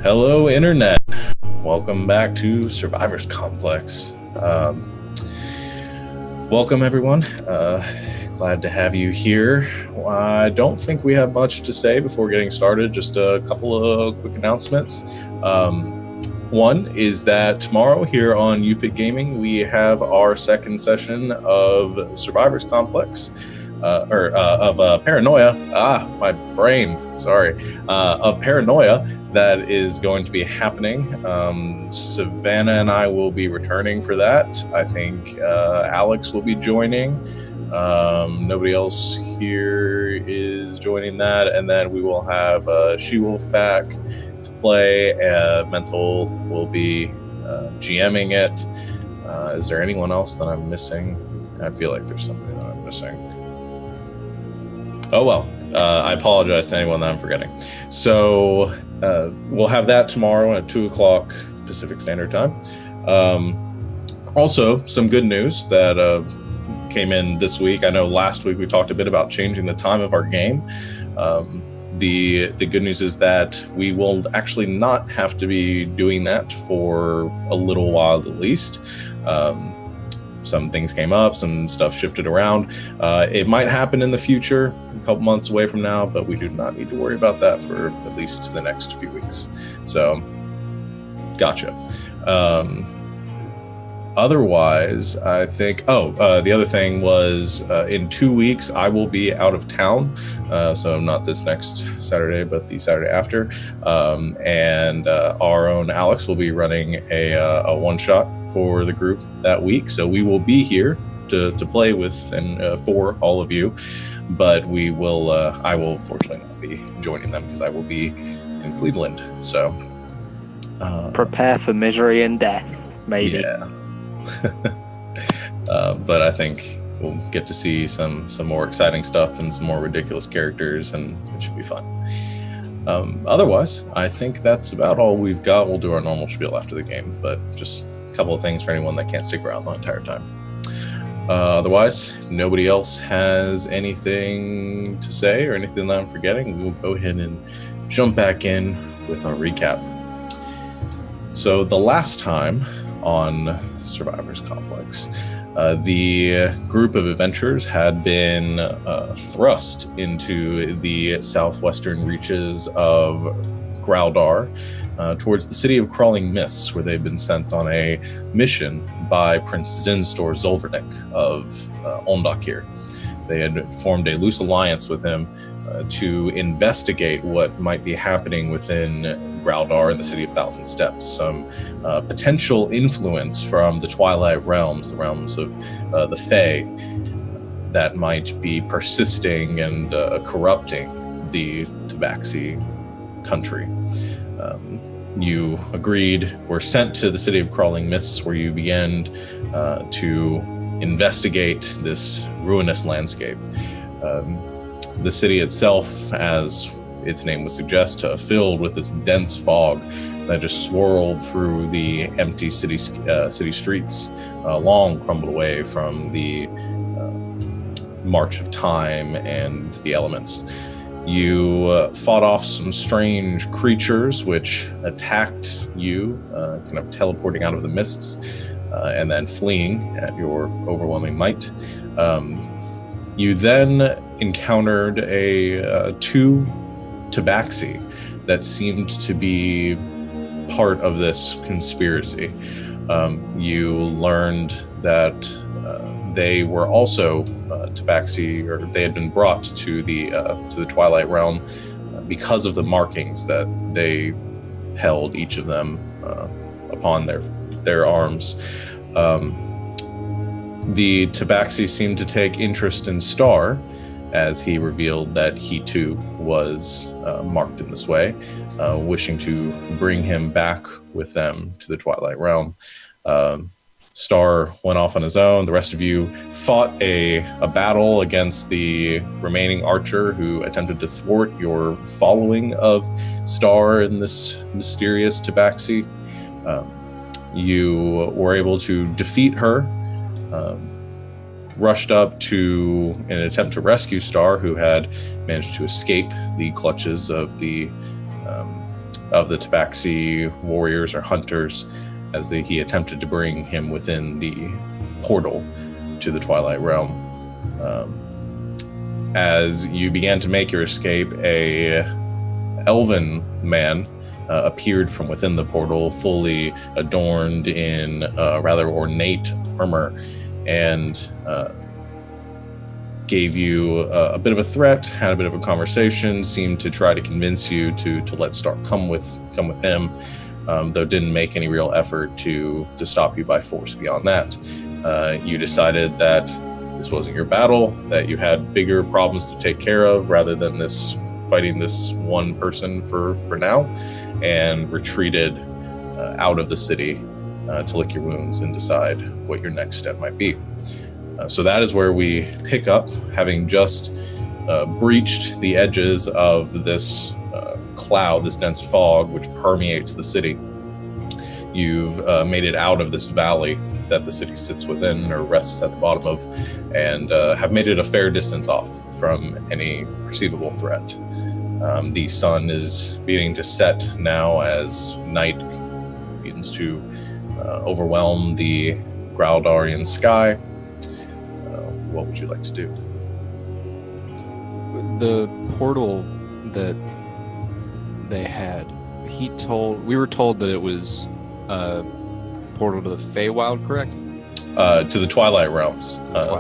Hello, Internet. Welcome back to Survivor's Complex. Welcome, everyone. Glad to have you here. I don't think we have much to say before getting started. Just a couple of quick announcements. One is that tomorrow here on YouPickGaming, we have our second session of Survivor's Complex. Of Paranoia. My brain. Sorry. Of Paranoia that is going to be happening. Savannah and I will be returning for that. I think Alex will be joining. Nobody else here is joining that. And then we will have She-Wolf back to play. Mental will be GMing it. Is there anyone else that I'm missing? I feel like there's somebody that I'm missing. Oh, well, I apologize to anyone that I'm forgetting. So we'll have that tomorrow at 2 o'clock Pacific Standard Time. Also, some good news that came in this week. I know last week we talked a bit about changing the time of our game. The good news is that we will actually not have to be doing that for a little while at least. Some things came up, some stuff shifted around. It might happen in the future, a couple months away from now, but we do not need to worry about that for at least the next few weeks. So, gotcha. Otherwise, I think, the other thing was in 2 weeks, I will be out of town. So not this next Saturday, but the Saturday after. And our own Alex will be running a one-shot for the group that week. So we will be here to play with and for all of you. But we will, I will fortunately not be joining them because I will be in Cleveland. So prepare for misery and death, maybe. Yeah. But I think we'll get to see some more exciting stuff and some more ridiculous characters, and it should be fun. Otherwise, I think that's about all we've got. We'll do our normal spiel after the game, but just a couple of things for anyone that can't stick around the entire time. Otherwise, nobody else has anything to say or anything that I'm forgetting. We'll go ahead and jump back in with our recap. So the last time on Survivor's Complex, the group of adventurers had been thrust into the southwestern reaches of Growldar towards the city of Crawling Mists, where they've been sent on a mission by Prince Zinstor Zolvernik of Ondakir. They had formed a loose alliance with him to investigate what might be happening within Growldar and the City of Thousand Steps, some potential influence from the Twilight Realms, the realms of the Fae, that might be persisting and corrupting the Tabaxi country. You agreed, were sent to the City of Crawling Mists, where you began to investigate this ruinous landscape. The city itself, as its name would suggest, filled with this dense fog that just swirled through the empty city streets, long crumbled away from the march of time and the elements. You fought off some strange creatures which attacked you, kind of teleporting out of the mists and then fleeing at your overwhelming might. You then encountered two Tabaxi that seemed to be part of this conspiracy. You learned that they were also Tabaxi, or they had been brought to the Twilight Realm because of the markings that they held, each of them upon their arms. The Tabaxi seemed to take interest in Star, as he revealed that he too was marked in this way, wishing to bring him back with them to the Twilight Realm. Star went off on his own. The rest of you fought a battle against the remaining archer who attempted to thwart your following of Star and this mysterious Tabaxi. You were able to defeat her, rushed up to an attempt to rescue Star, who had managed to escape the clutches of the of the Tabaxi warriors or hunters as he attempted to bring him within the portal to the Twilight Realm. As you began to make your escape, a elven man appeared from within the portal, fully adorned in rather ornate armor, and gave you a bit of a threat, had a bit of a conversation, seemed to try to convince you to let Stark come with him, though didn't make any real effort to stop you by force beyond that. You decided that this wasn't your battle, that you had bigger problems to take care of rather than fighting this one person for now, and retreated out of the city to lick your wounds and decide what your next step might be. So that is where we pick up, having just breached the edges of this cloud, this dense fog, which permeates the city. You've made it out of this valley that the city sits within or rests at the bottom of, and have made it a fair distance off from any perceivable threat. The sun is beginning to set now as night begins to overwhelm the Graldarian sky. What would you like to do? The portal that they had, we were told that it was a portal to the Feywild, correct? To the Twilight Realms,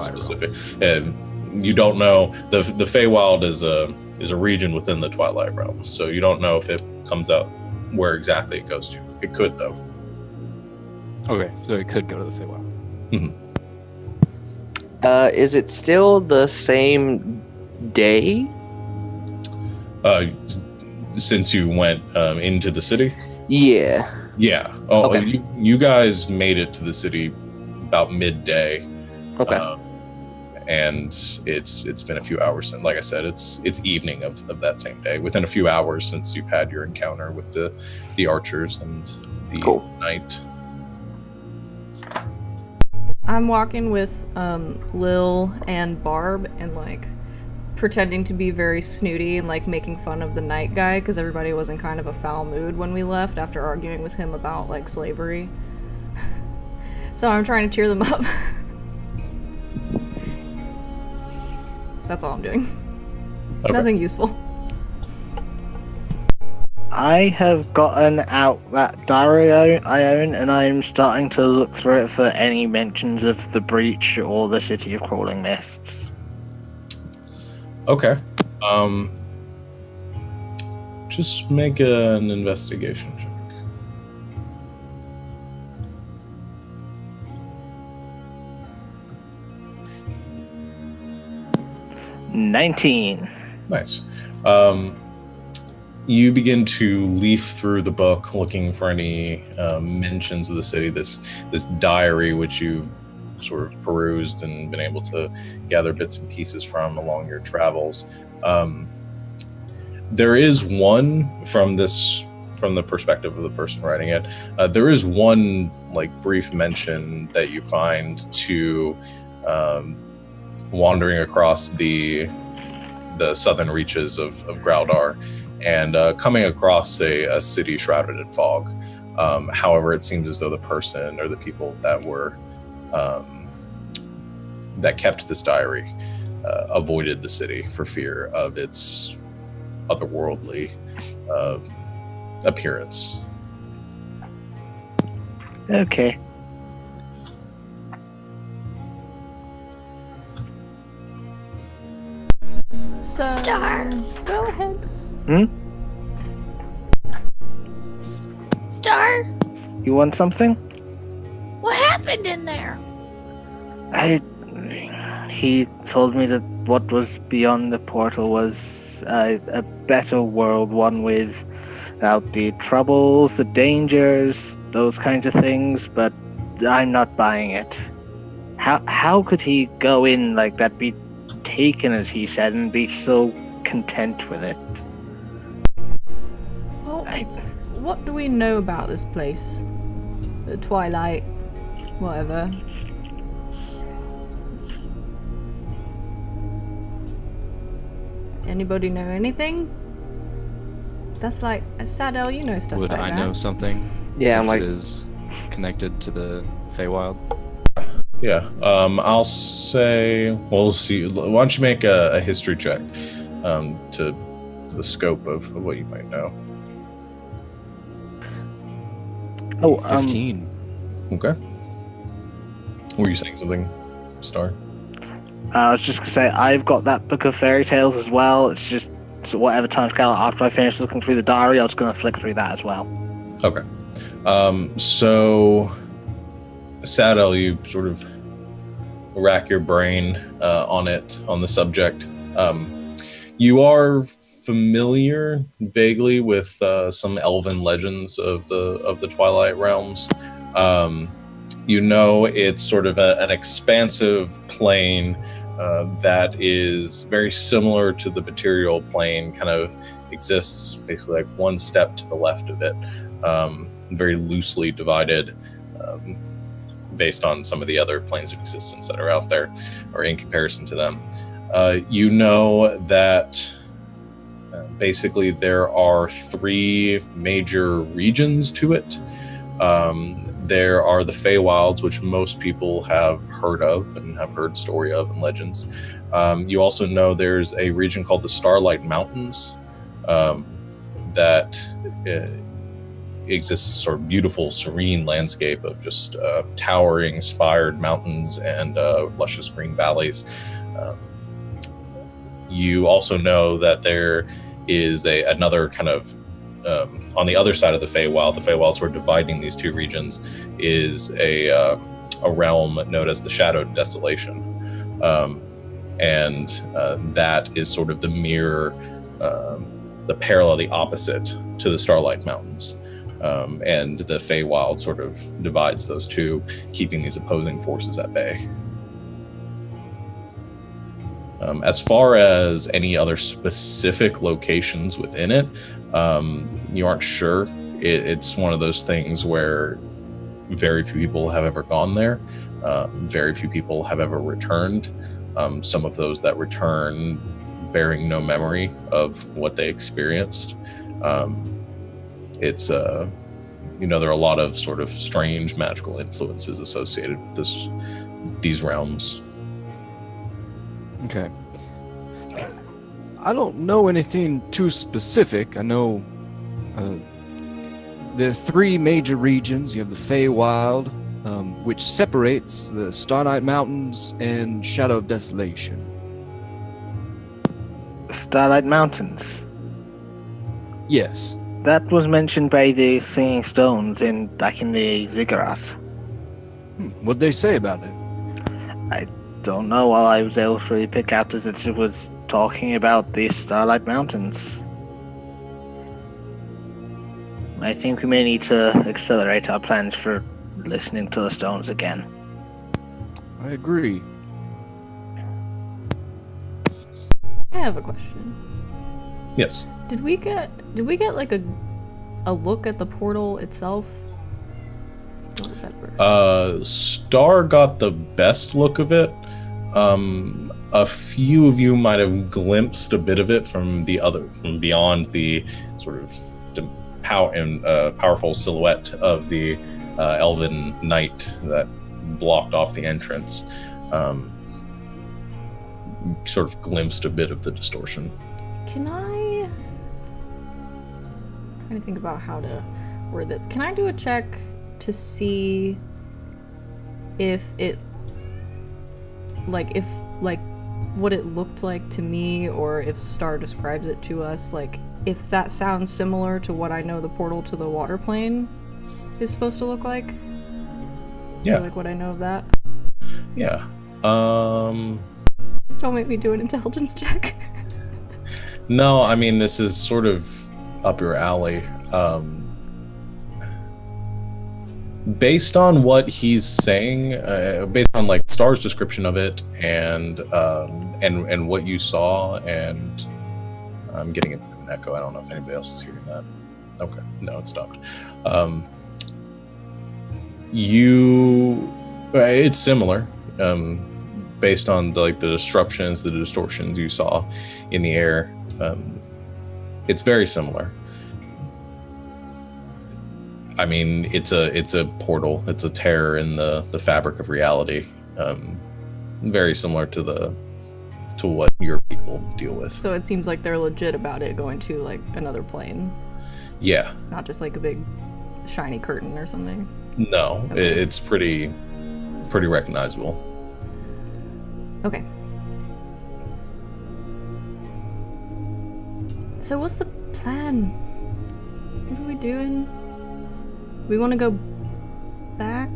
specific. You don't know, the Feywild is a region within the Twilight Realms, so you don't know if it comes out where exactly it goes to. It could, though. Okay, so it could go to the Feywild. Mm-hmm. Is it still the same day? Since you went into the city? Yeah. Yeah. Oh, okay. You guys made it to the city about midday. Okay. And it's been a few hours since, like I said, it's evening of that same day. Within a few hours since you've had your encounter with the archers and the knight. I'm walking with Lil and Barb and like pretending to be very snooty and like making fun of the night guy because everybody was in kind of a foul mood when we left after arguing with him about like slavery. So I'm trying to cheer them up. That's all I'm doing. Okay. Nothing useful. I have gotten out that diary I own, and I'm starting to look through it for any mentions of the breach or the City of Crawling Mists. Okay. Just make an investigation check. $19. Nice. You begin to leaf through the book looking for any mentions of the city, this diary which you've sort of perused and been able to gather bits and pieces from along your travels. There is one from the perspective of the person writing it. There is one like brief mention that you find to wandering across the southern reaches of Graldar and coming across a city shrouded in fog. However, it seems as though the person or the people that were that kept this diary avoided the city for fear of its otherworldly appearance. Okay. So, Star. Go ahead. Star? You want something? What happened in there? He told me that what was beyond the portal was a better world, one without the troubles, the dangers, those kinds of things, but I'm not buying it. How could he go in like that, be taken as he said, and be so content with it? Well, what do we know about this place? The Twilight, whatever. Anybody know anything That's like Sadell, you know stuff Would like I that. know something? Yeah, since like it is connected to the Feywild. Yeah. I'll say. We'll see. Why don't you make a history check to the scope of what you might know. 15. Okay. Were you saying something, Star? I was just gonna say I've got that book of fairy tales as well. It's just so whatever time scale after I finish looking through the diary, I was gonna flick through that as well. Okay. So, Sadel, you sort of rack your brain on the subject. You are familiar vaguely with some elven legends of the Twilight Realms. You know, it's sort of an expansive plane that is very similar to the material plane, kind of exists basically like one step to the left of it, very loosely divided based on some of the other planes of existence that are out there, or in comparison to them. You know that basically there are three major regions to it. There are the Feywilds, which most people have heard of and have heard story of in legends. You also know there's a region called the Starlight Mountains that exists, sort of beautiful, serene landscape of just towering, spired mountains and luscious green valleys. You also know that there is another kind of on the other side of the Feywild sort of dividing these two regions, is a realm known as the Shadowed Desolation. And that is sort of the mirror, the parallel, the opposite to the Starlight Mountains. And the Feywild sort of divides those two, keeping these opposing forces at bay. As far as any other specific locations within it, you aren't sure. It's one of those things where very few people have ever gone there. Very few people have ever returned. Some of those that return bearing no memory of what they experienced. It's there are a lot of sort of strange magical influences associated with these realms. Okay. I don't know anything too specific. I know there are three major regions. You have the Feywild, which separates the Starlight Mountains and Shadow of Desolation. Starlight Mountains. Yes. That was mentioned by the Singing Stones back in the Ziggurat. What'd they say about it? I don't know. All I was able to really pick out is that it was talking about the Starlight Mountains. I think we may need to accelerate our plans for listening to the stones again. I agree. I have a question. Yes. Did we get like a look at the portal itself? Don't remember. Star got the best look of it. A few of you might have glimpsed a bit of it from beyond the sort of powerful silhouette of the elven knight that blocked off the entrance. Sort of glimpsed a bit of the distortion. Can I'm trying to think about how to word this. Can I do a check to see if it what it looked like to me, or if Star describes it to us, like if that sounds similar to what I know the portal to the water plane is supposed to look like? Yeah. Or like what I know of that? Yeah. Just don't make me do an intelligence check. No, I mean, this is sort of up your alley. Based on what he's saying, based on like Star's description of it, and what you saw, and I'm getting an echo. I don't know if anybody else is hearing that. Okay, no, it stopped. It's similar, based on the disruptions, the distortions you saw in the air. It's very similar. I mean, it's a portal. It's a tear in the fabric of reality. Very similar to what your people deal with. So it seems like they're legit about it going to like another plane. Yeah. Not just like a big shiny curtain or something. No, Okay. it's pretty recognizable. Okay. So what's the plan? What are we doing? We want to go back?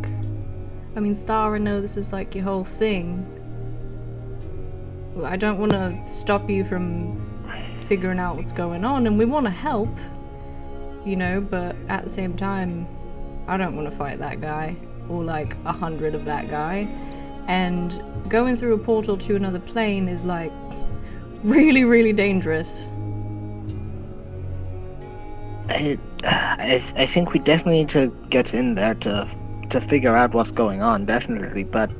I mean, Star, I know this is like your whole thing. I don't want to stop you from figuring out what's going on, and we want to help, you know, but at the same time, I don't want to fight that guy, or like 100 of that guy, and going through a portal to another plane is like really, really dangerous. I think we definitely need to get in there to figure out what's going on, definitely, but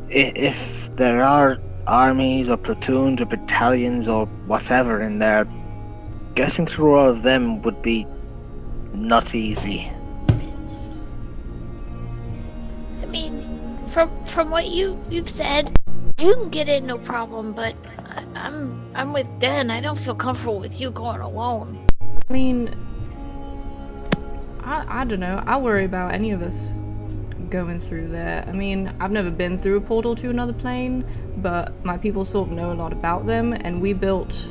if there are armies or platoons or battalions or whatever in there, getting through all of them would be not easy. I mean, from what you've said, you can get in no problem, but I'm with Den. I don't feel comfortable with you going alone. I mean, I don't know. I worry about any of us going through there. I mean, I've never been through a portal to another plane, but my people sort of know a lot about them, and we built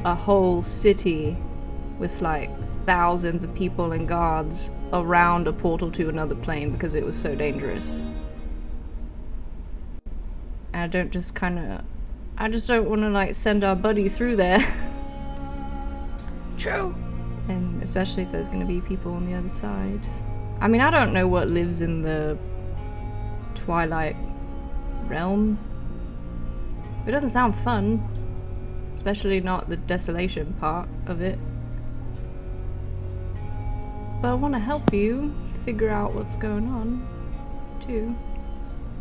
a whole city with like thousands of people and guards around a portal to another plane because it was so dangerous. And I just don't want to like send our buddy through there. True. And especially if there's going to be people on the other side. I mean, I don't know what lives in the Twilight realm. It doesn't sound fun. Especially not the desolation part of it. But I want to help you figure out what's going on, too.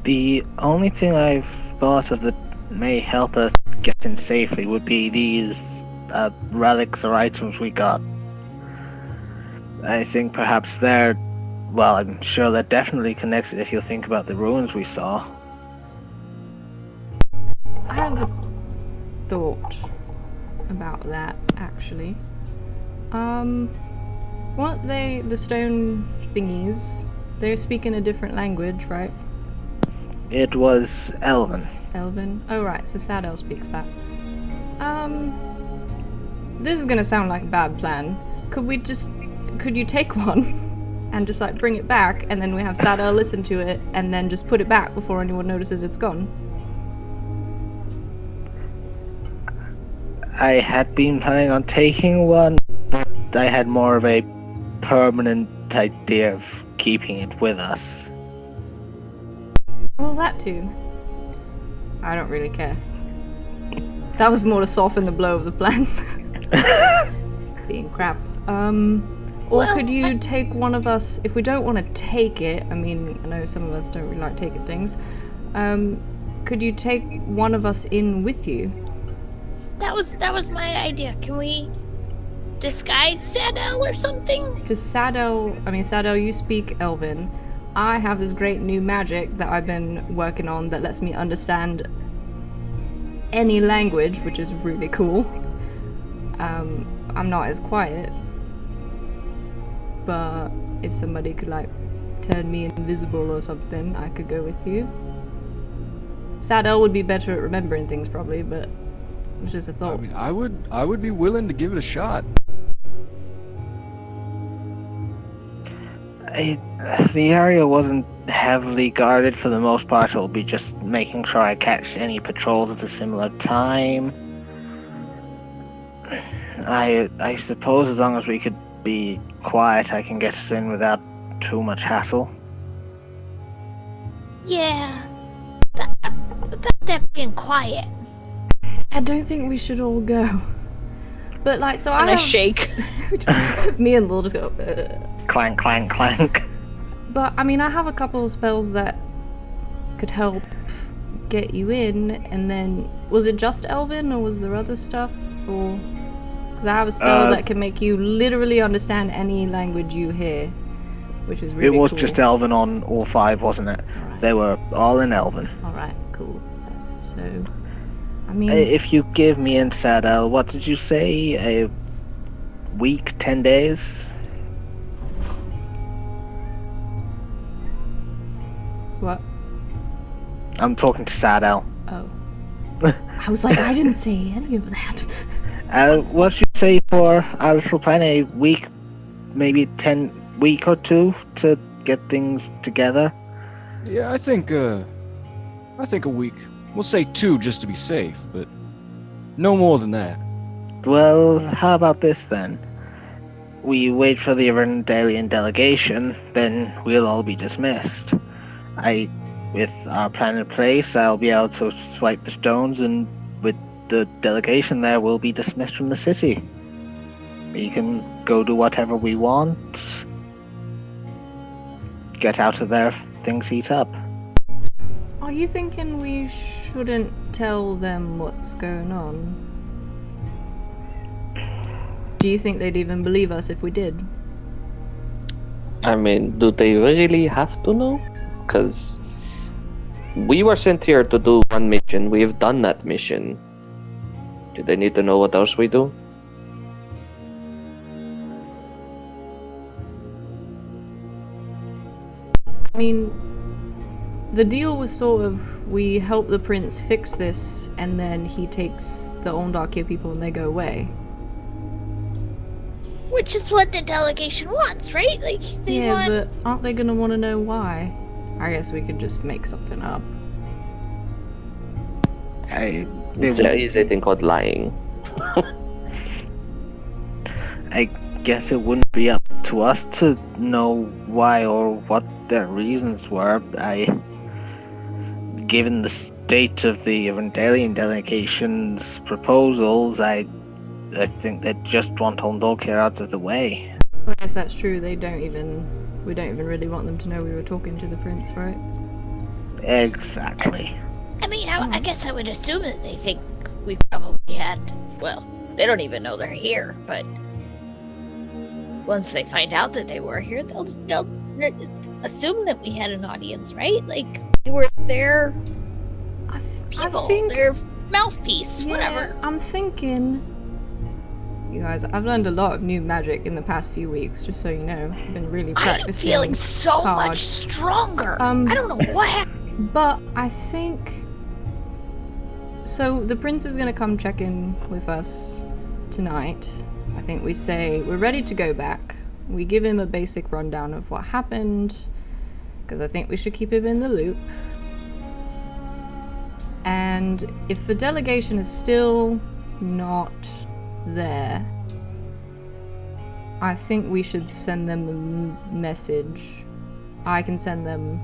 The only thing I've thought of that may help us get in safely would be these relics or items we got. I think perhaps they're, well, I'm sure they're definitely connected if you think about the ruins we saw. I have a thought about that, actually. Weren't they, the stone thingies, they're speaking a different language, right? It was Elven. Elven? Oh right, so Sadel speaks that. This is gonna sound like a bad plan. Could you take one and just like bring it back, and then we have Sadel listen to it and then just put it back before anyone notices it's gone? I had been planning on taking one, but I had more of a permanent idea of keeping it with us. Well, that too. I don't really care. That was more to soften the blow of the plan. Being crap. Or Well, could you take one of us, if we don't want to take it, I mean, I know some of us don't really like taking things, could you take one of us in with you? That was my idea. Can we disguise Sadel or something? Because Sadel, you speak Elven. I have this great new magic that I've been working on that lets me understand any language, which is really cool. I'm not as quiet, but if somebody could like turn me invisible or something, I could go with you. Sadel would be better at remembering things probably, but it's just a I thought. mean, I would be willing to give it a shot. The area wasn't heavily guarded for the most part. It'll be just making sure I catch any patrols at a similar time. I suppose as long as we could be quiet, I can get us in without too much hassle. Yeah. About that being quiet. I don't think we should all go. But like, so I And I have... shake. Me and Lil just go, Clank, clank, clank. But, I mean, I have a couple of spells that could help get you in, and then... Was it just Elven, or was there other stuff? Or... Because I have a spell that can make you literally understand any language you hear, which is really It was cool. just Elven on all 5, wasn't it? Alright. They were all in Elven. Alright, cool. So, I mean... If you give me in Sadel, what did you say? A week, 10 days? What? I'm talking to Sadel. Oh. I was like, I didn't say any of that. What did you say for our little plan? A week, maybe 10 week or 2 to get things together? Yeah, I think a week. We'll say 2 just to be safe, but no more than that. Well, how about this then? We wait for the Arendalian delegation, then we'll all be dismissed. With our plan in place, I'll be able to swipe the stones, and with the delegation there, we'll be dismissed from the city. We can go do whatever we want. Get out of there, things heat up. Are you thinking we shouldn't tell them what's going on? Do you think they'd even believe us if we did? I mean, do they really have to know? Because we were sent here to do one mission. We've done that mission. Do they need to know what else we do? I mean, the deal was sort of, we help the prince fix this, and then he takes the Ondakir people and they go away. Which is what the delegation wants, right? Like, they Yeah, want... but aren't they gonna want to know why? I guess we could just make something up. There is a thing called lying. I guess it wouldn't be up to us to know why or what their reasons were. Given the state of the Arendalian delegation's proposals, I think they just want Ondolkir out of the way. I guess that's true. We don't even really want them to know we were talking to the prince, right? Exactly. I mean, I guess I would assume that they think we probably had... Well, they don't even know they're here, but... Once they find out that they were here, they'll assume that we had an audience, right? Like, we were their people, their mouthpiece, whatever. I'm thinking... You guys, I've learned a lot of new magic in the past few weeks, just so you know. I've been really practicing. I'm feeling so hard. much stronger. I don't know what happened. But I think... So, the prince is gonna come check in with us tonight. I think we say we're ready to go back. We give him a basic rundown of what happened, because I think we should keep him in the loop. And if the delegation is still not there, I think we should send them a message. I can send them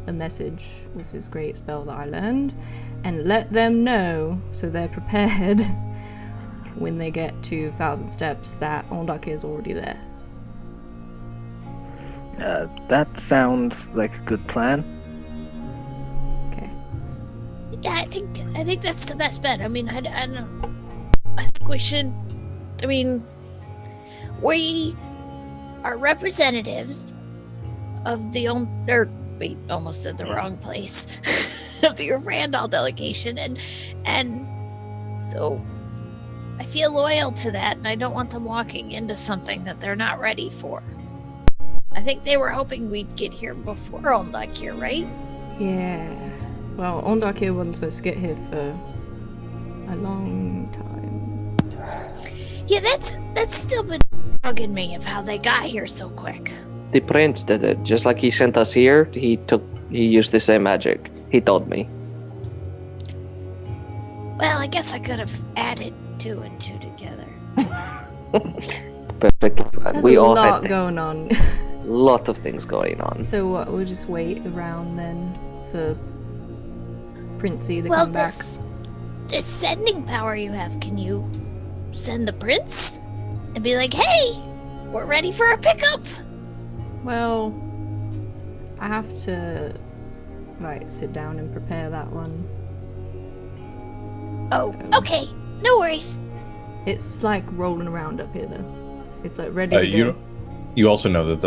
a message with this great spell that I learned, and let them know so they're prepared when they get to 1,000 steps that Ondakir is already there. That sounds like a good plan. Okay. Yeah, I think that's the best bet. I mean, I don't... I think we should... I mean, we are representatives of the... Wait, almost said the wrong place. Of the Randall delegation, and so I feel loyal to that, and I don't want them walking into something that they're not ready for. I think they were hoping we'd get here before Ondakir, right? Yeah. Well, Ondakir wasn't supposed to get here for a long time. Yeah, that's still been bugging me of how they got here so quick. The prince did it. Just like he sent us here, he used the same magic. He told me. Well, I guess I could have added 2 and 2 together. Perfectly fine. There's We a all lot had going on. lot of things going on. So what, we'll just wait around then for Princey to Well, come back? this sending power you have, can you send the prince? And be like, hey, we're ready for a pickup! Well, I have to, sit down and prepare that one. Oh, okay. No worries. It's like rolling around up here, though. It's like ready to go. You also know that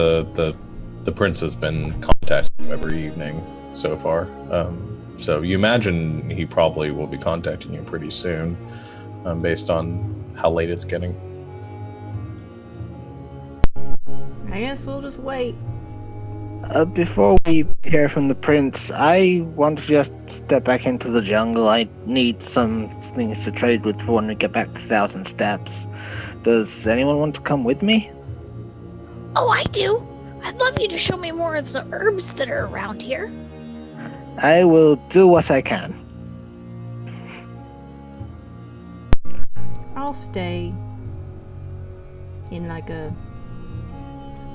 the prince has been contacting you every evening so far. So you imagine he probably will be contacting you pretty soon, based on how late it's getting. I guess we'll just wait. Before we hear from the prince, I want to just step back into the jungle. I need some things to trade with when we get back to 1,000 Steps. Does anyone want to come with me? Oh, I do. I'd love you to show me more of the herbs that are around here. I will do what I can. I'll stay in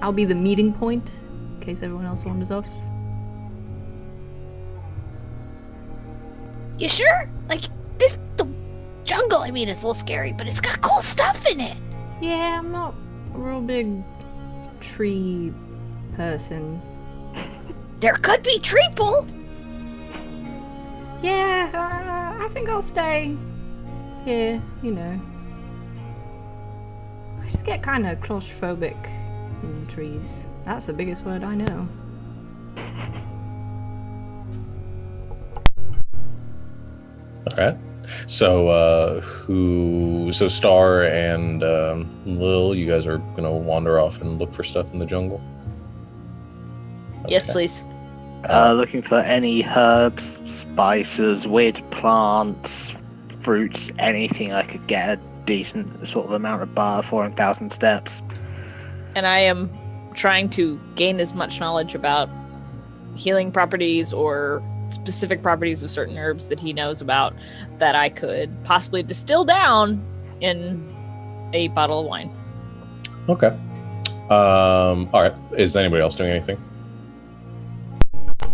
I'll be the meeting point in case everyone else wanders off. You sure? Like, the jungle, I mean, it's a little scary, but it's got cool stuff in it. Yeah, I'm not a real big tree person. There could be treeple. Yeah, I think I'll stay here, you know. I just get kind of claustrophobic in trees. That's the biggest word I know. Alright. So, so Star and Lil, you guys are gonna wander off and look for stuff in the jungle? Yes, Okay. please. Looking for any herbs, spices, weird plants, fruits, anything I could get a decent sort of amount of bar for in 1,000 Steps. And I am trying to gain as much knowledge about healing properties or specific properties of certain herbs that he knows about that I could possibly distill down in a bottle of wine. Okay. Alright. Is anybody else doing anything?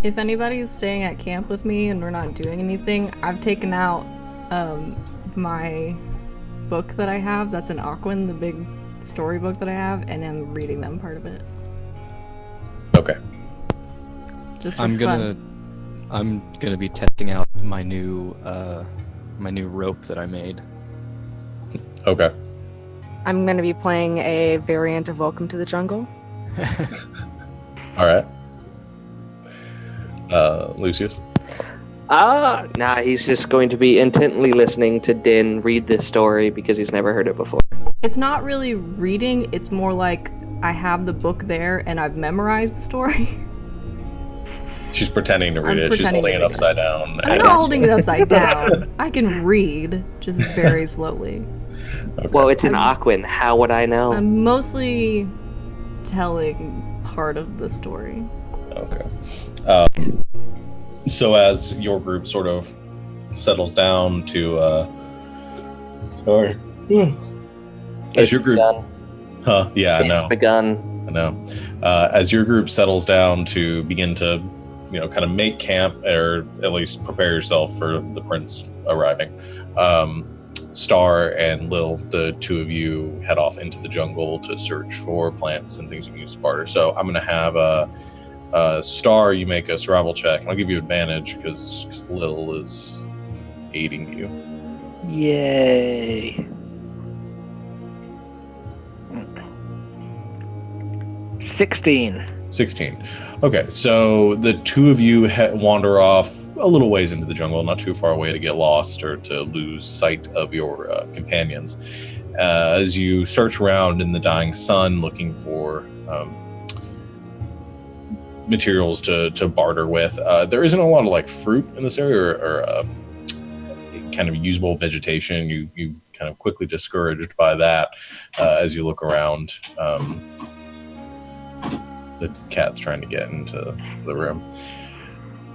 If anybody's staying at camp with me and we're not doing anything, I've taken out my book that I have. That's an Aquan, the big storybook that I have, and I'm reading them part of it. Okay. Just for I'm gonna be testing out my new rope that I made. Okay. I'm going to be playing a variant of Welcome to the Jungle. Alright. Lucius? Nah, he's just going to be intently listening to Din read this story because he's never heard it before. It's not really reading, it's more like I have the book there and I've memorized the story. She's pretending to read I'm it. She's pretending holding to it read it. upside down. I'm not holding it upside down. I can read, just very slowly. Okay. Well, it's an Aquan. How would I know? I'm mostly telling part of the story. Okay. So as your group sort of settles down to, sorry. As your group, huh? Yeah, I know. It's begun. I know. As your group settles down to begin to, kind of make camp, or at least prepare yourself for the prince arriving, Star and Lil, the two of you, head off into the jungle to search for plants and things you can use to barter. So I'm going to have Star, you make a survival check. I'll give you advantage because Lil is aiding you. Yay. 16. 16. Okay, so the two of you wander off a little ways into the jungle, not too far away to get lost or to lose sight of your companions. As you search around in the dying sun looking for materials to barter with, there isn't a lot of like fruit in this area or kind of usable vegetation. You kind of quickly discouraged by that as you look around. The cat's trying to get into the room.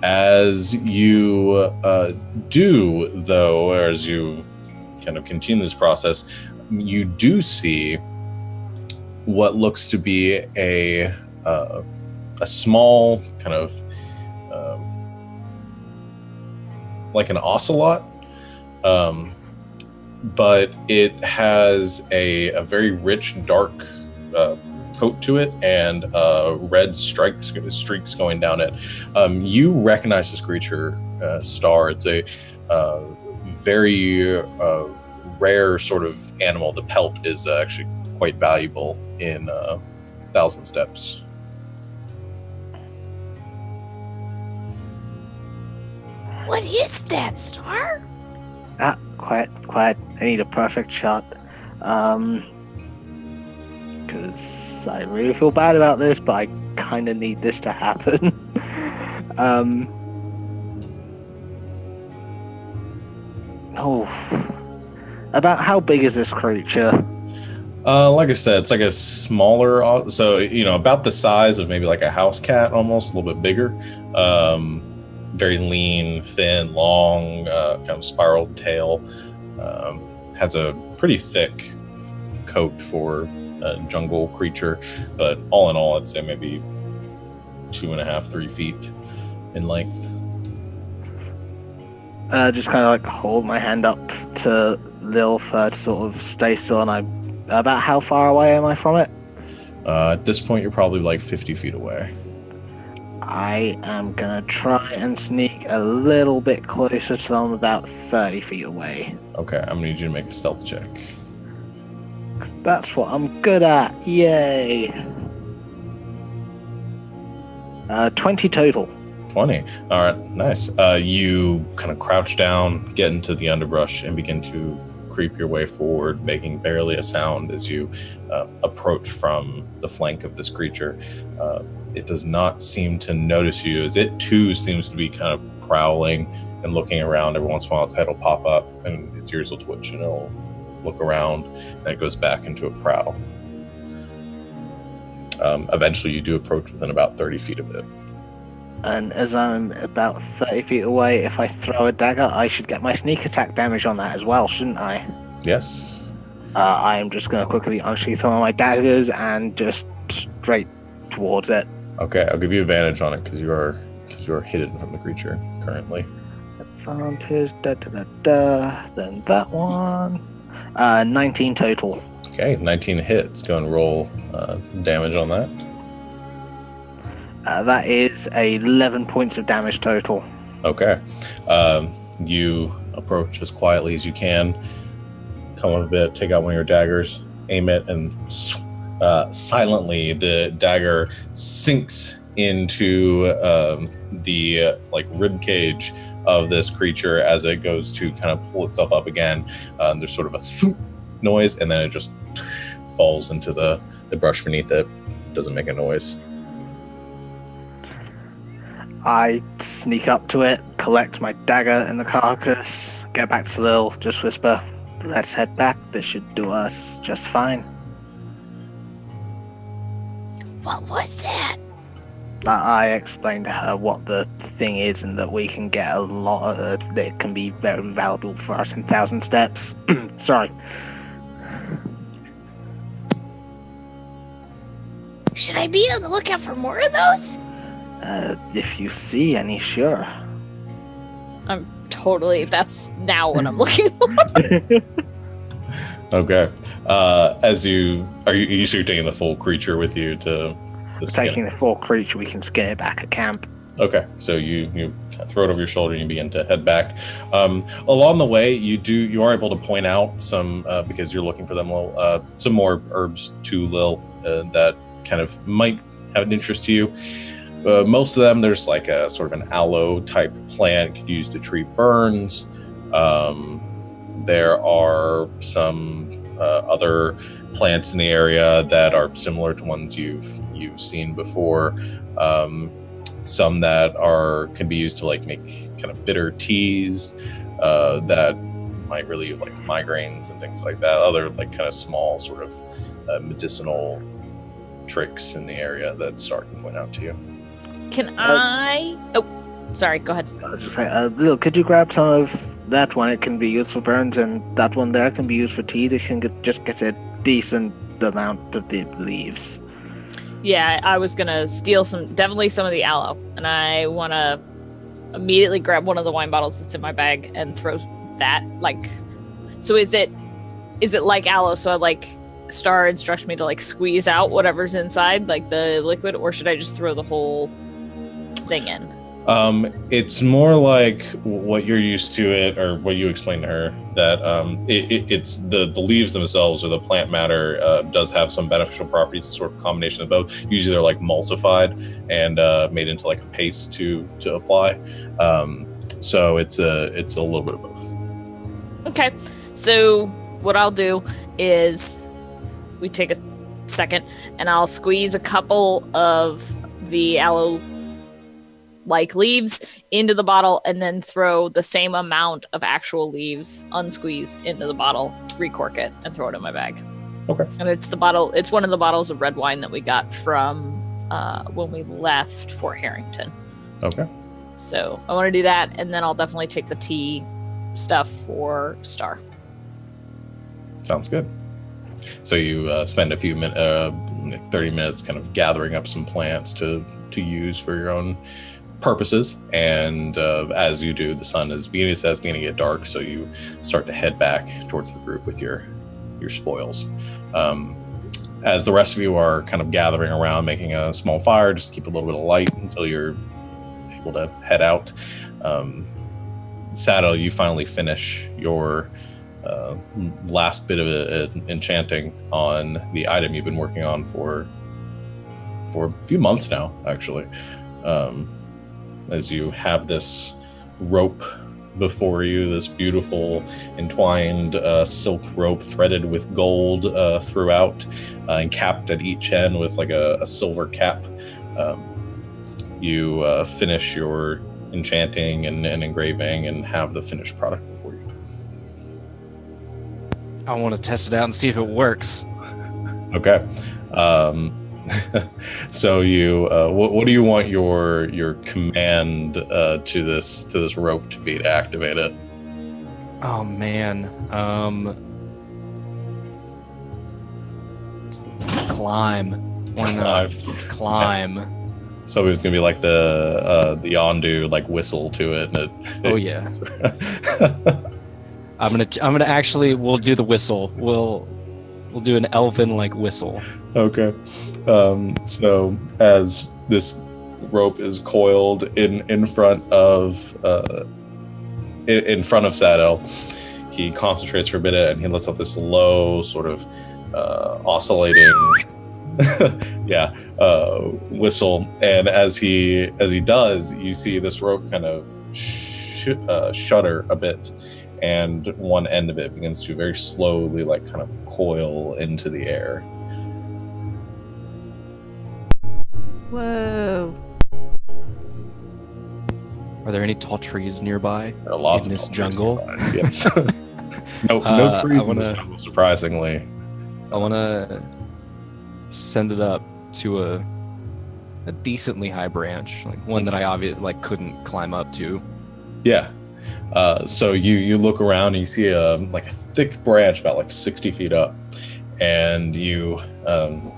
As you do, though, or as you kind of continue this process, you do see what looks to be a small kind of like an ocelot, but it has a very rich, dark coat to it and red streaks going down it. You recognize this creature, Star. It's a very rare sort of animal. The pelt is actually quite valuable in 1,000 steps. What is that, Star? Quiet. I need a perfect shot. Because I really feel bad about this, but I kind of need this to happen. About how big is this creature? Like I said, it's like a smaller, so about the size of maybe like a house cat, almost a little bit bigger. Very lean, thin, long, kind of spiraled tail. Has a pretty thick coat for a jungle creature, but all in all, I'd say maybe 2.5, 3 feet in length. Just kind of like hold my hand up to Lil to sort of stay still, and about how far away am I from it? At this point, you're probably like 50 feet away. I am gonna try and sneak a little bit closer, so I'm about 30 feet away. Okay, I'm gonna need you to make a stealth check. That's what I'm good at. Yay! 20 total. 20. All right, nice. You kind of crouch down, get into the underbrush, and begin to creep your way forward, making barely a sound as you approach from the flank of this creature. It does not seem to notice you, as it too seems to be kind of prowling and looking around. Every once in a while, its head will pop up and its ears will twitch, and it'll look around, and it goes back into a prowl. Eventually, you do approach within about 30 feet of it. And as I'm about 30 feet away, if I throw a dagger, I should get my sneak attack damage on that as well, shouldn't I? Yes. I am just going to quickly unsheath some of my daggers and just straight towards it. Okay, I'll give you advantage on it because you are hidden from the creature currently. Advantage, then that one. 19 total. Okay, 19 hits. Go and roll damage on that. That is 11 points of damage total. Okay. You approach as quietly as you can, come up a bit, take out one of your daggers, aim it, and silently the dagger sinks into the rib cage of this creature as it goes to kind of pull itself up again. There's sort of a thump noise, and then it just falls into the brush beneath it. Doesn't make a noise. I sneak up to it, collect my dagger in the carcass, get back to Lil, just whisper, "Let's head back. This should do us just fine." What was that? I explained to her what the thing is and that we can get a lot of it. It can be very valuable for us in 1,000 steps. Sorry. Should I be on the lookout for more of those? If you see any, sure. That's now what I'm looking for. Okay. Are you taking the full creature with you to Taking the full creature, we can skin it back at camp. Okay, so you throw it over your shoulder and you begin to head back. Along the way, you are able to point out some because you're looking for them, some more herbs to Lil that kind of might have an interest to you. Most of them, there's like a sort of an aloe type plant could use to treat burns. There are some other plants in the area that are similar to ones you've seen before. Some that can be used to make kind of bitter teas that might really migraines and things like that. Other kind of small sort of medicinal tricks in the area that Star can point out to you. Can I? Oh, sorry. Go ahead. I was just saying, Lil, could you grab some of that one? It can be used for burns, and that one there can be used for tea. They can get a decent amount of the leaves. Yeah, I was gonna steal definitely some of the aloe, and I want to immediately grab one of the wine bottles that's in my bag and throw that. So is it like aloe? So Star instructs me to squeeze out whatever's inside, the liquid, or should I just throw the whole thing in? It's more like what you're used to it, or what you explained to her, that it's the leaves themselves or the plant matter does have some beneficial properties. It's sort of a combination of both. Usually they're like emulsified and made into like a paste to apply. So it's a little bit of both. Okay, so what I'll do is we take a second and I'll squeeze a couple of the aloe like leaves into the bottle and then throw the same amount of actual leaves unsqueezed into the bottle, recork it, and throw it in my bag. Okay. And it's one of the bottles of red wine that we got from when we left Fort Harrington. Okay. So I want to do that, and then I'll definitely take the tea stuff for Star. Sounds good. So you spend a few 30 minutes kind of gathering up some plants to use for your own purposes, and as you do, the sun is beginning to get dark, so you start to head back towards the group with your spoils. As the rest of you are kind of gathering around, making a small fire just to keep a little bit of light until you're able to head out. Saddle, you finally finish your last bit of enchanting on the item you've been working on for a few months now, actually. As you have this rope before you, this beautiful entwined silk rope threaded with gold throughout and capped at each end with like a silver cap. You finish your enchanting and engraving and have the finished product before you. I want to test it out and see if it works. Okay. So you, what do you want your command to this rope to be to activate it? Oh man, climb. Why not? Climb. So it was gonna be like the Yondu like whistle to it. Oh yeah. I'm gonna actually. We'll do the whistle. We'll do an elven like whistle. Okay. So as this rope is coiled in front of Sadel, he concentrates for a bit and he lets out this low sort of oscillating whistle. And as he does, you see this rope kind of shudder a bit, and one end of it begins to very slowly like kind of coil into the air. Whoa. Are there any tall trees nearby? There are lots in of this tall jungle. trees nearby, yes. No trees in this jungle, surprisingly. I want to send it up to a decently high branch, like one that I obviously like couldn't climb up to. Yeah. So you look around and you see a thick branch about like 60 feet up, and you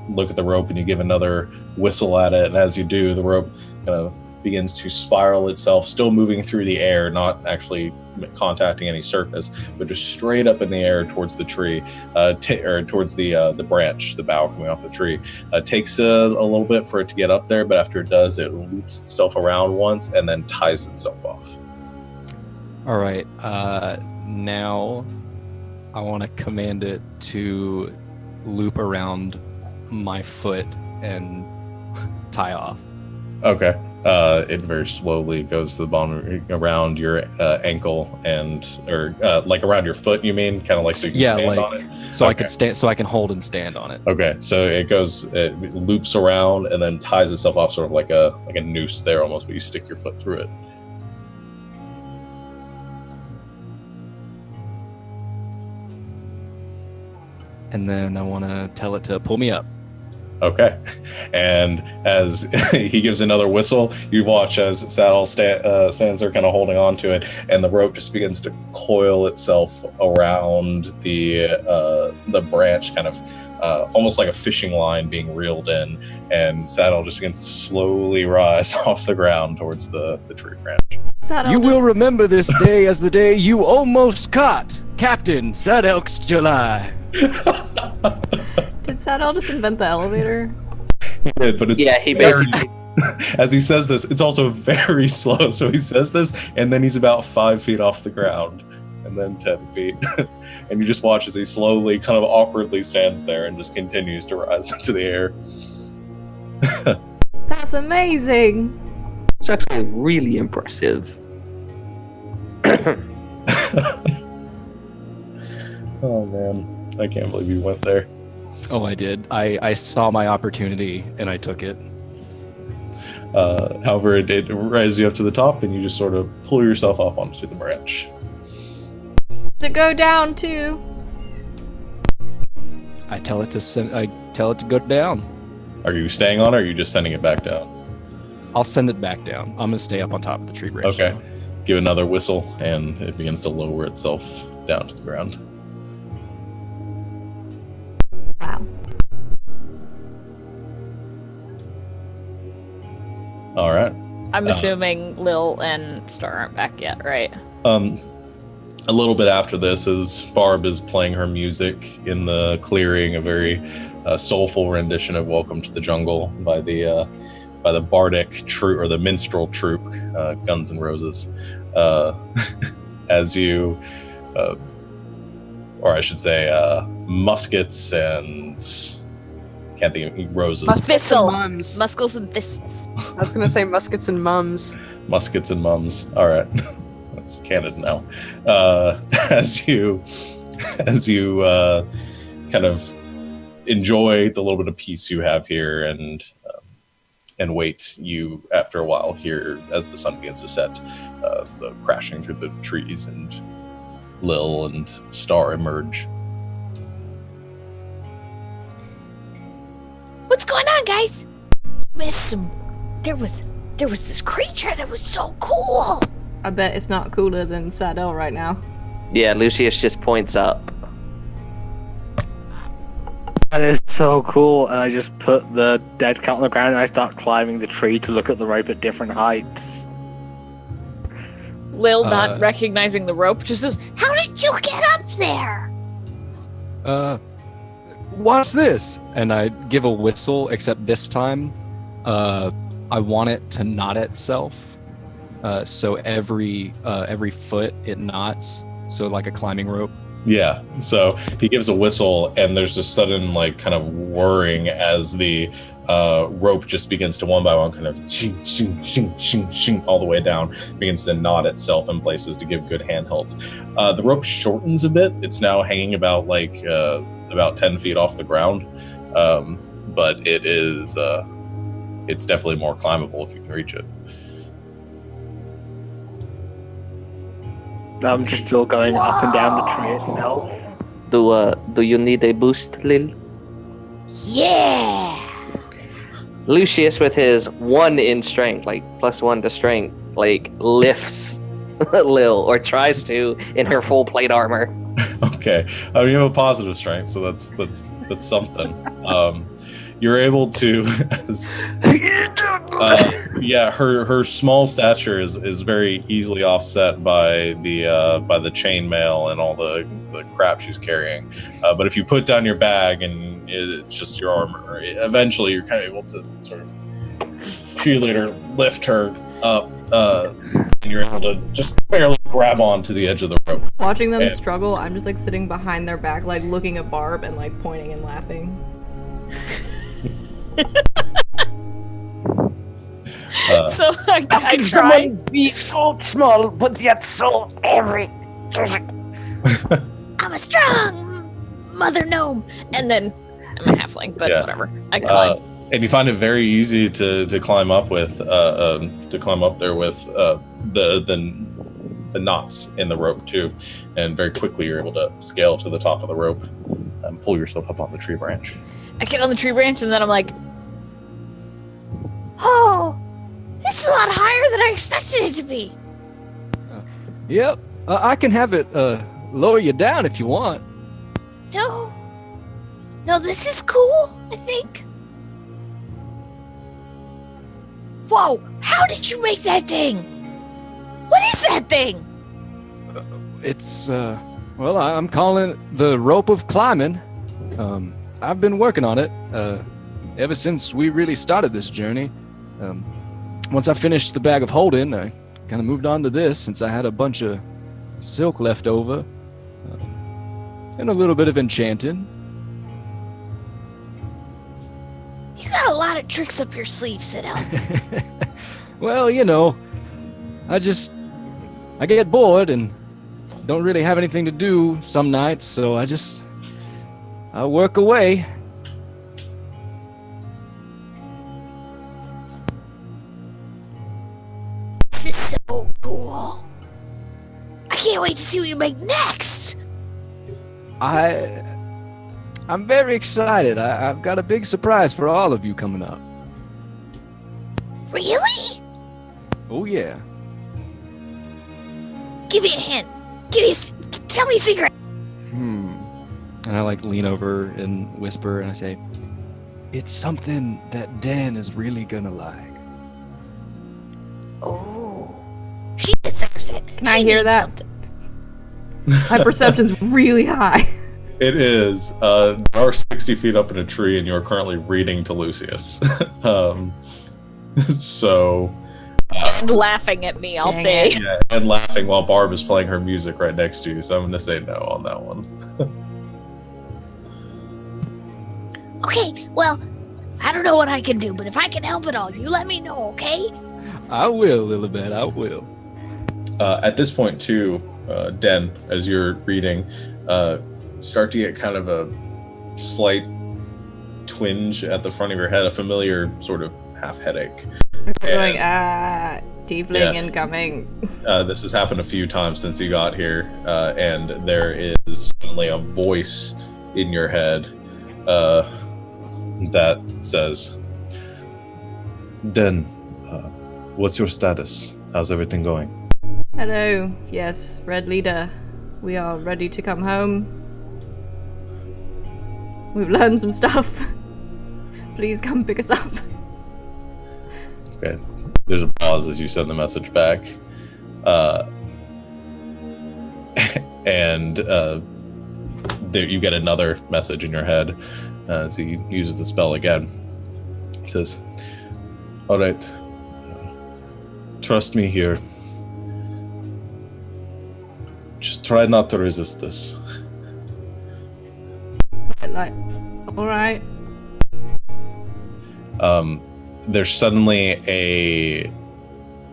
look at the rope and you give another whistle at it, and as you do, the rope kind of begins to spiral itself, still moving through the air, not actually contacting any surface, but just straight up in the air towards the tree, or towards the branch, the bough coming off the tree. Takes a little bit for it to get up there, but after it does, it loops itself around once and then ties itself off. All right. Now I want to command it to loop around my foot and tie off. Okay. It very slowly goes to the bottom around your ankle or like around your foot. You mean kind of like so you can stand on it? So okay. I could stand, so I can hold and stand on it. Okay. So it loops around and then ties itself off, sort of like a noose there almost, but you stick your foot through it. And then I want to tell it to pull me up. Okay. And as he gives another whistle, you watch as Saddle stands there kind of holding on to it, and the rope just begins to coil itself around the branch, kind of almost like a fishing line being reeled in, and Saddle just begins to slowly rise off the ground towards the tree branch. Saddle You will remember this day as the day you almost caught Captain Sadelk's July. Did Saddle just invent the elevator? He did, but it's he basically. As he says this, it's also very slow. So he says this, and then he's about 5 feet off the ground, and then 10 feet. And you just watch as he slowly, kind of awkwardly stands there and just continues to rise into the air. That's amazing. It's actually really impressive. Oh man, I can't believe you went there. Oh, I did. I saw my opportunity and I took it. However, it did rise you up to the top, and you just sort of pull yourself up onto the branch. To go down too. I tell it to go down. Are you staying on it, or are you just sending it back down? I'll send it back down. I'm gonna stay up on top of the tree branch. Okay. now. Give another whistle, and it begins to lower itself down to the ground. Wow. All right. I'm assuming Lil and Star aren't back yet, right? A little bit after this, as Barb is playing her music in the clearing, a very soulful rendition of "Welcome to the Jungle" by the bardic troupe, or the minstrel troupe, Guns N' Roses. As you, or I should say, muskets and can't think of roses. Muskets Thistle. and mums. Muscles and thistles. I was gonna say muskets and mums. Muskets and mums. All right, that's canon now. As you kind of enjoy the little bit of peace you have here, and wait, you after a while hear, as the sun begins to set, the crashing through the trees, and Lil and Star emerge. What's going on, guys? Missed some. There was this creature that was so cool. I bet it's not cooler than Sadell right now. Yeah, Lucius just points up. That is so cool, and I just put the dead cat on the ground and I start climbing the tree to look at the rope at different heights. Lil, not recognizing the rope, just says, How did you get up there? Watch this, and I give a whistle. Except this time, I want it to knot itself. So every foot it knots. So like a climbing rope. Yeah, so he gives a whistle, and there's a sudden, like, kind of whirring as the rope just begins to one by one kind of shing, shing, shing, shing, shing, all the way down, begins to knot itself in places to give good handholds. The rope shortens a bit. It's now hanging about 10 feet off the ground, but it is it's definitely more climbable if you can reach it. I'm just still going up and down the tree itself. Do you need a boost, Lil? Yeah. Lucius, with his 1 in strength, like +1 to strength, like lifts Lil, or tries to, in her full plate armor. Okay, you have a positive strength, so that's something. You're able to, her small stature is very easily offset by the chainmail and all the crap she's carrying. But if you put down your bag and it's just your armor, eventually you're kind of able to sort of cheerleader lift her up, and you're able to just barely grab onto the edge of the rope. Watching them struggle, I'm just like sitting behind their back, like looking at Barb and like pointing and laughing. so I try. Be so small, but yet so heavy. I'm a strong mother gnome. And then I'm a halfling, but Yeah. whatever. I climb. And you find it very easy to climb up with the knots in the rope too, and very quickly you're able to scale to the top of the rope and pull yourself up on the tree branch. I get on the tree branch, and then I'm like, Oh, this is a lot higher than I expected it to be. Yep, I can have it lower you down if you want. No, this is cool, I think. Whoa, how did you make that thing? What is that thing? It's I'm calling it the rope of climbing. I've been working on it ever since we really started this journey. Once I finished the bag of holding, I kind of moved on to this since I had a bunch of silk left over, and a little bit of enchanting. You got a lot of tricks up your sleeve, Sidel. Well, you know, I get bored and don't really have anything to do some nights, so I work away. This is so cool. I can't wait to see what you make next. I'm very excited. I've got a big surprise for all of you coming up. Really? Oh yeah. Give me a hint. Tell me a secret. And I lean over and whisper and I say, it's something that Dan is really gonna like. Oh, she deserves it. Can I hear that? Something. My perception's really high. It is. You are 60 feet up in a tree, and you are currently reading to Lucius. So. And laughing at me, I'll Dang say. it. Yeah, and laughing while Barb is playing her music right next to you. So I'm going to say no on that one. Okay, well, I don't know what I can do, but if I can help at all, you let me know, okay? I will, Lilibet, I will. At this point, too, Den, as you're reading, start to get kind of a slight twinge at the front of your head, a familiar sort of half headache. Going, tiefling incoming. This has happened a few times since you got here, and there is suddenly a voice in your head that says, Den, what's your status? How's everything going? Hello, yes, Red Leader. We are ready to come home. We've learned some stuff. Please come pick us up. Okay. There's a pause as you send the message back. And there you get another message in your head as he uses the spell again. He says, all right, trust me here. Just try not to resist this. All right. There's suddenly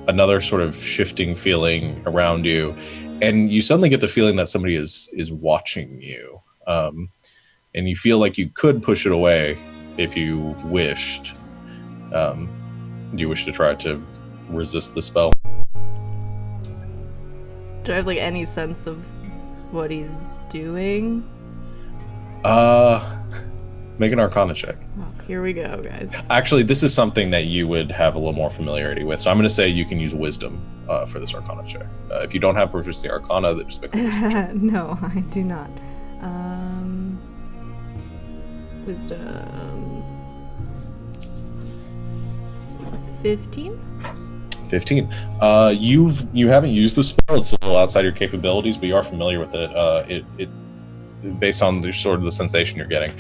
another sort of shifting feeling around you, and you suddenly get the feeling that somebody is watching you, and you feel like you could push it away if you wished. Do you wish to try to resist the spell? Do I have any sense of what he's doing? Make an Arcana check. Oh, here we go, guys. Actually, this is something that you would have a little more familiarity with, so I'm going to say you can use Wisdom for this Arcana check. If you don't have proficiency in Arcana, then just make a Wisdom check. No, I do not. Wisdom. 15? 15. You haven't used the spell. It's a little outside your capabilities, but you are familiar with it. It based on the sort of the sensation you're getting,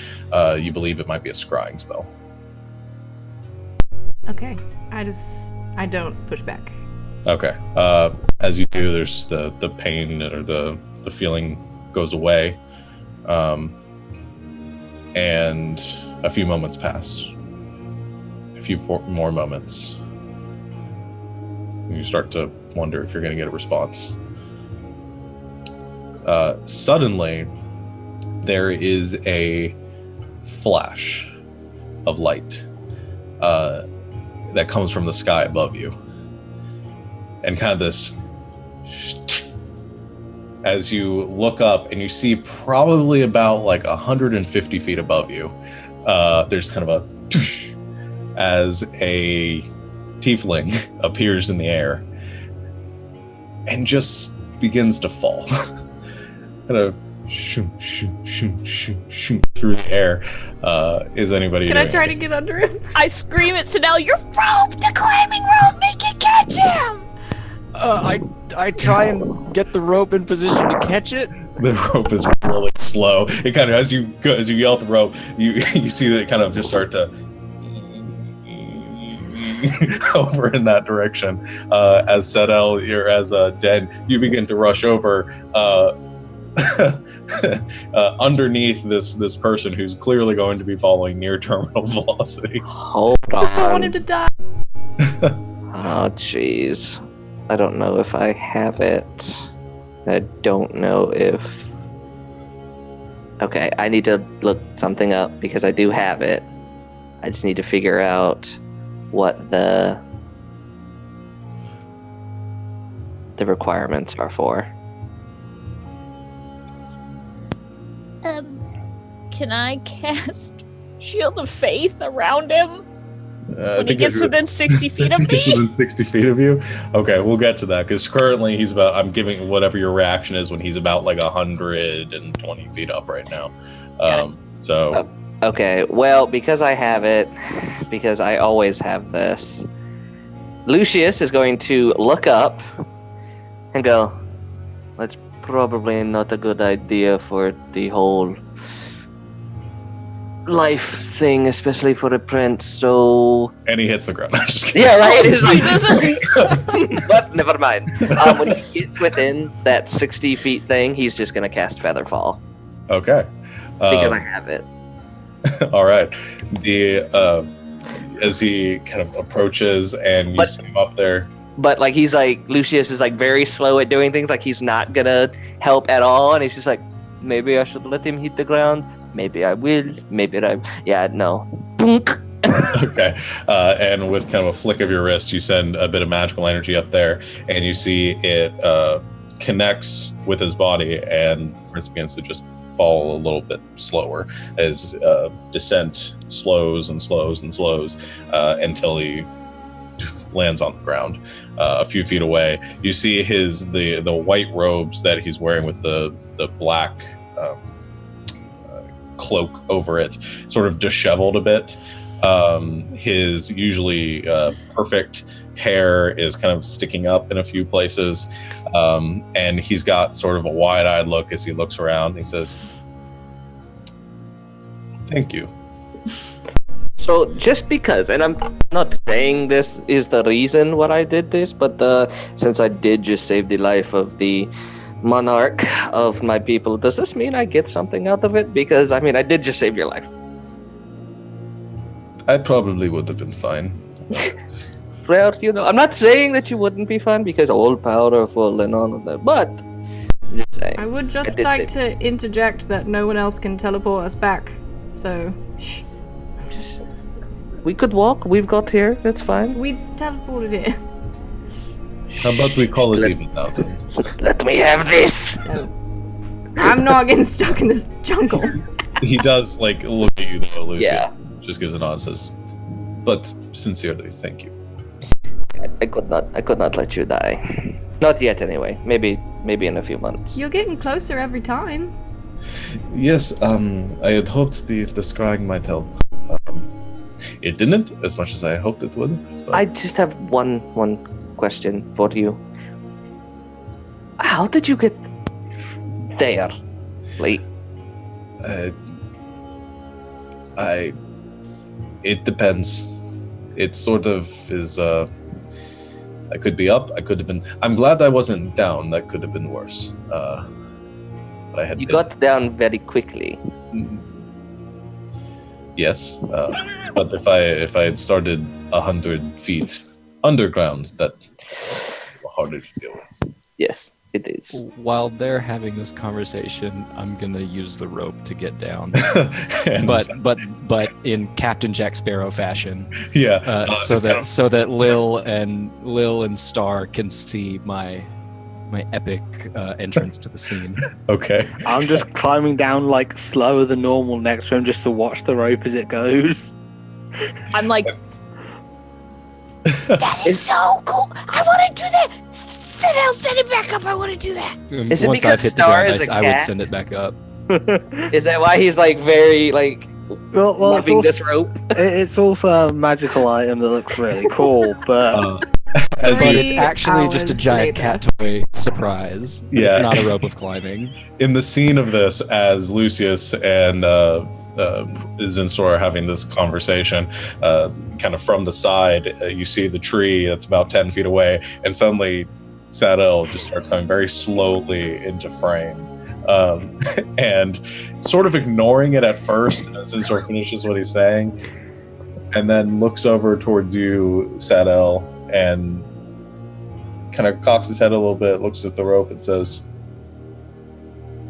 you believe it might be a scrying spell. Okay. I don't push back. Okay. As you do, there's the pain or the feeling goes away, and a few moments pass. A few more moments. You start to wonder if you're going to get a response. Suddenly, there is a flash of light that comes from the sky above you. And kind of this, as you look up and you see probably about 150 feet above you, there's kind of a, as a tiefling appears in the air and just begins to fall. Kind of shoot through the air. Is anybody Can doing I try to anything? get under him? I scream at Sidel, "Your rope! The climbing rope! Make it catch him!" I try and get the rope in position to catch it. The rope is really slow. It kind of, as you yell at the rope, you see that it kind of just start to running over in that direction. As Sedel, or as Den, you begin to rush over underneath this person who's clearly going to be falling near terminal velocity. Hold I just don't want him on. to die. Oh, jeez. I don't know if I have it. I don't know if... Okay, I need to look something up because I do have it. I just need to figure out what the requirements are for. Can I cast Shield of Faith around him I when he think gets within 60 feet of me? Gets within 60 feet of you? Okay, we'll get to that, because currently he's about, I'm giving whatever your reaction is when he's about like 120 feet up right now. So... Okay, well, because I have it, because I always have this, Lucius is going to look up and go, that's probably not a good idea for the whole life thing, especially for a prince, so... And he hits the ground. I'm just kidding. Yeah, right? Oh, Like... But never mind. When he gets within that 60 feet thing, he's just going to cast Featherfall. Okay. Because I have it. All right. As he kind of approaches and you see him up there. But like he's like Lucius is like very slow at doing things. Like he's not gonna help at all, and he's just like, maybe I should let him hit the ground. Maybe I will. Maybe I. Yeah, no. Boonk. Okay. And with kind of a flick of your wrist, you send a bit of magical energy up there, and you see it connects with his body, and Prince begins to just fall a little bit slower as descent slows and slows and slows until he lands on the ground a few feet away. You see the white robes that he's wearing with the black cloak over it sort of disheveled a bit. His usually perfect hair is kind of sticking up in a few places, and he's got sort of a wide-eyed look as he looks around. He says, "Thank you." So just because, and I'm not saying this is the reason why I did this, but since I did just save the life of the monarch of my people, does this mean I get something out of it? Because I mean, I did just save your life. I probably would have been fine. Well, you know, I'm not saying that you wouldn't be fine because all powerful and all of that, but I'm just saying. I would just like to interject that no one else can teleport us back. So, shh. We could walk. We've got here. That's fine. We teleported here. How about we call it even now then? Let me have this. No. I'm not getting stuck in this jungle. He does like look at you though, Lucy. Yeah. Just gives a nod and says, "But sincerely, thank you." I could not let you die. Not yet, anyway. Maybe in a few months. You're getting closer every time. Yes, I had hoped the scrying might help. It didn't, as much as I hoped it would. But... I just have one question for you. How did you get there? Like, it depends. It sort of is. I could be up. I could have been. I'm glad I wasn't down. That could have been worse. You got down very quickly. Yes, but if I had started 100 feet underground, that would be harder to deal with. Yes, it is. While they're having this conversation, I'm gonna use the rope to get down, but in Captain Jack Sparrow fashion. Yeah. So that Lil and Star can see my epic entrance to the scene. Okay. I'm just climbing down like slower than normal next to him just to watch the rope as it goes. I'm like, that is so cool. I want to do that. Send it back up. I want to do that. Is it Once because I've hit the Star ground, is a I would cat? send it back up. Is that why he's like very like Well, loving this rope? It's also a magical item that looks really cool, but As But you, it's actually just a hours giant later. cat toy surprise. Yeah. It's not a rope of climbing. in the scene of this, as Lucius and Zinsor are having this conversation, kind of from the side, you see the tree that's about 10 feet away, and suddenly Sadel just starts coming very slowly into frame. And sort of ignoring it at first as Zinsor finishes what he's saying, and then looks over towards you, Sadel, and kind of cocks his head a little bit, looks at the rope, and says,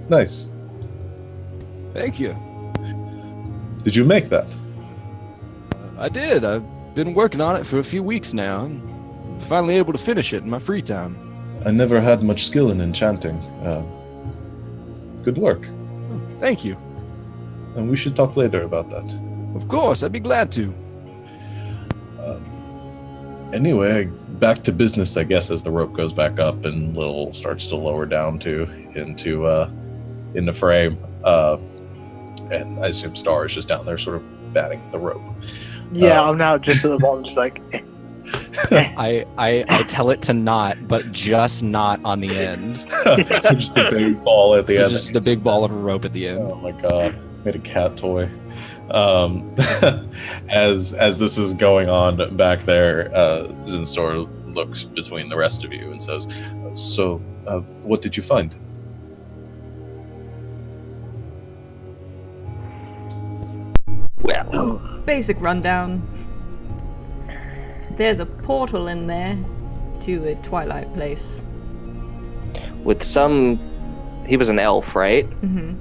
"Nice. Thank you. Did you make that?" I did. I've been working on it for a few weeks now. I'm finally able to finish it in my free time. I never had much skill in enchanting. Good work. Oh, thank you. And we should talk later about that. Of course, I'd be glad to. Anyway, back to business, I guess, as the rope goes back up and Lil starts to lower down into frame. And I assume Star is just down there sort of batting at the rope. Yeah, I'm now just at the bottom, just like... I tell it to knot, but just not on the end. So just a big ball at the end. Just a big ball of a rope at the end. Oh my god, made a cat toy. As this is going on back there, Zinsor looks between the rest of you and says, "So, what did you find?" Well, Basic rundown. There's a portal in there to a twilight place. with some, he was an elf, right? Mm-hmm.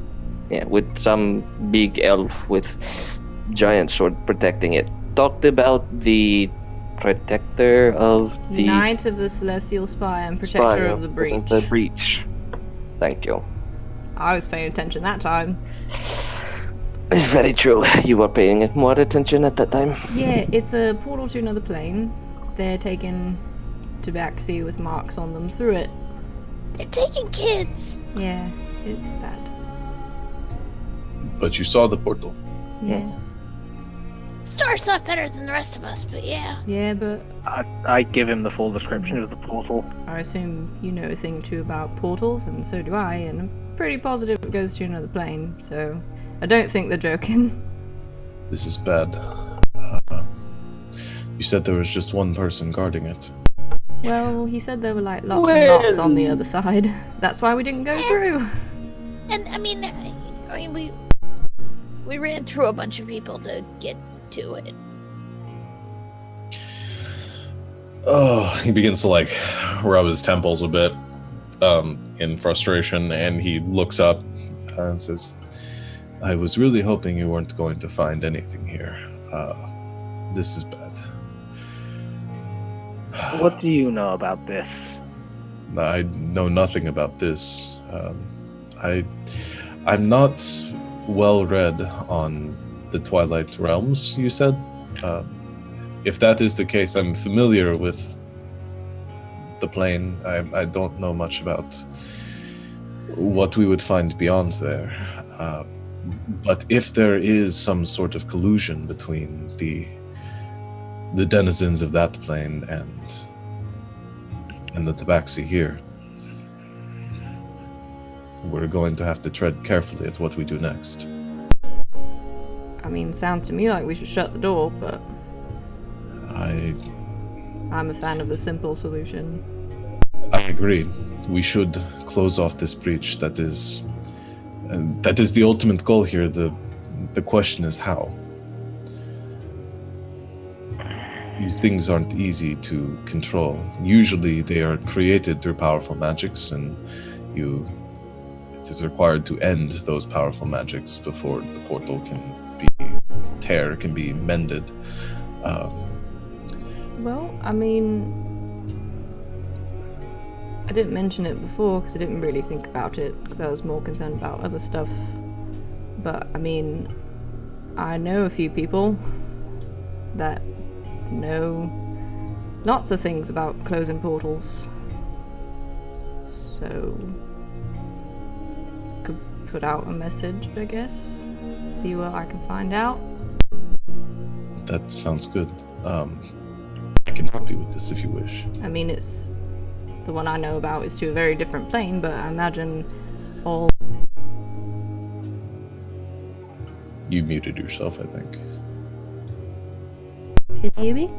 Yeah, with some big elf with giant sword protecting it. Talked about the protector of the Knight of the Celestial Spire and Protector of the Breach. The breach. Thank you. I was paying attention that time. It's very true. You were paying more attention at that time. Yeah, it's a portal to another plane. They're taking tabaxi with marks on them through it. They're taking kids. Yeah, it's bad. But you saw the portal. Yeah. Star saw it better than the rest of us, but yeah. Yeah, but I give him the full description of the portal. I assume you know a thing or two about portals, and so do I, and I'm pretty positive it goes to another plane, so I don't think they're joking. This is bad. You said there was just one person guarding it. Well, he said there were like lots and lots on the other side. That's why we didn't go through. And I mean, we ran through a bunch of people to get to it. Oh, he begins to like rub his temples a bit in frustration, and he looks up and says, "I was really hoping you weren't going to find anything here. This is bad." What do you know about this? I know nothing about this. I'm not well read on the Twilight Realms, you said? If that is the case, I'm familiar with the plane. I don't know much about what we would find beyond there. But if there is some sort of collusion between the denizens of that plane and the tabaxi here, we're going to have to tread carefully at what we do next. I mean, sounds to me like we should shut the door, but I'm a fan of the simple solution. I agree. We should close off this breach. That is the ultimate goal here. The question is how. These things aren't easy to control. Usually they are created through powerful magics, and it is required to end those powerful magics before the portal can be mended. Well, I mean, I didn't mention it before because I didn't really think about it because I was more concerned about other stuff. But, I mean, I know a few people that know lots of things about closing portals. So, could put out a message, I guess. See what I can find out. That sounds good. I can help you with this if you wish. I mean, it's the one I know about is to a very different plane, but I imagine all You muted yourself, I think. Can you hear me?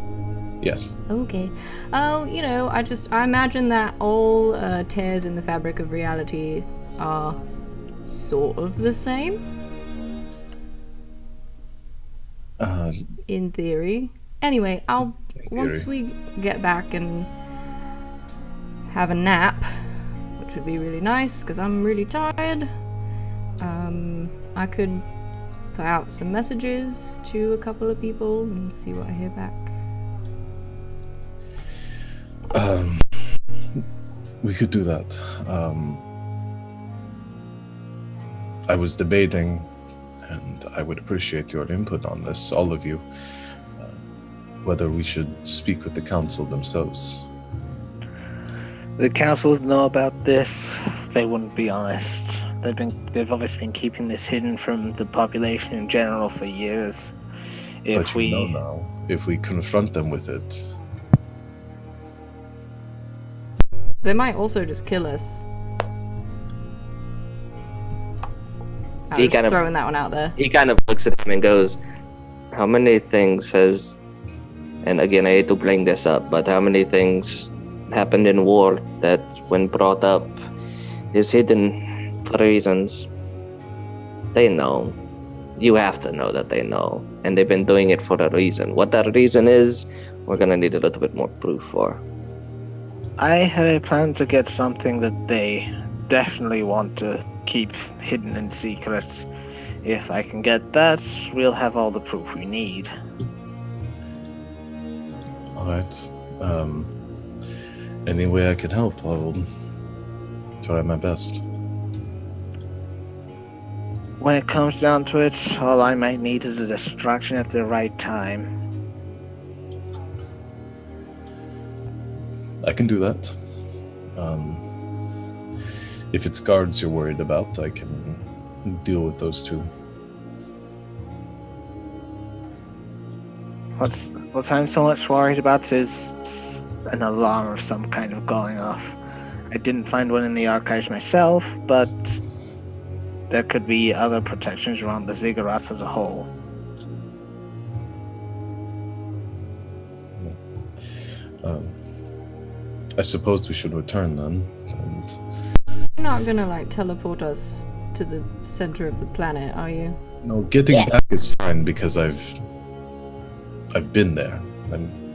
Yes. Okay. Oh, I imagine that all tears in the fabric of reality are sort of the same. In theory. Anyway, once we get back and have a nap, which would be really nice because I'm really tired, I could put out some messages to a couple of people and see what I hear back. We could do that. I was debating, and I would appreciate your input on this, all of you, whether we should speak with the council themselves. The councils know about this. They wouldn't be honest. They've obviously been keeping this hidden from the population in general for years. But you know now, if we confront them with it, they might also just kill us. I was throwing that one out there. He kind of looks at him and goes, how many things has, and again I hate to bring this up, but how many things happened in war that when brought up is hidden for reasons? They know. You have to know that they know. And they've been doing it for a reason. What that reason is, we're gonna need a little bit more proof for. I have a plan to get something that they definitely want to keep hidden in secret. If I can get that, we'll have all the proof we need. alright. Any way I can help, I will try my best. When it comes down to it, all I might need is a distraction at the right time. I can do that. If it's guards you're worried about, I can deal with those too. What I'm so much worried about is an alarm of some kind of going off. I didn't find one in the archives myself, but there could be other protections around the ziggurats as a whole. I suppose we should return then, and You're not gonna teleport us to the center of the planet, are you? no, getting back is fine because I've been there.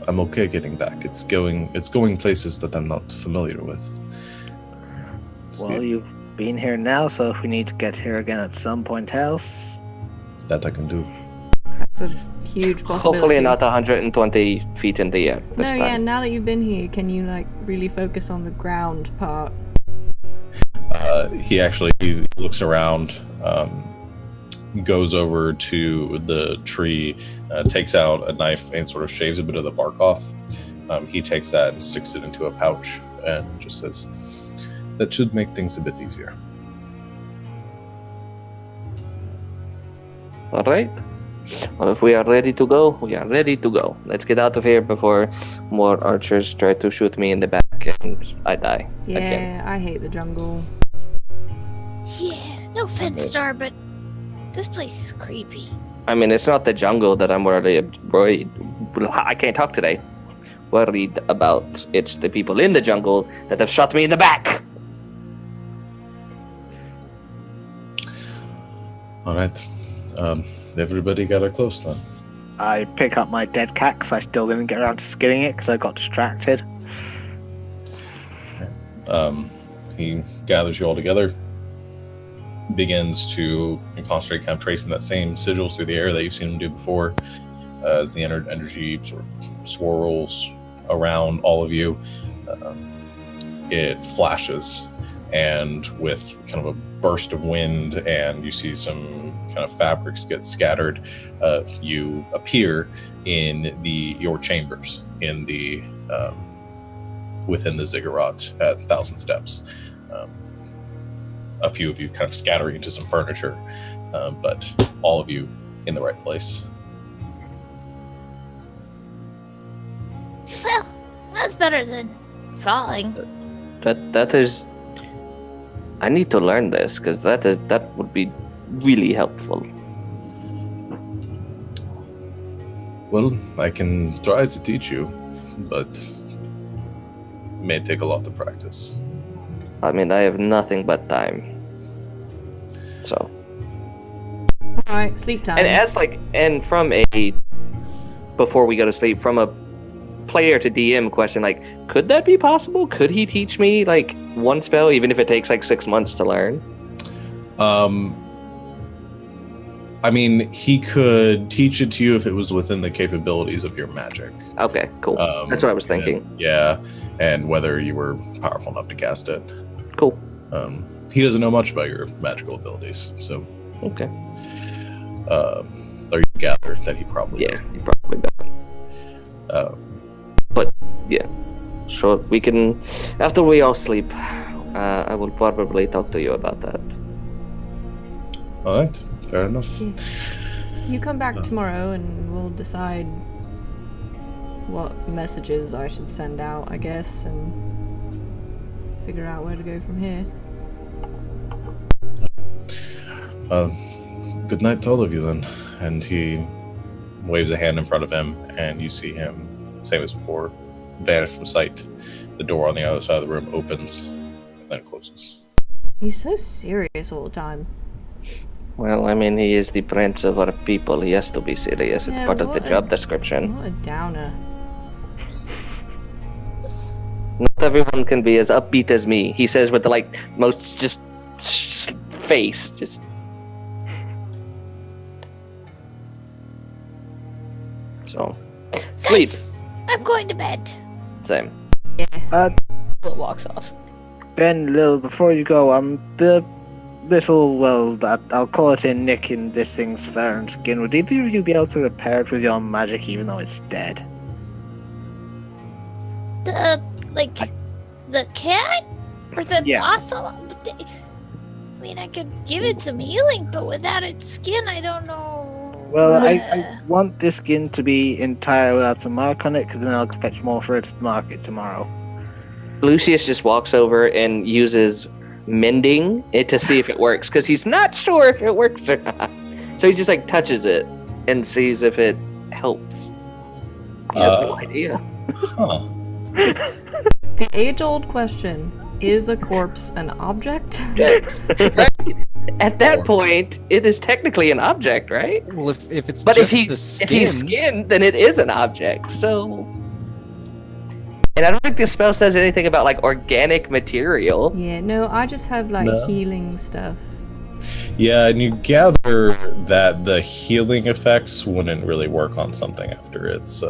I'm okay getting back. It's going places that I'm not familiar with. Well, you've been here now, so if we need to get here again at some point else, that I can do. That's a huge possibility. Hopefully not 120 feet in the air this No, time. yeah, now that you've been here, can you really focus on the ground part? He looks around, goes over to the tree, takes out a knife and sort of shaves a bit of the bark off. He takes that and sticks it into a pouch and just says, that should make things a bit easier. All right. Well, if we are ready to go, we are ready to go. Let's get out of here before more archers try to shoot me in the back and I die. Yeah, again. I hate the jungle. Yeah, no offense, Star, but this place is creepy. I mean, it's not the jungle that I'm worried. I can't talk today. Worried about. It's the people in the jungle that have shot me in the back. All right. Everybody gather close then. I pick up my dead cat because I still didn't get around to skinning it because I got distracted. He gathers you all together, begins to concentrate, kind of tracing that same sigils through the air that you've seen him do before, as the energy sort of swirls around all of you. It flashes, and with kind of a burst of wind, and you see some kind of fabrics get scattered, you appear in your chambers in the within the ziggurat at 1,000 steps. A few of you kind of scattering into some furniture, but all of you in the right place. Well, that's better than falling. That is. I need to learn this because that would be really helpful. Well, I can try to teach you, but it may take a lot of practice. I mean, I have nothing but time. So. Alright, sleep time. And as and from a, before we go to sleep, from a player to DM question, like, could that be possible? Could he teach me like one spell, even if it takes like 6 months to learn? I mean, he could teach it to you if it was within the capabilities of your magic. Okay, cool. That's what I was thinking. And whether you were powerful enough to cast it. Cool. He doesn't know much about your magical abilities, so. Okay. Or you gather that he probably does. He probably does. But yeah, sure. We can, after we all sleep, I will probably talk to you about that. All right. Fair enough. You come back tomorrow and we'll decide what messages I should send out, I guess, and figure out where to go from here. Good night to all of you then. And he waves a hand in front of him, and you see him, same as before, vanish from sight. The door on the other side of the room opens, and then closes. He's so serious all the time. Well, I mean, he is the prince of our people. He has to be serious. It's part of the job description. What a downer. Not everyone can be as upbeat as me. He says with the most just face. Just. So, sleep. Guys, I'm going to bed. Same. Will walks off. Ben, Lil, before you go, the little, well, that I'll call it a nick in this thing's fur and skin. Would either of you be able to repair it with your magic, even though it's dead? The cat? Or the ocelot? I mean, I could give it some healing, but without its skin, I don't know. Well, I want this skin to be entire without a mark on it, because then I'll expect more for it to mark it tomorrow. Lucius just walks over and uses mending it to see if it works, because he's not sure if it works or not. So he just touches it and sees if it helps. He has no idea. Huh. The age-old question, is a corpse an object? At that point, it is technically an object, right? Well, if it's But just if the skin, he's skin, then it is an object. So, and I don't think this spell says anything about organic material. Yeah, no, I just have healing stuff. Yeah, and you gather that the healing effects wouldn't really work on something after it's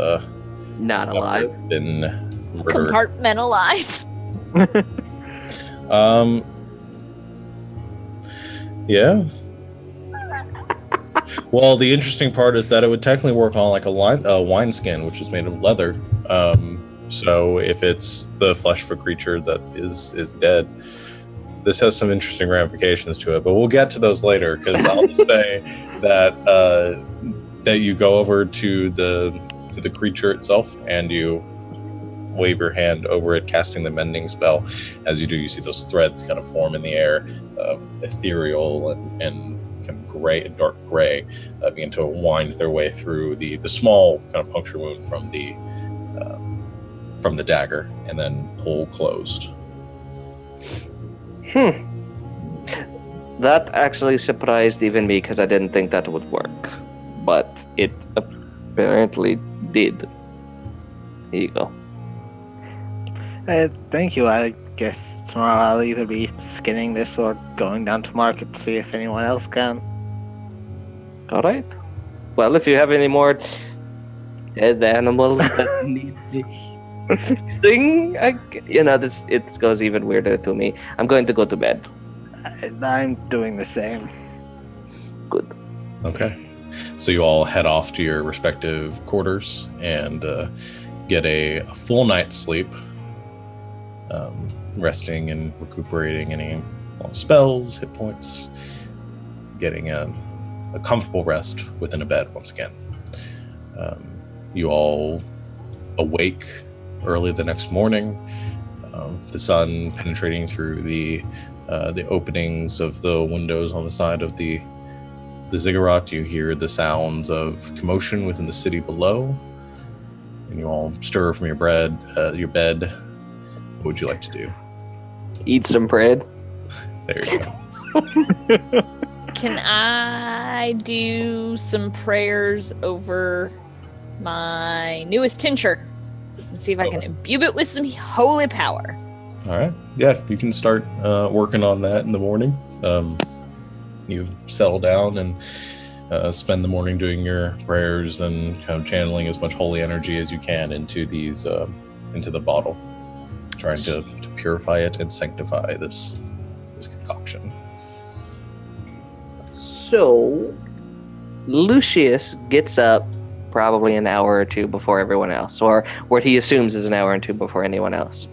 Not alive. It's been murdered. Compartmentalize. Yeah. Well, the interesting part is that it would technically work on a wine skin, which is made of leather. So if it's the flesh of a creature that is dead, this has some interesting ramifications to it. But we'll get to those later, because I'll just say that that you go over to the creature itself and you wave your hand over it, casting the mending spell. As you do, you see those threads kind of form in the air, ethereal and kind of gray, dark gray, begin to wind their way through the small kind of puncture wound from the dagger, and then pull closed. That actually surprised even me, because I didn't think that would work, but it apparently did. Here you go. Thank you. I guess tomorrow I'll either be skinning this or going down to market to see if anyone else can. All right. Well, if you have any more dead animals that need the thing, it goes even weirder to me. I'm going to go to bed. I'm doing the same. Good. Okay. So you all head off to your respective quarters and get a full night's sleep. Resting and recuperating any spells, hit points, getting a comfortable rest within a bed once again. You all awake early the next morning, the sun penetrating through the openings of the windows on the side of the the ziggurat, you hear the sounds of commotion within the city below, and you all stir from your bed. What would you like to do? Eat some bread. There you go. Can I do some prayers over my newest tincture and see if I can imbue it with some holy power? All right. Yeah, you can start working on that in the morning. You settle down and spend the morning doing your prayers and kind of channeling as much holy energy as you can into these into the bottle, trying to purify it and sanctify this concoction. So, Lucius gets up probably an hour or two before everyone else, or what he assumes is an hour or two before anyone else.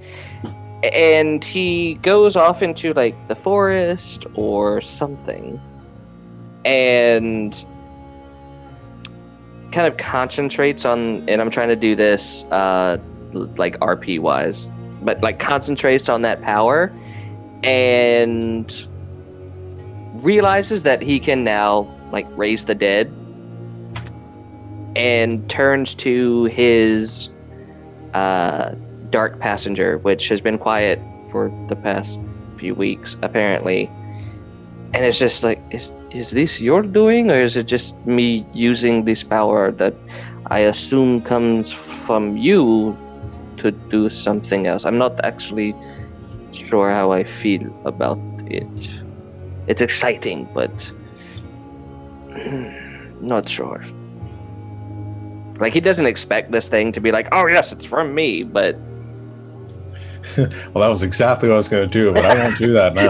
And he goes off into, like, the forest or something, and kind of concentrates on, and I'm trying to do this, like, RP-wise, but, like, concentrates on that power, and realizes that he can now, like, raise the dead, and turns to his dark passenger, which has been quiet for the past few weeks, apparently. And it's just like, is this your doing, or is it just me using this power that I assume comes from you to do something else? I'm not actually sure how I feel about it. It's exciting, but not sure. Like, he doesn't expect this thing to be like, oh yes, it's from me, but... Well, that was exactly what I was going to do, but I won't do that now.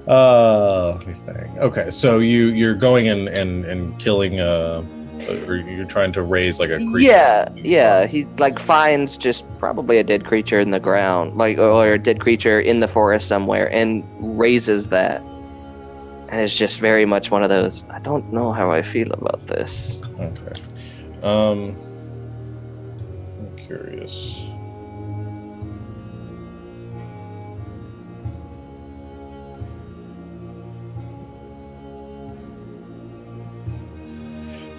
Let me think. Okay, so you're going and killing or you're trying to raise like a creature. Yeah. He like finds just probably a dead creature in the ground, like, or a dead creature in the forest somewhere, and raises that. And it's just very much one of those, I don't know how I feel about this. Okay. I'm curious.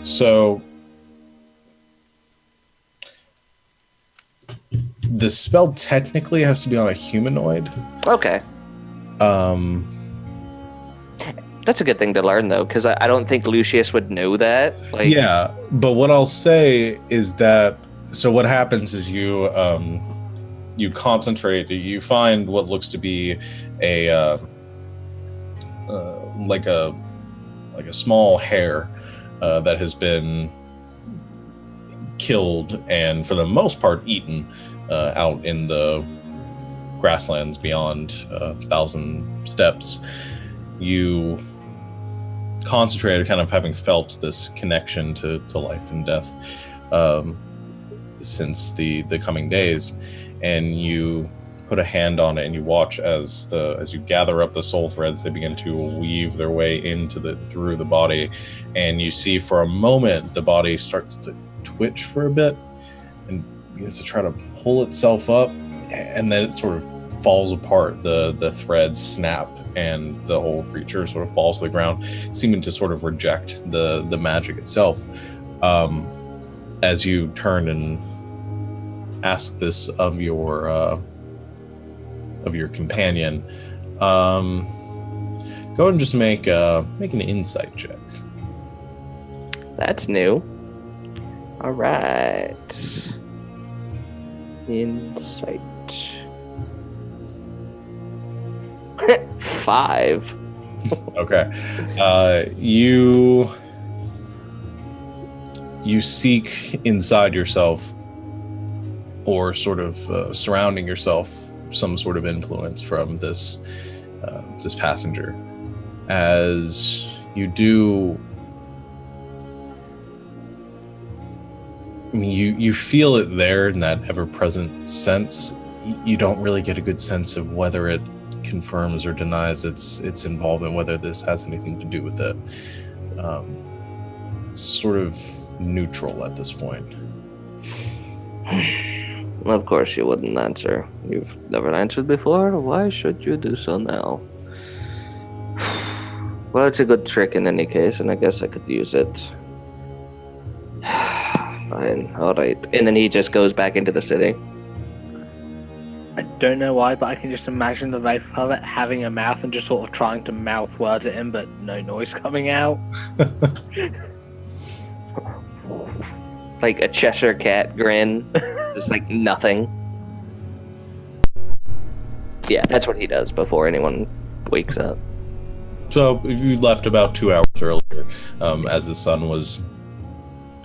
So the spell technically has to be on a humanoid. Okay. That's a good thing to learn, though, because I don't think Lucius would know that. Like, yeah, but what I'll say is that, so what happens is you concentrate, you find what looks to be a like a small hare that has been killed and for the most part eaten out in the grasslands beyond 1,000 steps. You concentrated, kind of having felt this connection to life and death since the coming days, and you put a hand on it and you watch as you gather up the soul threads, they begin to weave their way through the body, and you see for a moment the body starts to twitch for a bit and begins to try to pull itself up, and then it sort of falls apart. The threads snap and the whole creature sort of falls to the ground, seeming to sort of reject the magic itself. As you turn and ask this of your companion, go and just make an insight check. That's new. All right. Insight. 5. Okay. You seek inside yourself, or sort of surrounding yourself, some sort of influence from this passenger. As you do, I mean, you feel it there in that ever-present sense. You don't really get a good sense of whether it confirms or denies its involvement, whether this has anything to do with it. Sort of neutral at this point. Of course you wouldn't answer. You've never answered before. Why should you do so now? Well, it's a good trick in any case, and I guess I could use it. Fine, alright. And then he just goes back into the city. I don't know why, but I can just imagine the Viper Puppet having a mouth and just sort of trying to mouth words at him, but no noise coming out. Like a Cheshire Cat grin. Just like nothing. Yeah, that's what he does before anyone wakes up. So you left about 2 hours earlier, as the sun was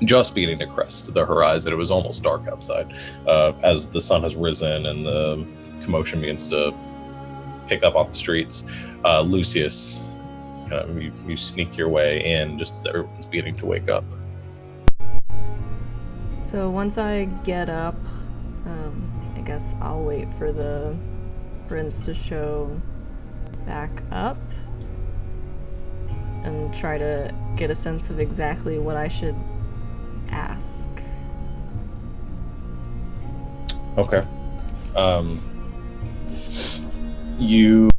just beginning to crest the horizon. It was almost dark outside. As the sun has risen and the commotion begins to pick up on the streets, Lucius, you sneak your way in just as everyone's beginning to wake up. So once I get up, I guess I'll wait for the prince to show back up and try to get a sense of exactly what I should ask. Okay. So you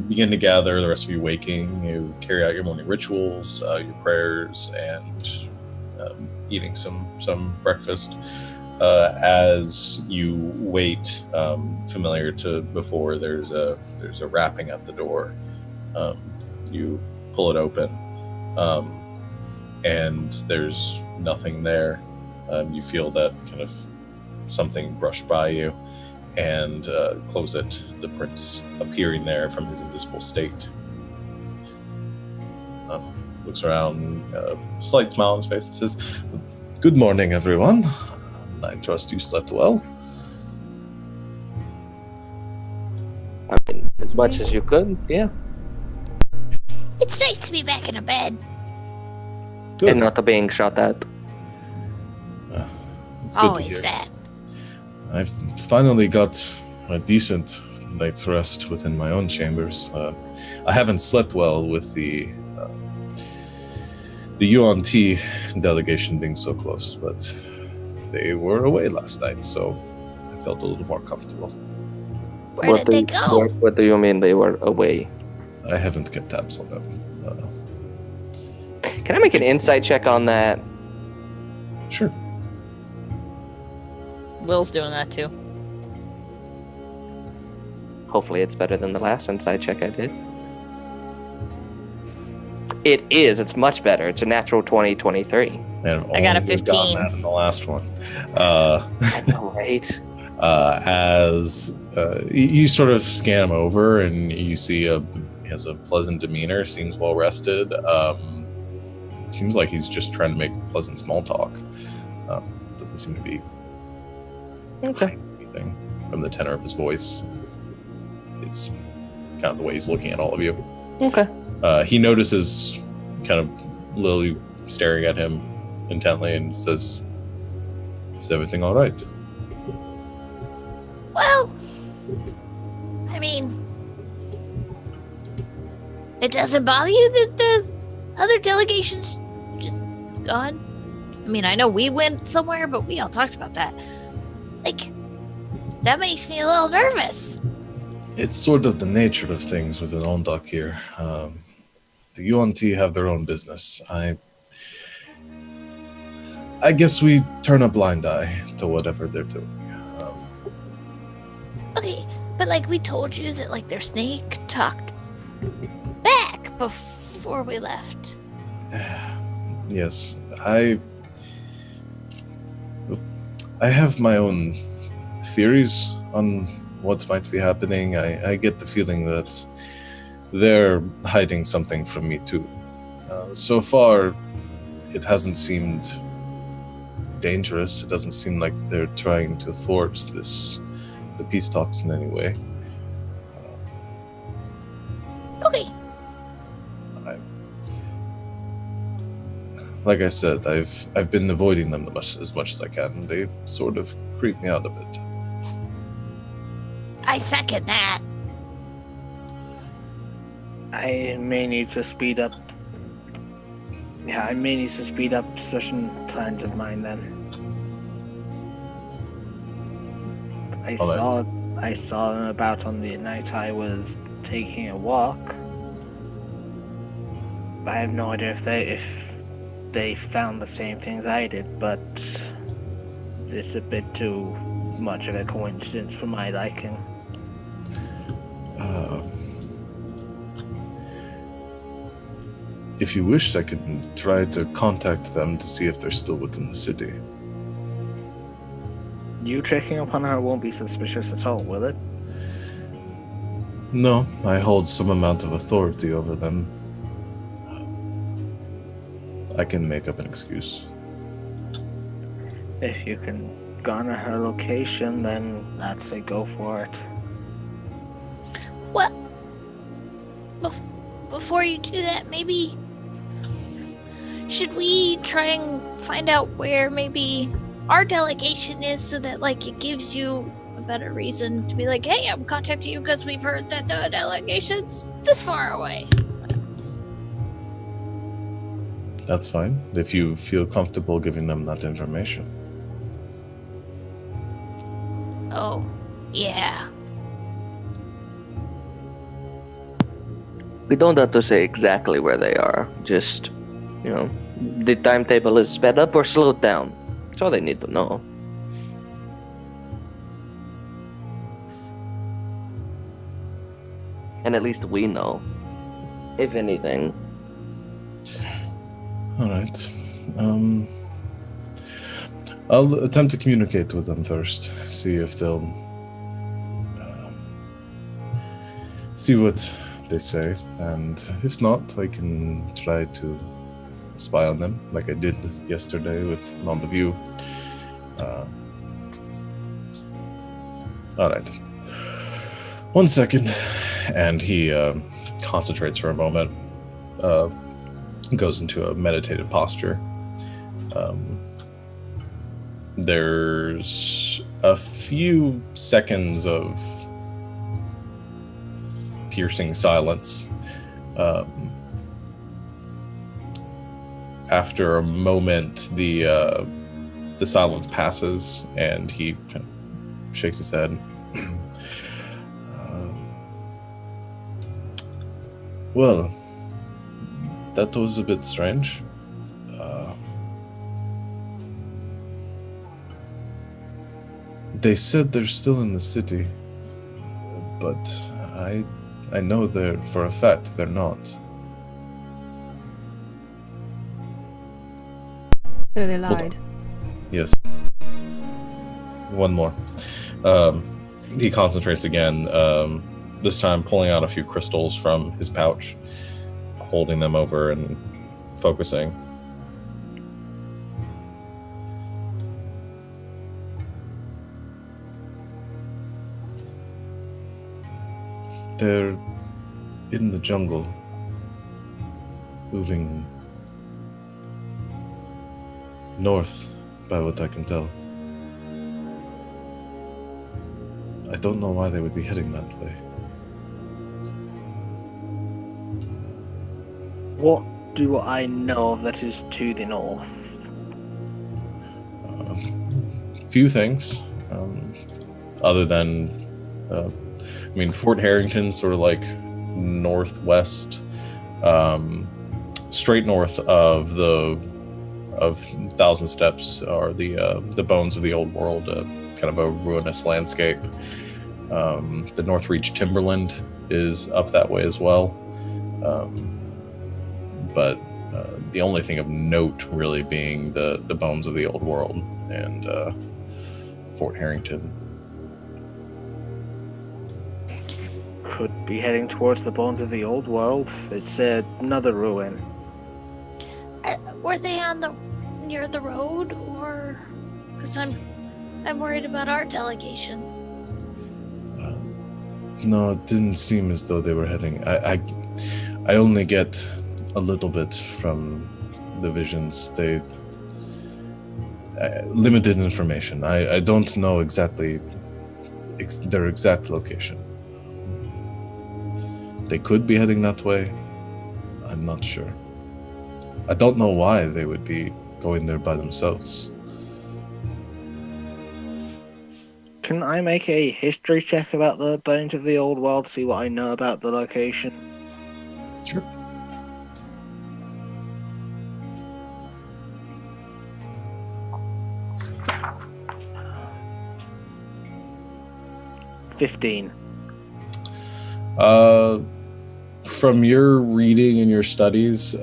begin to gather, the rest of you waking, you carry out your morning rituals, your prayers, and eating some breakfast. As you wait, familiar to before, there's a rapping at the door. You pull it open, and there's nothing there. You feel that kind of something brushed by you, and close it. The prince appearing there from his invisible state. Looks around, slight smile on his face, and says, "Good morning, everyone. I trust you slept well." I mean, as much as you could, yeah. It's nice to be back in a bed. Good. And not being shot at. It's good to Always hear. that. I've finally got a decent night's rest within my own chambers. I haven't slept well with the UNT delegation being so close, but they were away last night, so I felt a little more comfortable. Where did they go? What do you mean they were away? I haven't kept tabs on them. Can I make an insight check on that? Sure. Lil's doing that too. Hopefully it's better than the last insight check I did. It is. It's much better. It's a natural 2023. And I got a only we've gotten 15. that in the last one. I know, right? As you sort of scan him over, and you see he has a pleasant demeanor, seems well rested. Seems like he's just trying to make pleasant small talk. Doesn't seem to be Okay. anything from the tenor of his voice. It's kind of the way he's looking at all of you. Okay. He notices kind of Lily staring at him intently and says, "Is everything all right?" Well, I mean, it doesn't bother you that the other delegation's just gone? I mean, I know we went somewhere, but we all talked about that. Like, that makes me a little nervous. It's sort of the nature of things with an Ondok here. The UNT have their own business. I guess we turn a blind eye to whatever they're doing. Okay, but like we told you that like their snake talked back before we left. Yes, I have my own theories on what might be happening. I get the feeling that they're hiding something from me too. So far, it hasn't seemed dangerous. It doesn't seem like they're trying to thwart the peace talks in any way. Okay. Like I said, I've been avoiding them as much as I can. They sort of creep me out a bit. I second that. I may need to speed up. Yeah, I may need to speed up certain plans of mine then. I saw them about on the night I was taking a walk. I have no idea if they found the same things I did, but it's a bit too much of a coincidence for my liking. If you wish, I can try to contact them to see if they're still within the city. You checking upon her won't be suspicious at all, will it? No, I hold some amount of authority over them. I can make up an excuse. If you can garner her location, then I'd say go for it. Well, before you do that, maybe should we try and find out where maybe our delegation is, so that like it gives you a better reason to be like, hey, I'm contacting you because we've heard that the delegation's this far away. That's fine, if you feel comfortable giving them that information. Oh, yeah. We don't have to say exactly where they are. Just, the timetable is sped up or slowed down. That's all they need to know. And at least we know, if anything. All right. I'll attempt to communicate with them first, see if they'll see what they say, and if not, I can try to spy on them, like I did yesterday with Nondeview. All right. 1 second, and he concentrates for a moment, goes into a meditative posture. There's a few seconds of piercing silence. After a moment, the silence passes, and he shakes his head. Well, that was a bit strange. They said they're still in the city, but I know they're, for a fact, they're not. So they lied. Yes. One more. He concentrates again, this time pulling out a few crystals from his pouch, holding them over and focusing. They're in the jungle, moving north, by what I can tell. I don't know why they would be heading that way. What do I know that is to the north? Few things, other than, Fort Harrington's sort of like northwest, straight north of Thousand Steps are the bones of the old world, kind of a ruinous landscape. The Northreach Timberland is up that way as well, but the only thing of note really being the bones of the old world and Fort Harrington. Could be heading towards the bones of the old world. It's another ruin. Were they near the road, or? Because I'm worried about our delegation. No, it didn't seem as though they were heading. I only get a little bit from the visions. They limited information. I don't know exactly their exact location. They could be heading that way. I'm not sure. I don't know why they would be going there by themselves. Can I make a history check about the bones of the old world, see what I know about the location? Sure. 15. From your reading and your studies,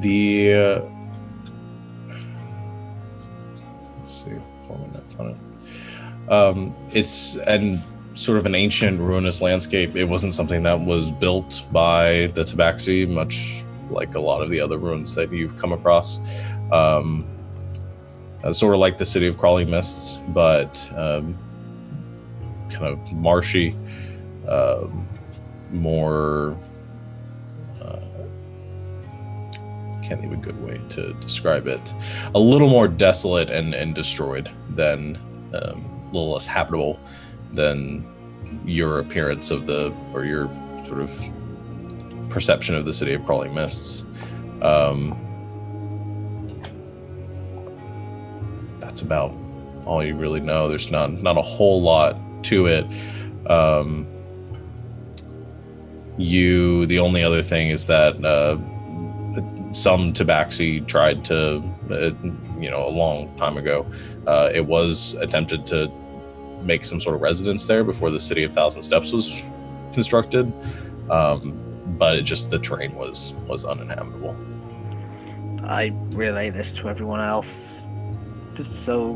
the let's see, 4 minutes on it. It's sort of an ancient ruinous landscape. It wasn't something that was built by the Tabaxi, much like a lot of the other ruins that you've come across. Sort of like the City of Crawling Mists, but kind of marshy, more can't think of a good way to describe it. A little more desolate and destroyed than, a little less habitable than your appearance of or your sort of perception of the City of Crawling Mists. That's about all you really know. There's not a whole lot to it. The only other thing is that some Tabaxi tried to, a long time ago, it was attempted to make some sort of residence there before the City of Thousand Steps was constructed, but the terrain was uninhabitable. I relay this to everyone else, just so,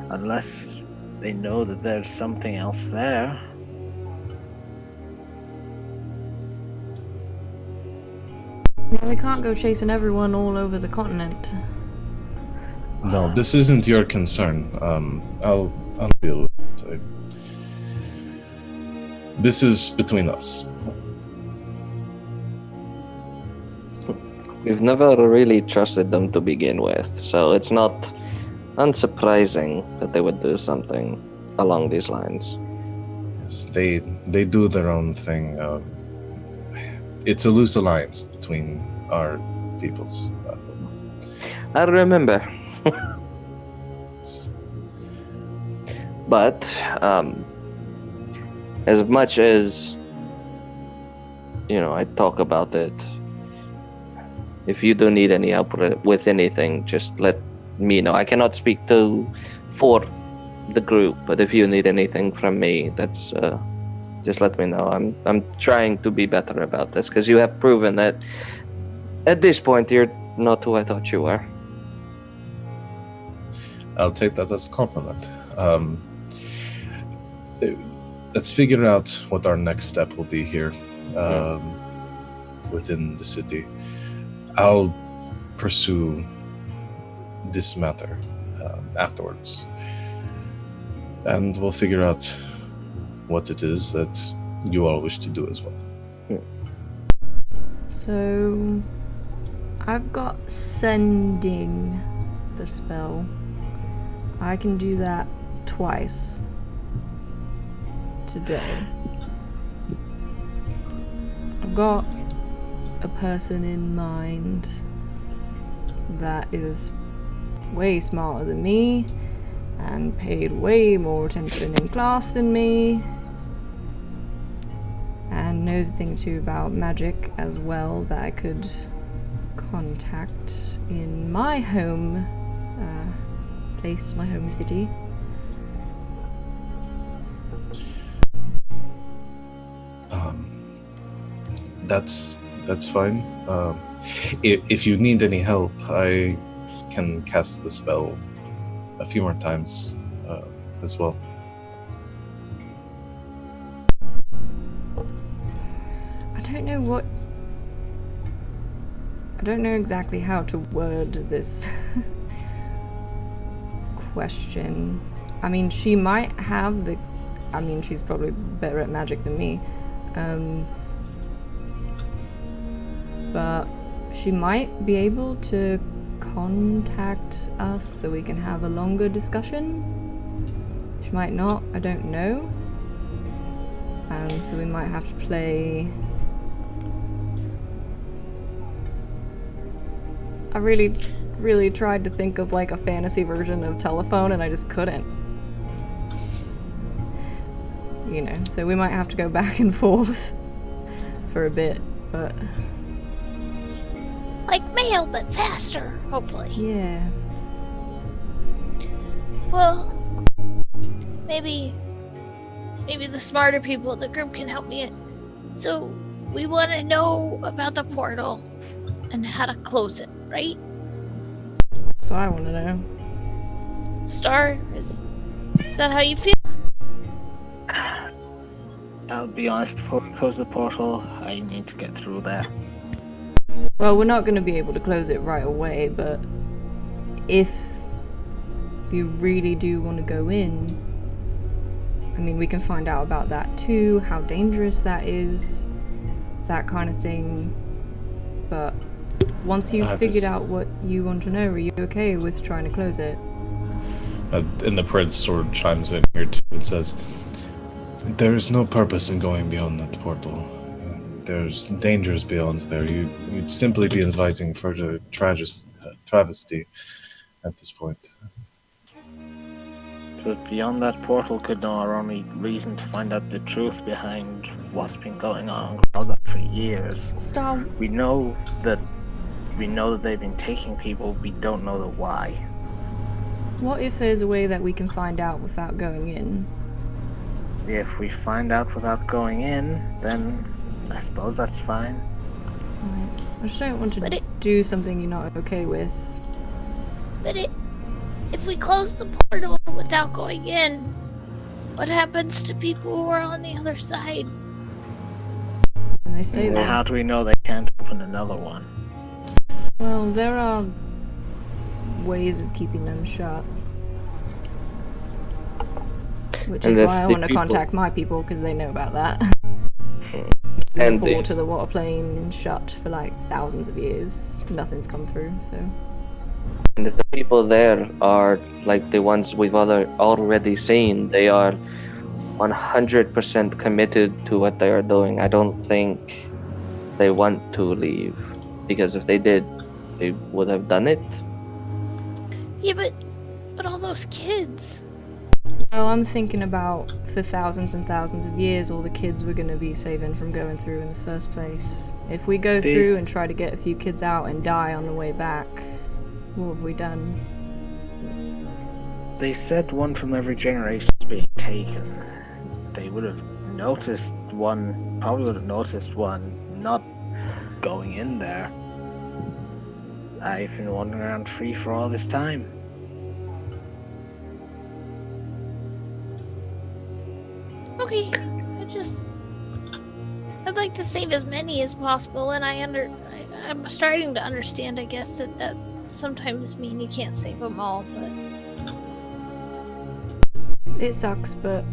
unless they know that there's something else there. Yeah, we can't go chasing everyone all over the continent. No, this isn't your concern. I'll deal with it. This is between us. We've never really trusted them to begin with, so it's not unsurprising that they would do something along these lines. Yes, they do their own thing. It's a loose alliance between our peoples. I remember. But as much as I talk about it, if you do need any help with anything, just let me know. I cannot speak for the group, but if you need anything from me, that's just let me know. I'm trying to be better about this, because you have proven that at this point you're not who I thought you were. I'll take that as a compliment. Let's figure out what our next step will be here within the city. I'll pursue this matter afterwards, and we'll figure out what it is that you all wish to do as well. So, I've got sending the spell. I can do that twice today. I've got a person in mind that is way smarter than me and paid way more attention in class than me and knows a thing or two about magic as well that I could contact in my home place, my home city. That's fine. If you need any help, I can cast the spell a few more times as well. I don't know exactly how to word this question. I mean, she might have she's probably better at magic than me. But she might be able to contact us so we can have a longer discussion. She might not, I don't know. So we might have to play... I really tried to think of like a fantasy version of telephone and I just couldn't. So we might have to go back and forth for a bit, but... Like mail, but faster, hopefully. Yeah. Well, maybe the smarter people in the group can help me. So we want to know about the portal and how to close it, right? So I want to know. Star, is that how you feel? I'll be honest, before we close the portal, I need to get through there. Well, we're not going to be able to close it right away, but if you really do want to go in, I mean, we can find out about that too, how dangerous that is, that kind of thing. But once you've figured out what you want to know, are you okay with trying to close it? And the prince sort of chimes in here too and says, "There is no purpose in going beyond that portal. There's dangers beyond there. You'd simply be inviting further travesty at this point." But beyond that portal could know our only reason to find out the truth behind what's been going on for years. Stop. We know that they've been taking people, we don't know the why. What if there's a way that we can find out without going in? If we find out without going in, then I suppose that's fine. Right. I just don't want to do something you're not okay with. But if we close the portal without going in, what happens to people who are on the other side? And they stay And there. how do we know they can't open another one? Well, there are ways of keeping them shut. Which And is if why I the want to people- contact my people, because they know about that. And The the- port to the water plane shut for like thousands of years. Nothing's come through, so. And if the people there are like the ones we've already seen, they are 100% committed to what they are doing. I don't think they want to leave, because if they did, they would have done it. Yeah, but all those kids. Well, I'm thinking about for thousands and thousands of years, all the kids we're going to be saving from going through in the first place. If we go through and try to get a few kids out and die on the way back, what have we done? They said one from every generation is being taken. They would have noticed one, probably would have noticed one not going in there. I've been wandering around free for all this time. Okay, I'd like to save as many as possible, and I'm starting to understand, I guess, that sometimes mean you can't save them all, but It sucks, but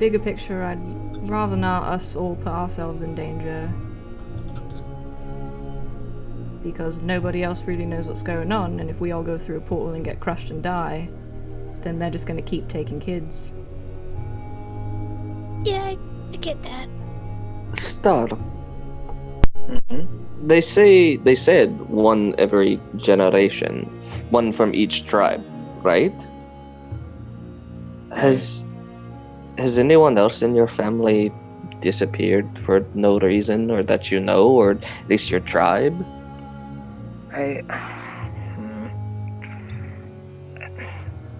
bigger picture, I'd rather not us all put ourselves in danger. Because nobody else really knows what's going on, and if we all go through a portal and get crushed and die, then they're just gonna keep taking kids. yeah, I get that. Star. Mm-hmm. They said one every generation, one from each tribe, right? Has anyone else in your family disappeared for no reason, or that you know, or at least your tribe?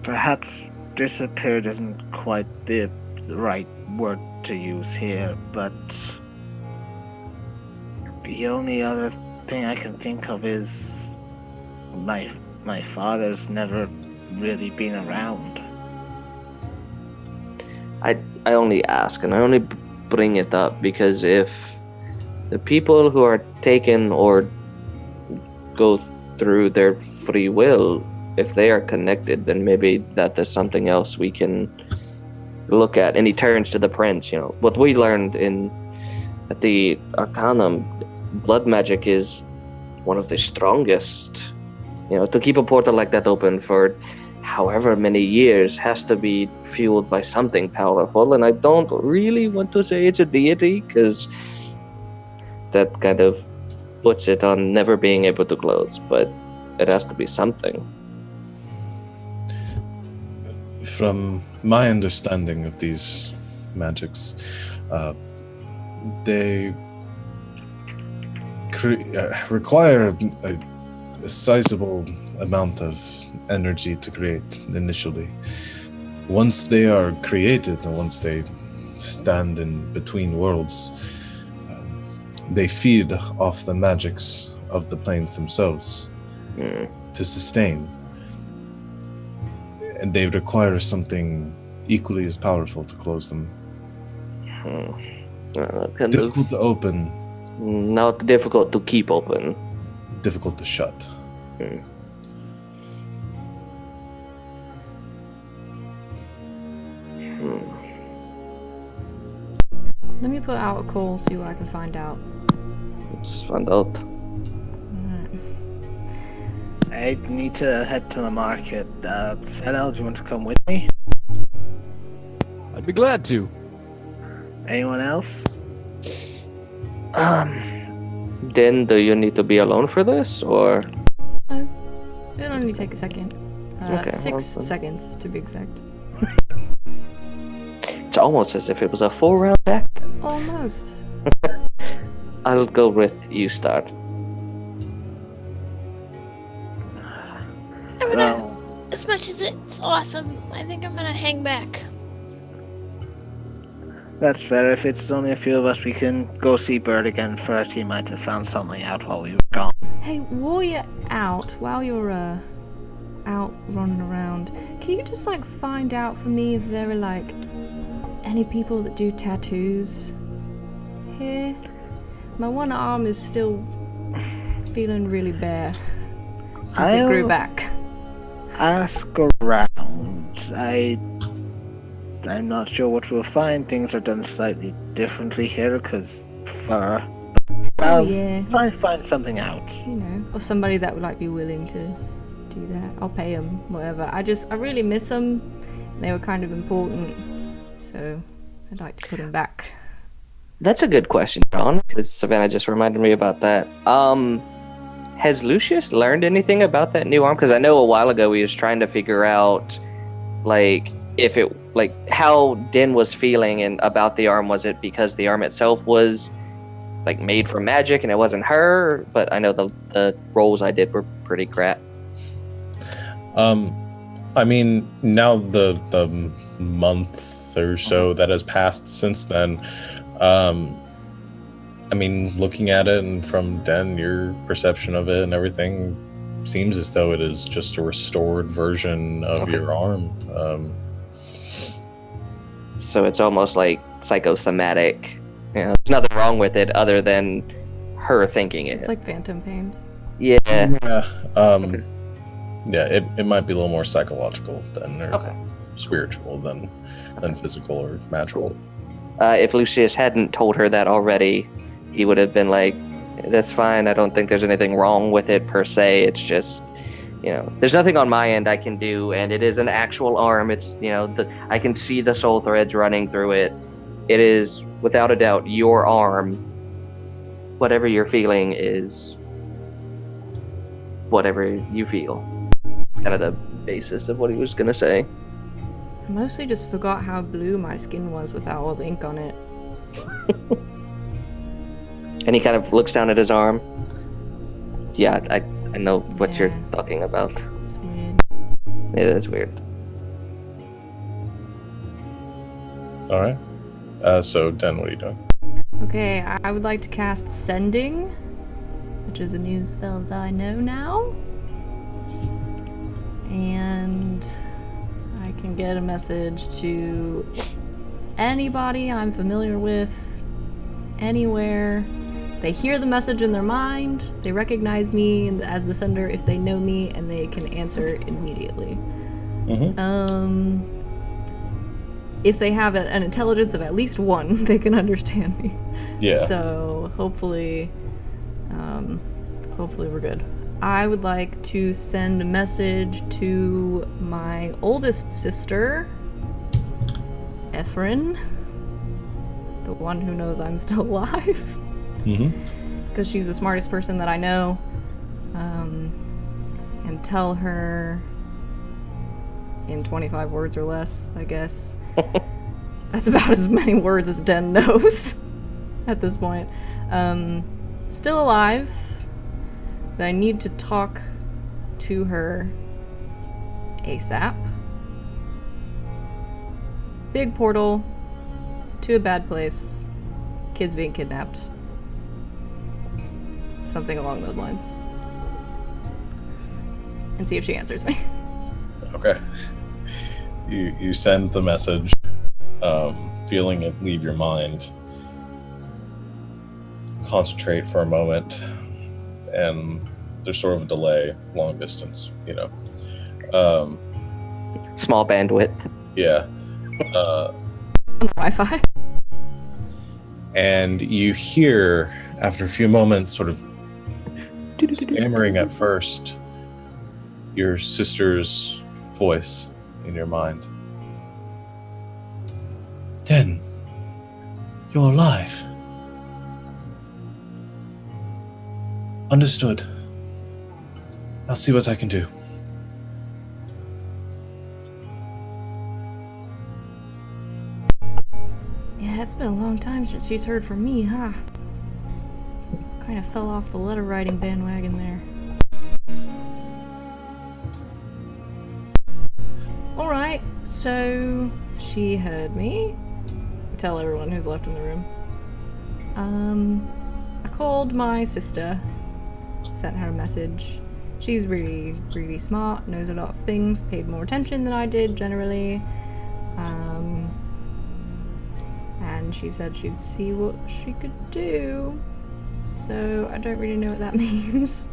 Perhaps disappeared isn't quite the right word to use here, but the only other thing I can think of is my father's never really been around. I only ask, and I only bring it up because if the people who are taken or go through their free will, if they are connected, then maybe that is something else we can look at. And he turns to the prince. You know what we learned at the Arcanum. Blood magic is one of the strongest. You know, to keep a portal like that open for however many years has to be fueled by something powerful. And I don't really want to say it's a deity, because that kind of puts it on never being able to close. But it has to be something. From my understanding of these magics, they require a sizable amount of energy to create initially. once they are created and once they stand in between worlds, they feed off the magics of the planes themselves to sustain. And they require something equally as powerful to close them. Difficult to open. Not difficult to keep open. Difficult to shut. Let me put out a call, see what I can find out. Let's find out. I need to head to the market. Sedel, do you want to come with me? I'd be glad to. Anyone else? Then do you need to be alone for this, or? No, it'll only take a second. Okay, 6 well, seconds to be exact. It's almost as if it was a 4-round act. Almost. I'll go with you start. As much as it's awesome, I think I'm gonna hang back. That's fair. If it's only a few of us, we can go see Bird again first. He might have found something out while we were gone. Hey, while you're out, out running around, can you just like find out for me if there are like any people that do tattoos here? My one arm is still feeling really bare since it grew back. Ask around. I'm not sure what we'll find. Things are done slightly differently here because fur. I'll try to find something out. You know, or somebody that would like be willing to do that. I'll pay them, whatever. I really miss them. They were kind of important, so I'd like to put them back. That's a good question, John. Because Savannah just reminded me about that. Has Lucius learned anything about that new arm? Because I know a while ago he was trying to figure out, like, if it, like, how Den was feeling and about the arm. Was it because the arm itself was, like, made from magic and it wasn't her? But I know the rolls I did were pretty crap. I mean, now the month or so that has passed since then, I mean, looking at it and from Den, your perception of it and everything seems as though it is just a restored version of your arm. So it's almost like psychosomatic. You know, there's nothing wrong with it other than her thinking it. It's like phantom pains. Yeah. Yeah, it might be a little more psychological than spiritual than physical or magical. If Lucius hadn't told her that already, he would have been like, that's fine, I don't think there's anything wrong with it per se, it's just, you know, there's nothing on my end I can do, and it is an actual arm, it's, you know, I can see the soul threads running through it. It is, without a doubt, your arm. Whatever you're feeling is whatever you feel. Kind of the basis of what he was going to say. I mostly just forgot how blue my skin was without all the ink on it. And he kind of looks down at his arm. Yeah, I know what you're talking about. It's weird. It is weird. All right. So, Den, what are you doing? Okay, I would like to cast Sending, which is a new spell that I know now. And I can get a message to anybody I'm familiar with, anywhere. They hear the message in their mind, they recognize me as the sender if they know me, and they can answer immediately. If they have an intelligence of at least 1, they can understand me. Yeah. So hopefully we're good. I would like to send a message to my oldest sister, Ephraim, the one who knows I'm still alive. Because she's the smartest person that I know. And tell her in 25 words or less, I guess. That's about as many words as Den knows at this point. Still alive. That I need to talk to her ASAP. big portal to a bad place, kids being kidnapped. Something along those lines. And see if she answers me. Okay. You send the message, feeling it leave your mind. Concentrate for a moment, and there's sort of a delay, long distance, Small bandwidth. Yeah. Wi-Fi. And you hear, after a few moments, sort of stammering at first, your sister's voice in your mind. Den, you're alive. Understood. I'll see what I can do. Yeah, it's been a long time since she's heard from me, huh? Kind of fell off the letter writing bandwagon there. Alright, so she heard me. Tell everyone who's left in the room. I called my sister, sent her a message. She's really, really smart, knows a lot of things, paid more attention than I did generally. And she said she'd see what she could do. So I don't really know what that means.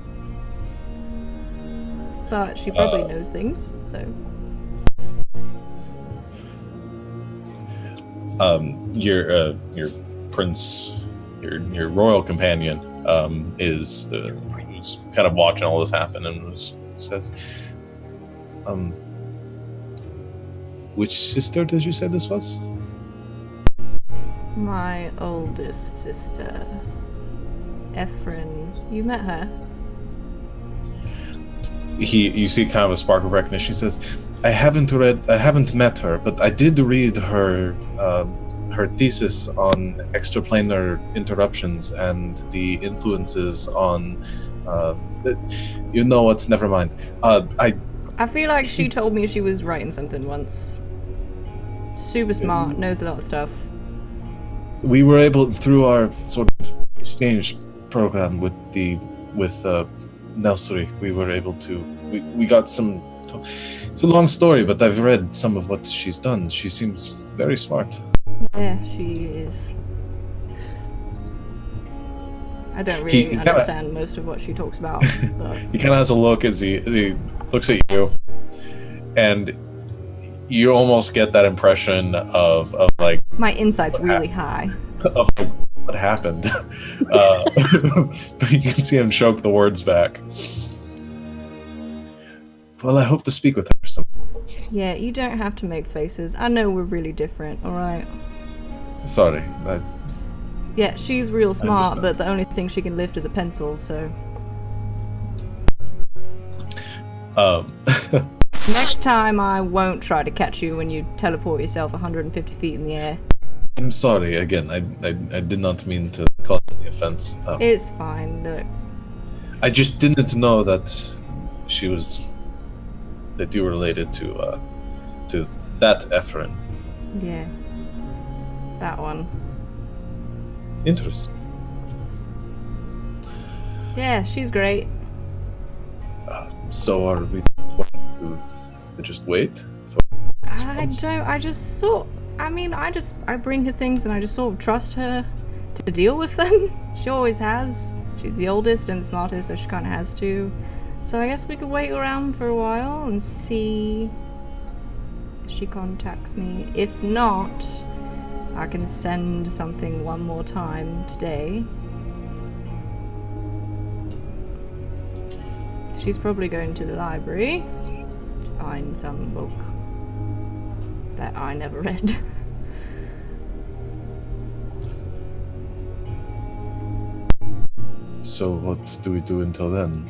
But she probably knows things, so. Your prince, your royal companion, is kind of watching all this happen and says, which sister did you say this was? My oldest sister, Ephraim. You met her? You see kind of a spark of recognition. He says, I haven't met her, but I did read her thesis on extraplanar interruptions and the influences on you know what, never mind. I feel like she told me she was writing something once. Super smart, knows a lot of stuff. We were able, through our sort of exchange program with Nelsuri, we were able to, we got some, it's a long story, but I've read some of what she's done. She seems very smart. Yeah, she is. I don't really understand most of what she talks about. But he kind of has a look as he looks at you, and you almost get that impression of like my insight's really high. Of like, what happened? But you can see him choke the words back. Well, I hope to speak with her some. Yeah, you don't have to make faces. I know we're really different, alright? Sorry. Yeah, she's real smart, but the only thing she can lift is a pencil, so... Next time I won't try to catch you when you teleport yourself 150 feet in the air. I'm sorry, again, I did not mean to cause any offense. It's fine, look. I just didn't know that that you were related to that Ephraim. Yeah. That one. Interesting. Yeah, she's great. So are we going to just wait? I bring her things and I just sort of trust her to deal with them. She always has. She's the oldest and the smartest, so she kind of has to. So I guess we could wait around for a while and see if she contacts me. If not, I can send something one more time today. She's probably going to the library to find some book that I never read. So what do we do until then?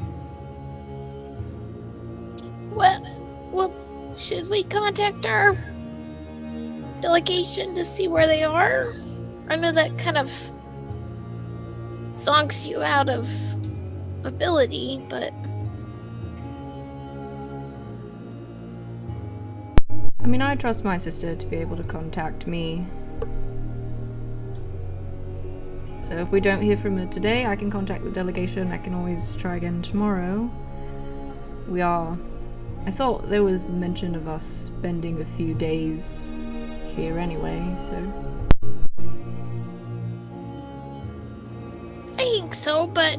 Well, should we contact our delegation to see where they are? I know that kind of zonks you out of ability, but... mean, I trust my sister to be able to contact me. So if we don't hear from her today, I can contact the delegation. I can always try again tomorrow. I thought there was mention of us spending a few days here anyway, so... I think so, but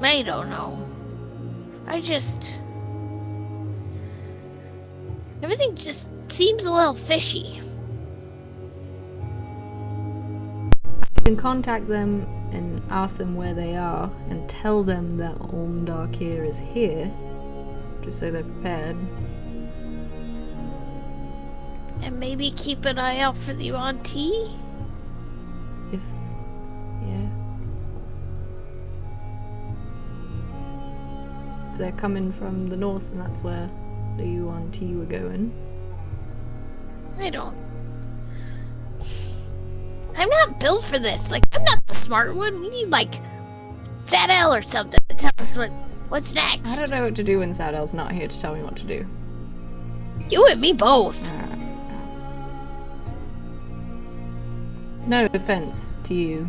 I don't know. Everything just seems a little fishy. I can contact them and ask them where they are and tell them that Omdarkir is here, just so they're prepared. And maybe keep an eye out for the Yuan-Ti? Yeah. They're coming from the north, and that's where the Yuan-Ti were going. I'm not built for this. Like, I'm not the smart one. We need, like, Zadel or something to tell us what's next. I don't know what to do when Sadel's not here to tell me what to do. You and me both. No offense to you,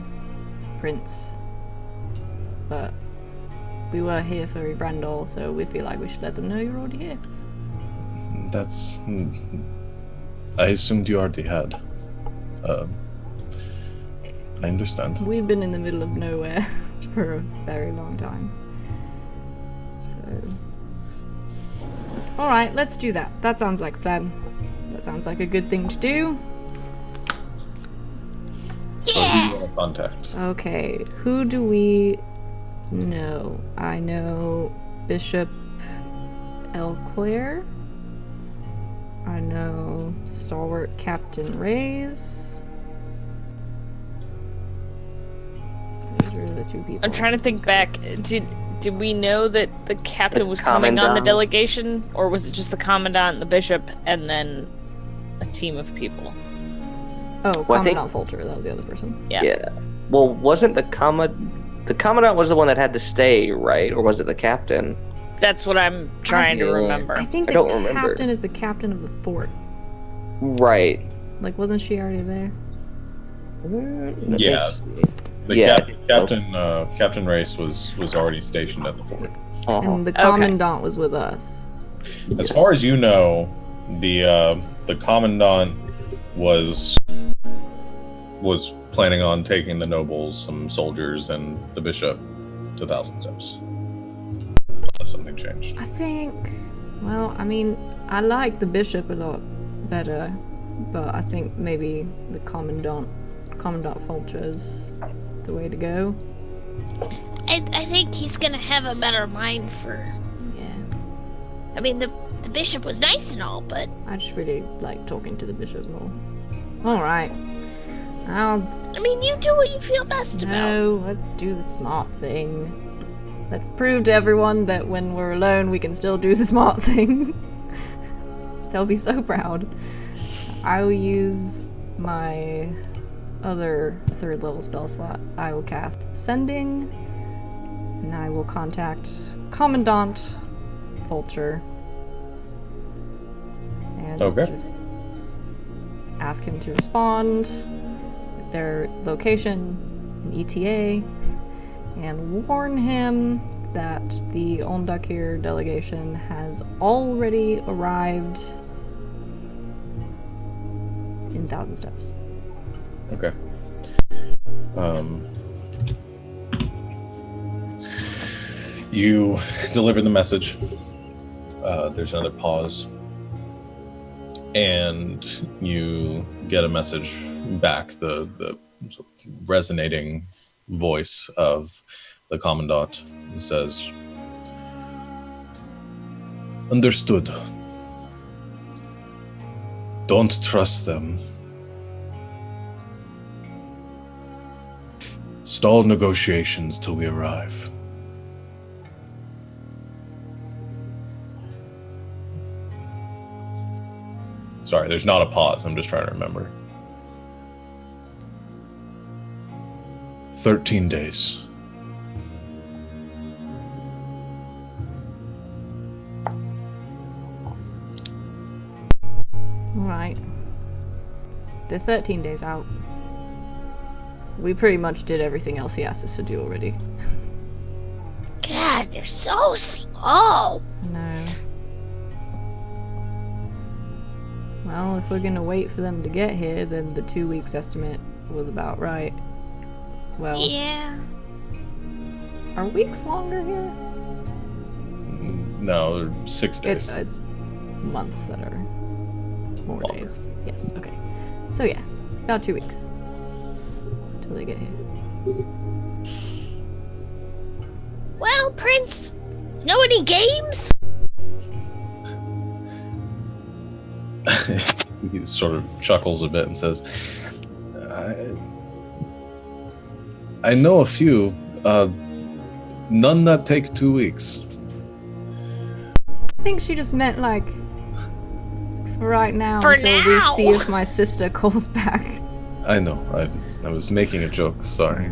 Prince, but we were here for Randall, so we feel like we should let them know you're already here. That's... I assumed you already had. I understand. We've been in the middle of nowhere for a very long time. So... Alright, let's do that. That sounds like a plan. That sounds like a good thing to do. So who do you want to contact? Okay, who do we know? I know Bishop Elclair. I know Stalwart Captain Reyes. Those are the two people. I'm trying to think back. Did we know that the captain was coming on the commandant. delegation, or was it just the commandant and the bishop, and then a team of people? Oh, Well, I think- Commandant Folger, that was the other person. Yeah. Well, wasn't the commandant was the one that had to stay, right? Or was it the captain? That's what I'm trying to Yeah. remember. I think I the don't remember. captain is the captain of the fort. Right. Like, wasn't she already there? Let me Yeah. see. The Yeah. Captain Race was already stationed at the fort. Uh-huh. And the Okay. Commandant was with us. As far as you know, the commandant was planning on taking the nobles, some soldiers, and the bishop to Thousand Steps. Unless something changed. I think, well, I mean, I like the bishop a lot better, but I think maybe the Commandant Fulcher is the way to go. I think he's gonna have a better mind for... Yeah. I mean, the bishop was nice and all, but... I just really like talking to the bishop more. Alright. I mean, you do what you feel best about. No, let's do the smart thing. Let's prove to everyone that when we're alone, we can still do the smart thing. They'll be so proud. I will use my other 3rd level spell slot. I will cast Sending, and I will contact Commandant Fulcher. And Okay. just ask him to respond with their location and ETA, and warn him that the Ondakir delegation has already arrived in Thousand Steps. Okay. You deliver the message. There's another pause. And you get a message back, the sort of resonating voice of the commandant who says, "Understood. Don't trust them. Stall negotiations till we arrive." Sorry, there's not a pause. I'm just trying to remember. 13 days. They're 13 days out. We pretty much did everything else he asked us to do already. God, they're so slow. No. Well, if we're gonna wait for them to get here, then the 2 weeks estimate was about right. Well, Yeah. are weeks longer here? No, 6 days. It's months that are more days. Yes, okay. So yeah, about 2 weeks. Till they get here. Well, Prince, know any games? He sort of chuckles a bit and says, I know a few. None that take 2 weeks. I think she just meant like for right now For until now. we see if my sister calls back. I know. I was making a joke. Sorry.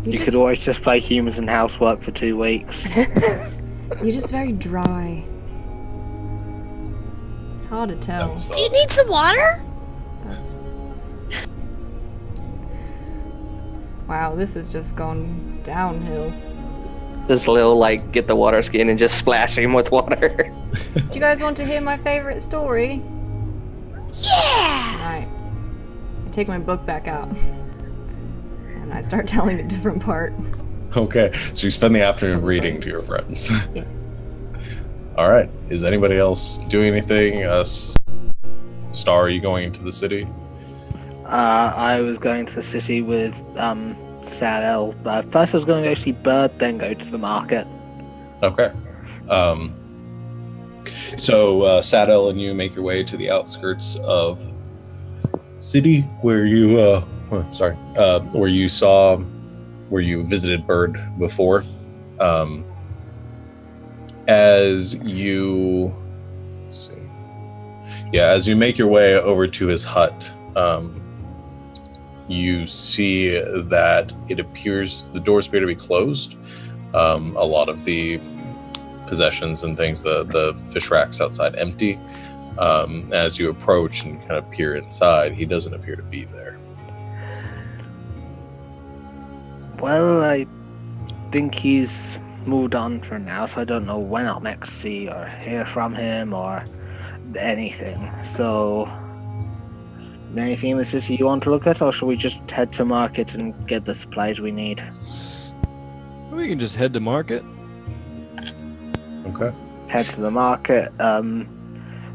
You could always just play humans and housework for 2 weeks. You're just very dry. It's hard to tell. Do you need some water? Wow, this has just gone downhill. Just Lil like get the water skin and just splash him with water. Do you guys want to hear my favorite story? Yeah! Right. I take my book back out. And I start telling a different part. Okay, so you spend the afternoon reading to your friends. Yeah. All right. Is anybody else doing anything? Star, are you going into the city? I was going to the city with Sad L. First I was going to go see Bird, then go to the market. Okay. So Saddle and you make your way to the outskirts of city where you where you visited Bird before. As you make your way over to his hut, you see that it appears the doors appear to be closed. A lot of the possessions and things, the fish racks outside, empty. As you approach and kind of peer inside, he doesn't appear to be there. Well, I think he's moved on for now, so I don't know when I'll next see or hear from him or anything. So, anything in the city you want to look at, or should we just head to market and get the supplies we need? We can just head to market. Okay. Head to the market,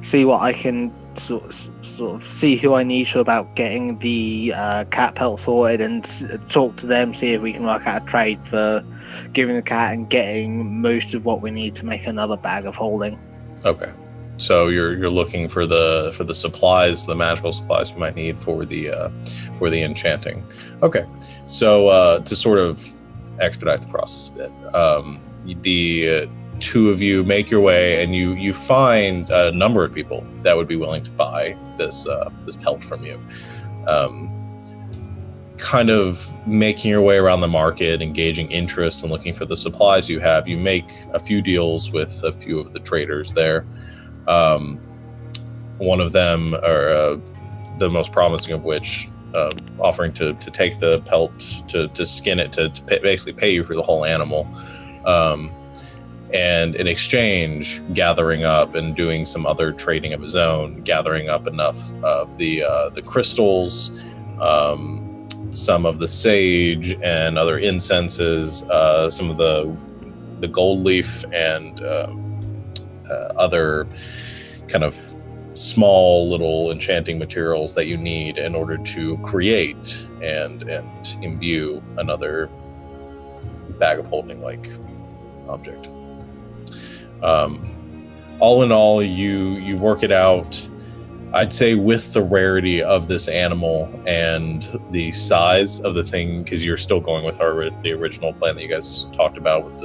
see what I can sort of see who I need to about getting the cat pelt sorted, and talk to them, see if we can work out a trade for giving the cat and getting most of what we need to make another bag of holding. Okay. So you're looking for the supplies, the magical supplies you might need for the enchanting. Okay. So to sort of expedite the process a bit, the two of you make your way, and you find a number of people that would be willing to buy this pelt from you. Kind of making your way around the market, engaging interest and looking for the supplies you have. You make a few deals with a few of the traders there. One of them, or the most promising of which, offering to take the pelt, to skin it, to basically pay you for the whole animal. And in exchange, gathering up and doing some other trading of his own, gathering up enough of the crystals, some of the sage and other incenses, some of the gold leaf and other kind of small little enchanting materials that you need in order to create and imbue another bag of holding like object. All in all, you work it out, I'd say, with the rarity of this animal and the size of the thing, because you're still going with the original plan that you guys talked about with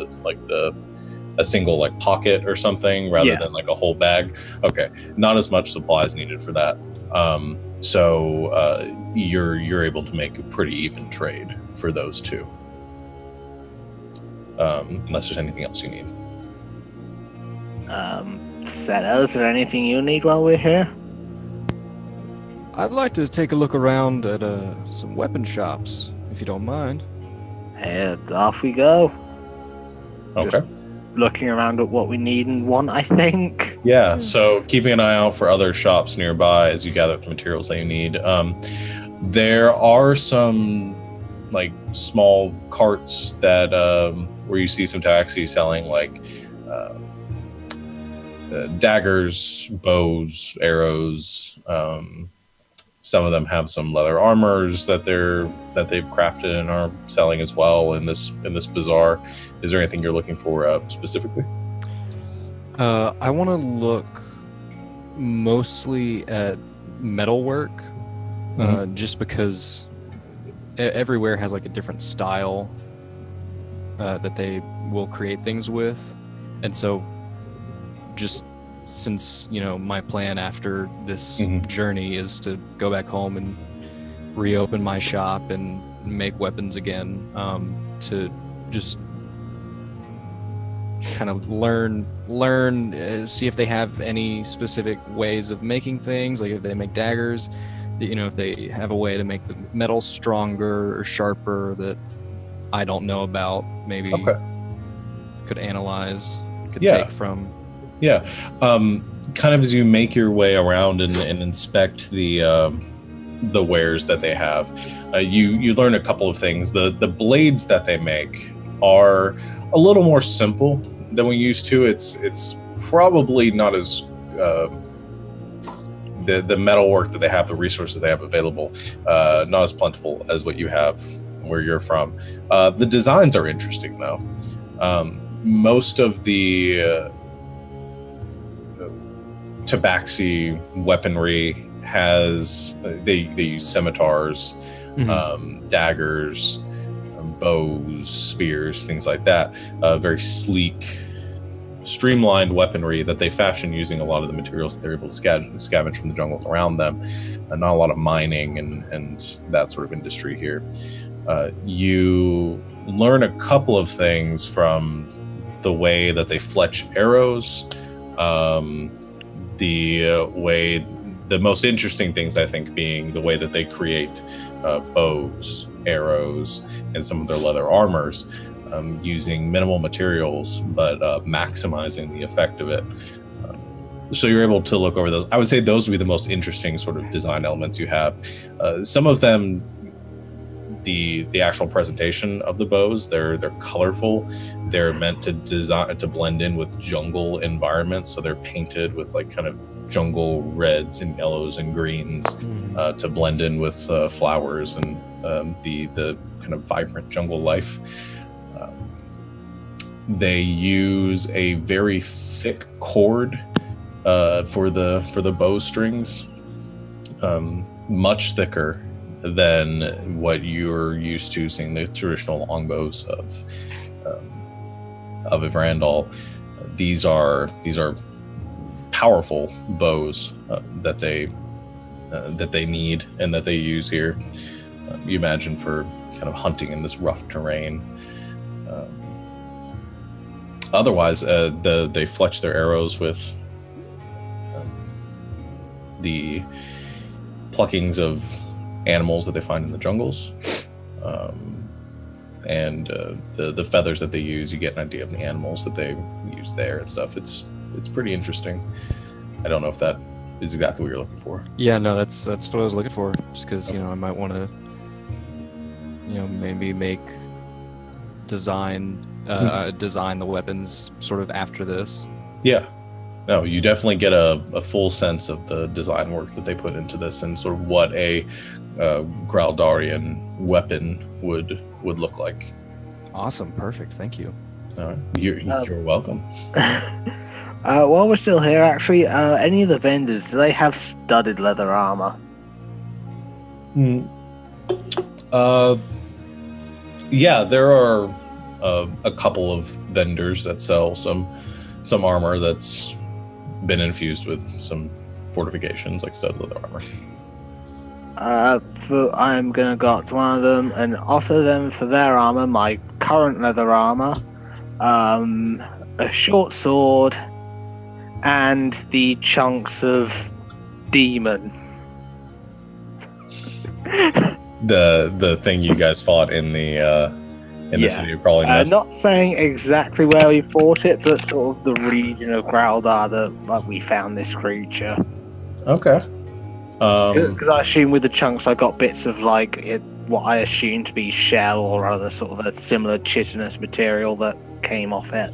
a single pocket or something rather than a whole bag. Okay, not as much supplies needed for that. So you're able to make a pretty even trade for those two, unless there's anything else you need. Sarah, is there anything you need while we're here? I'd like to take a look around at some weapon shops, if you don't mind. And off we go. Okay. Just looking around at what we need and want, I think. Yeah, so keeping an eye out for other shops nearby as you gather the materials that you need. There are some like small carts that where you see some taxis selling like daggers, bows, arrows. Some of them have some leather armors that they've crafted and are selling as well in this bazaar. Is there anything you're looking for specifically? I want to look mostly at metalwork, just because everywhere has like a different style that they will create things with, and so just since my plan after this journey is to go back home and reopen my shop and make weapons again, to just kind of learn, see if they have any specific ways of making things, like if they make daggers, if they have a way to make the metal stronger or sharper that I don't know about, maybe could analyze, take from. Yeah, kind of as you make your way around and inspect the wares that they have, you learn a couple of things. The blades that they make are a little more simple than we used to. It's probably not as the metalwork that they have, the resources they have available, not as plentiful as what you have where you're from. The designs are interesting though. Most of the tabaxi weaponry has they use scimitars, daggers, bows, spears, things like that. Very sleek, streamlined weaponry that they fashion using a lot of the materials that they're able to scavenge from the jungles around them. Not a lot of mining and that sort of industry here. You learn a couple of things from the way that they fletch arrows. The most interesting things, I think, being the way that they create bows, arrows, and some of their leather armors, using minimal materials, but maximizing the effect of it. So you're able to look over those. I would say those would be the most interesting sort of design elements you have. Some of them, the actual presentation of the bows, they're colorful. They're meant to design to blend in with jungle environments, so they're painted with like kind of jungle reds and yellows and greens to blend in with flowers and the kind of vibrant jungle life. They use a very thick cord for the bow strings, much thicker than what you're used to seeing the traditional longbows of Evrandal. These are powerful bows that they need and that they use here. You imagine for kind of hunting in this rough terrain. Otherwise, they fletch their arrows with the pluckings of animals that they find in the jungles, and the feathers that they use. You get an idea of the animals that they use there and stuff. It's pretty interesting. I don't know if that is exactly what you're looking for. Yeah, no, that's what I was looking for. Just because I might want to maybe design the weapons sort of after this. Yeah. No, you definitely get a full sense of the design work that they put into this and sort of what a Graldarian weapon would look like. Awesome. Perfect. Thank you. All right. You're welcome. While we're still here, actually, any of the vendors, do they have studded leather armor? Yeah, there are a couple of vendors that sell some armor that's been infused with some fortifications, like studded leather armor. I'm gonna go up to one of them and offer them for their armor my current leather armor, a short sword, and the chunks of demon. The thing you guys fought in the city of Crawling Mist. Not saying exactly where we fought it, but sort of the region of Graldar that we found this creature. Okay. Because I assume with the chunks I got bits of what I assumed to be shell or other sort of a similar chitinous material that came off it.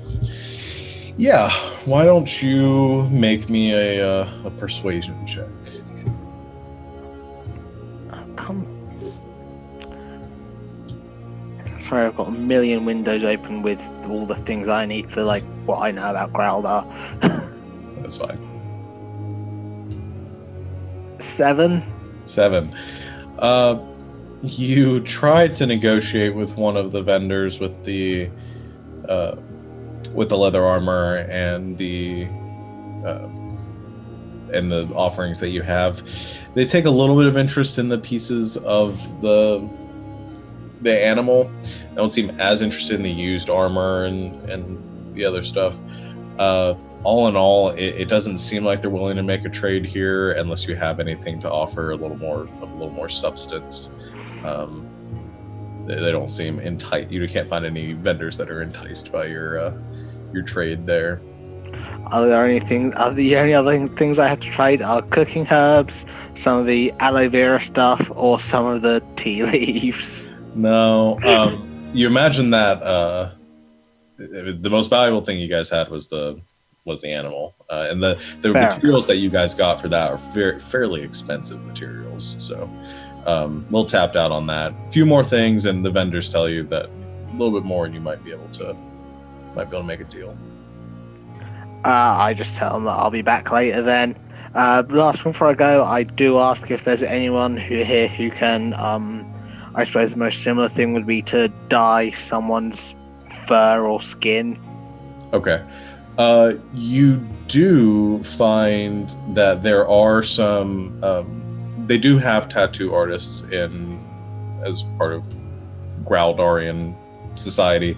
Yeah. Why don't you make me a persuasion check? Sorry, I've got a million windows open with all the things I need for what I know about Graldar. That's fine. 7. You tried to negotiate with one of the vendors with the leather armor and the offerings that you have. They take a little bit of interest in the pieces of the animal. They don't seem as interested in the used armor and the other stuff. All in all, it doesn't seem like they're willing to make a trade here unless you have anything to offer a little more substance. They don't seem enticed. You can't find any vendors that are enticed by your trade there. The only other things I have to trade are cooking herbs, some of the aloe vera stuff, or some of the tea leaves. No, you imagine that the most valuable thing you guys had was the animal, and the materials that you guys got for that are fairly expensive materials. So, a little tapped out on that. A few more things, and the vendors tell you that a little bit more, and you might be able to make a deal. I just tell them that I'll be back later then. Last one before I go, I do ask if there's anyone here who can, I suppose the most similar thing would be to dye someone's fur or skin. Okay. You do find that there are some, they do have tattoo artists as part of Graldarian society.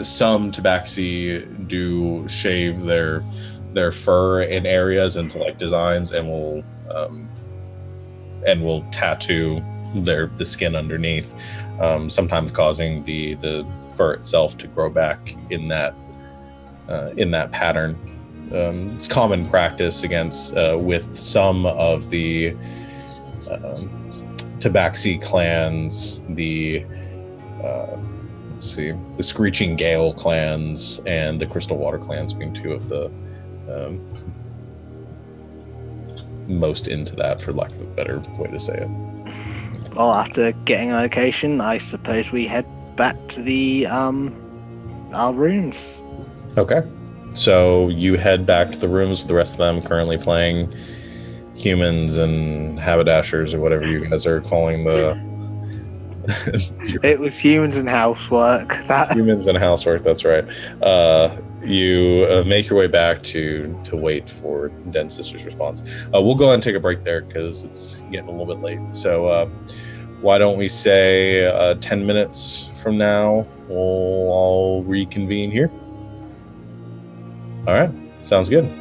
Some tabaxi do shave their fur in areas into designs and will tattoo the skin underneath, sometimes causing the fur itself to grow back in that pattern. It's common practice with some of the tabaxi clans, the Screeching Gale clans and the Crystal Water clans being two of the most into that, for lack of a better way to say it. Well, after getting a location, I suppose we head back to our rooms. Okay. So you head back to the rooms with the rest of them currently playing humans and haberdashers, or whatever you guys are calling the... It was humans and housework. Humans and housework, that's right. You make your way back to wait for Den Sister's response. We'll go ahead and take a break there because it's getting a little bit late. So why don't we say 10 minutes from now, we'll all reconvene here. All right, sounds good.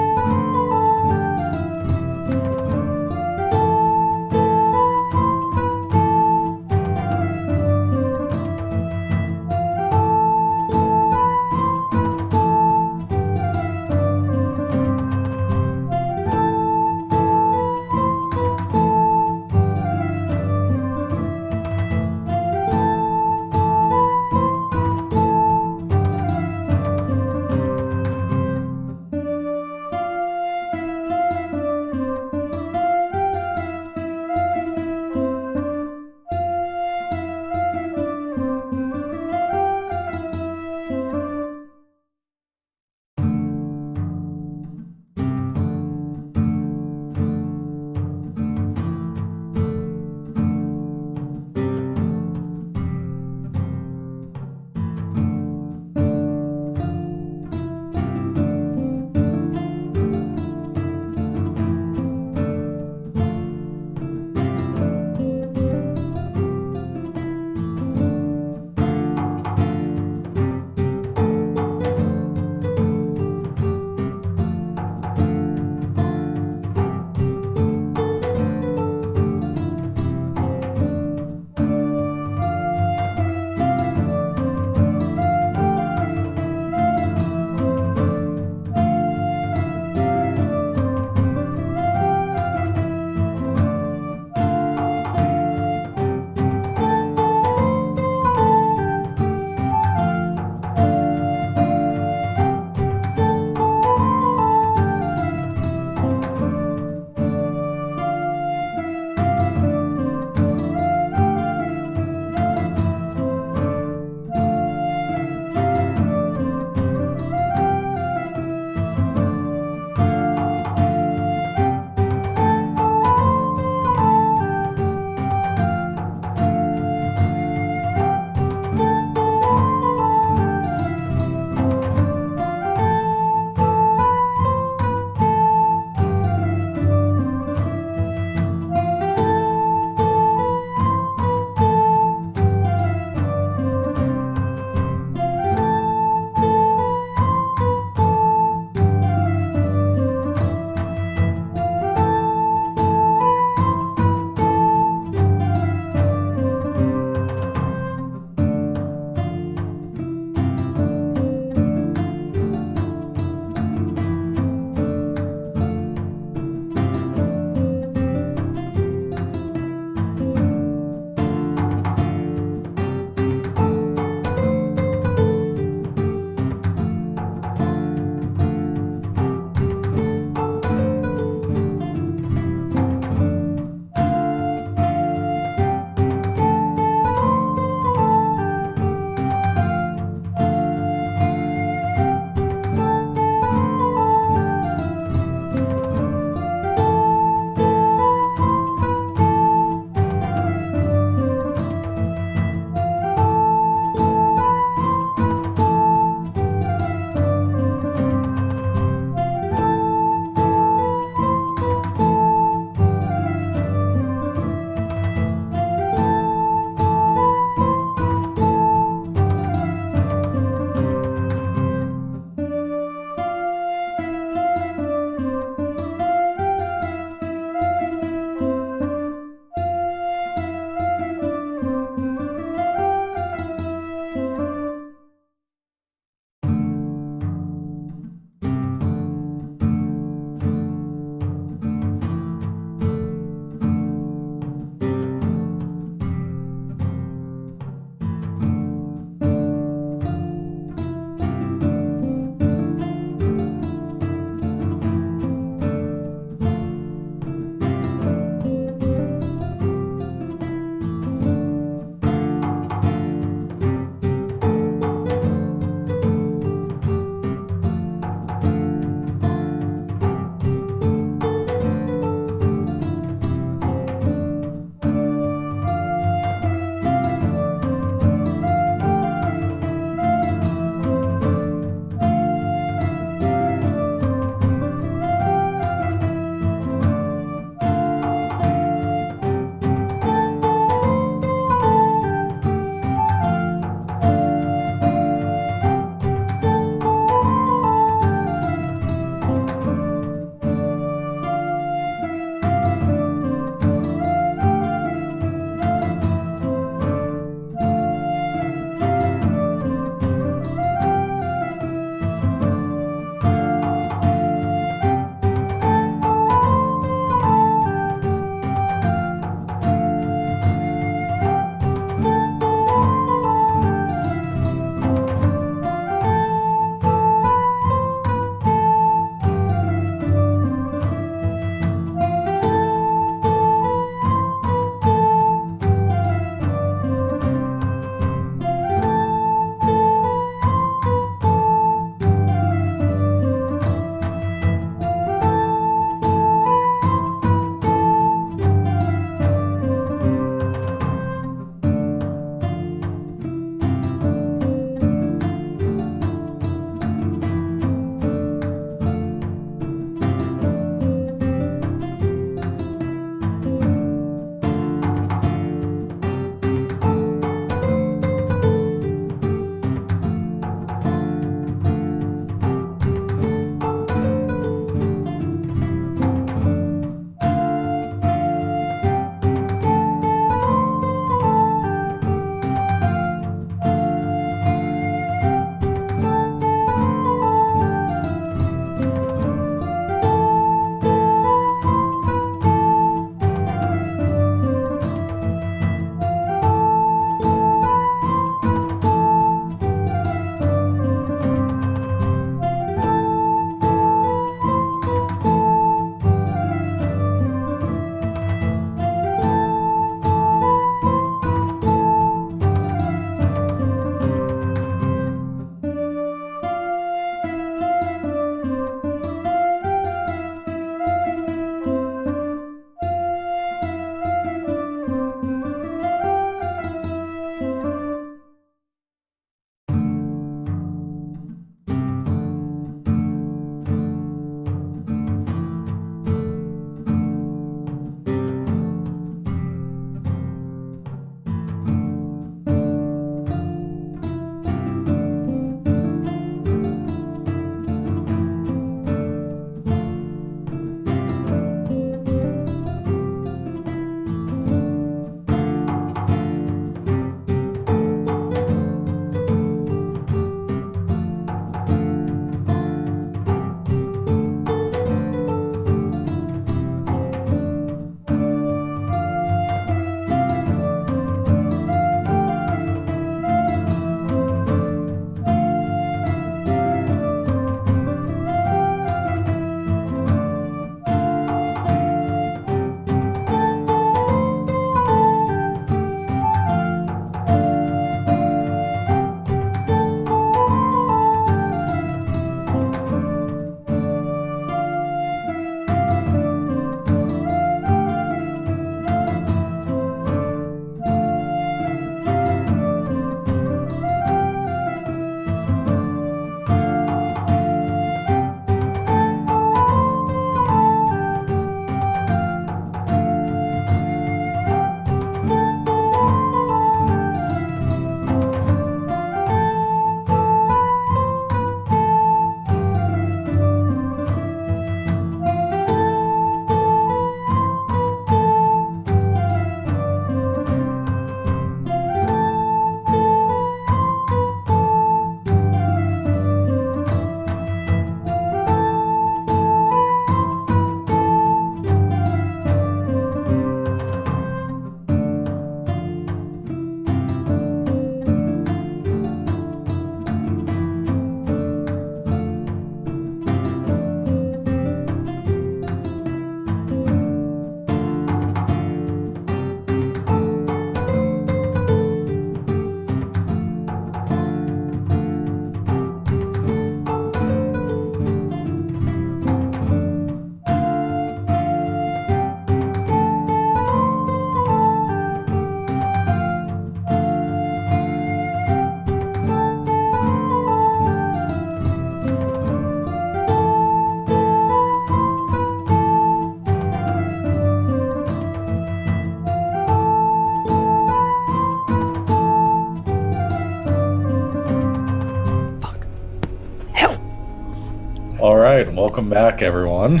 All right, welcome back, everyone.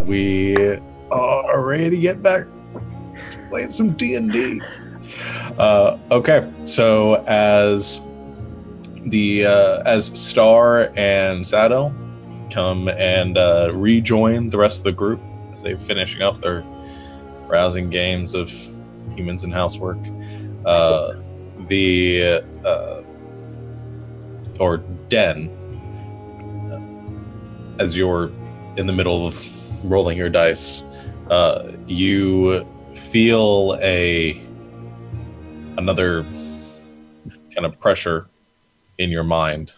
We are ready to get back to playing some D&D. Okay, so as Star and Zadel come and rejoin the rest of the group as they're finishing up their rousing games of humans and housework, or Den, as you're in the middle of rolling your dice, you feel another kind of pressure in your mind.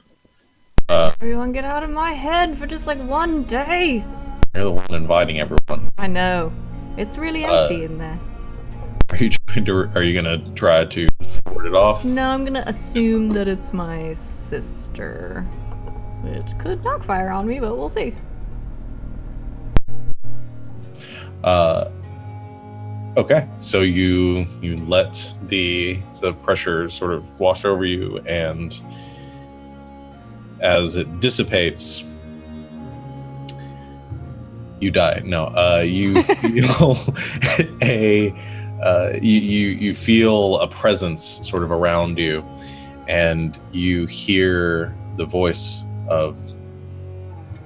Everyone get out of my head for just like one day. You're the one inviting everyone. I know. It's really empty in there. Are you gonna try to thwart it off? No, I'm gonna assume that it's my sister. Which could backfire on me, but we'll see. Okay, so you let the pressure sort of wash over you, and as it dissipates, you die. No, you feel you feel a presence sort of around you, and you hear the voice of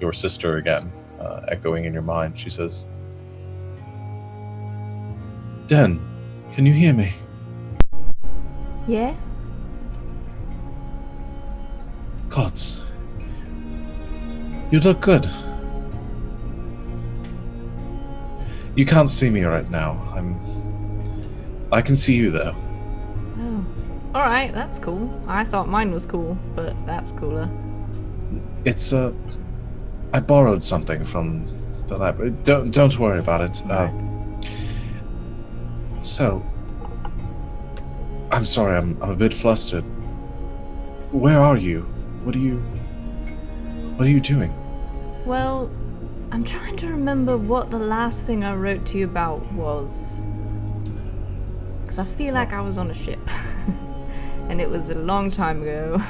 your sister again, echoing in your mind. She says, Den, can you hear me? Yeah? Gods, you look good. You can't see me right now. I can see you though. Oh. Alright, that's cool. I thought mine was cool, but that's cooler. It's I borrowed something from the library. Don't worry about it. So, I'm sorry, I'm a bit flustered. Where are you? What are you doing? Well, I'm trying to remember what the last thing I wrote to you about was. Because I feel like I was on a ship. And it was a long time ago.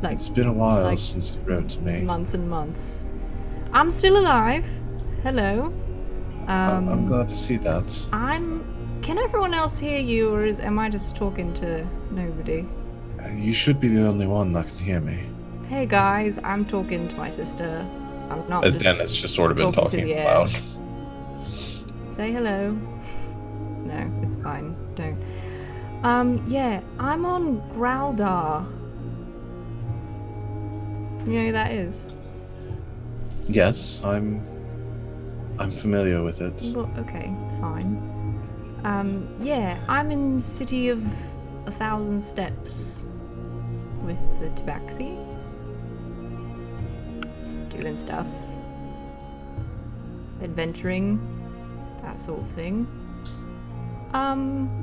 Like, it's been a while since you wrote to me. Months and months. I'm still alive. Hello. I'm glad to see that. Can everyone else hear you, or am I just talking to nobody? You should be the only one that can hear me. Hey guys, I'm talking to my sister. I'm not. As Den has just sort of been talking loud. Say hello. No, it's fine. Don't. Yeah, I'm on Graldar. You know who that is? Yes, I'm familiar with it. Well, okay, fine. Yeah, I'm in the City of 1,000 Steps with the Tabaxi. Doing stuff. Adventuring. That sort of thing.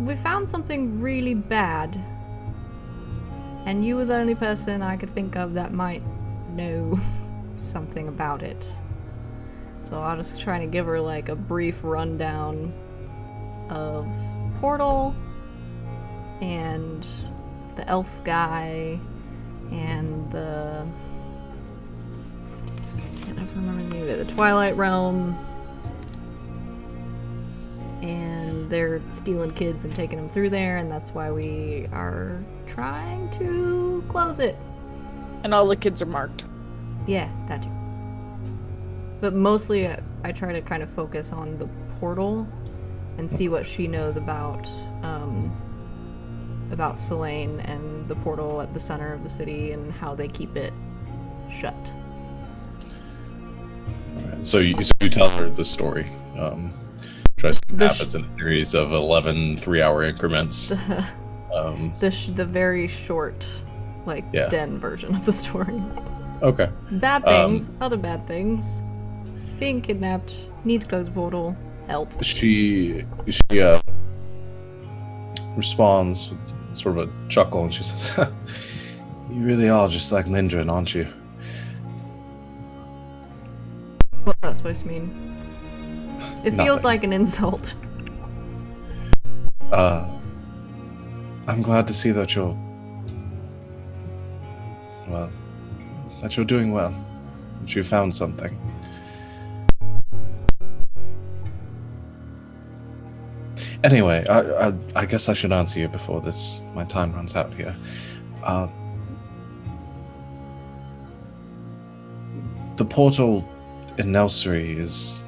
We found something really bad. And you were the only person I could think of that might know something about it. So I was just trying to give her like a brief rundown of Portal and the elf guy and the I can't ever remember the name of it, the Twilight Realm, and they're stealing kids and taking them through there, and that's why we are trying to close it. And all the kids are marked. Yeah, that too. But mostly I try to kind of focus on the portal and see what she knows about Selene and the portal at the center of the city and how they keep it shut. Right. So you tell her the story. Tries to happens in a series of 11 3-hour increments. The very short, Den version of the story. Okay. Bad things, other bad things. Being kidnapped, need to close a portal, help. She responds with sort of a chuckle, and she says, "You really are just like Lindgren, aren't you?" What's that supposed to mean? It feels Nothing. like an insult. I'm glad to see that you're doing well. that you found something. Anyway, I guess I should answer you before my time runs out here. The portal in Nelsery is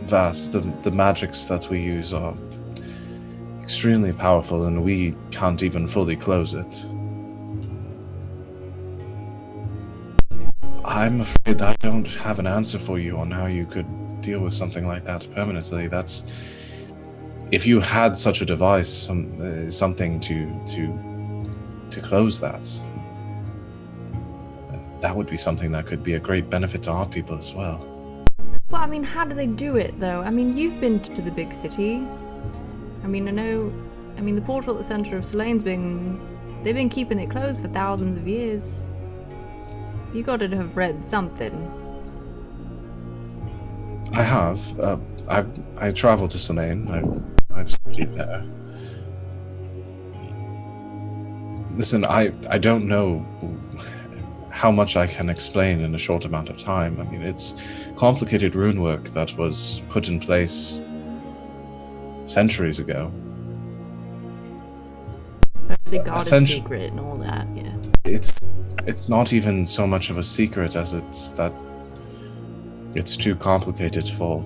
vast. The magics that we use are extremely powerful, and we can't even fully close it. I'm afraid I don't have an answer for you on how you could deal with something like that permanently. If you had such a device, something to close that, that would be something that could be a great benefit to our people as well. Well, I mean, how do they do it, though? I mean, you've been to the big city. I mean, the portal at the center of Selane's they've been keeping it closed for thousands of years. You gotta have read something. I have. I traveled to Selane. I've studied there. Listen, I don't know how much I can explain in a short amount of time. I mean, it's complicated rune work that was put in place centuries ago. Actually, God is secret and all that, yeah. It's not even so much of a secret as it's that it's too complicated for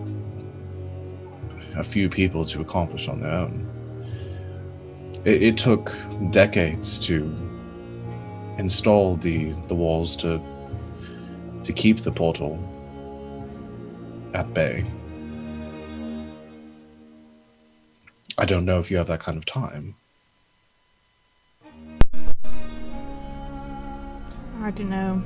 a few people to accomplish on their own. It took decades to install the walls to keep the portal at bay. I don't know if you have that kind of time. I don't know.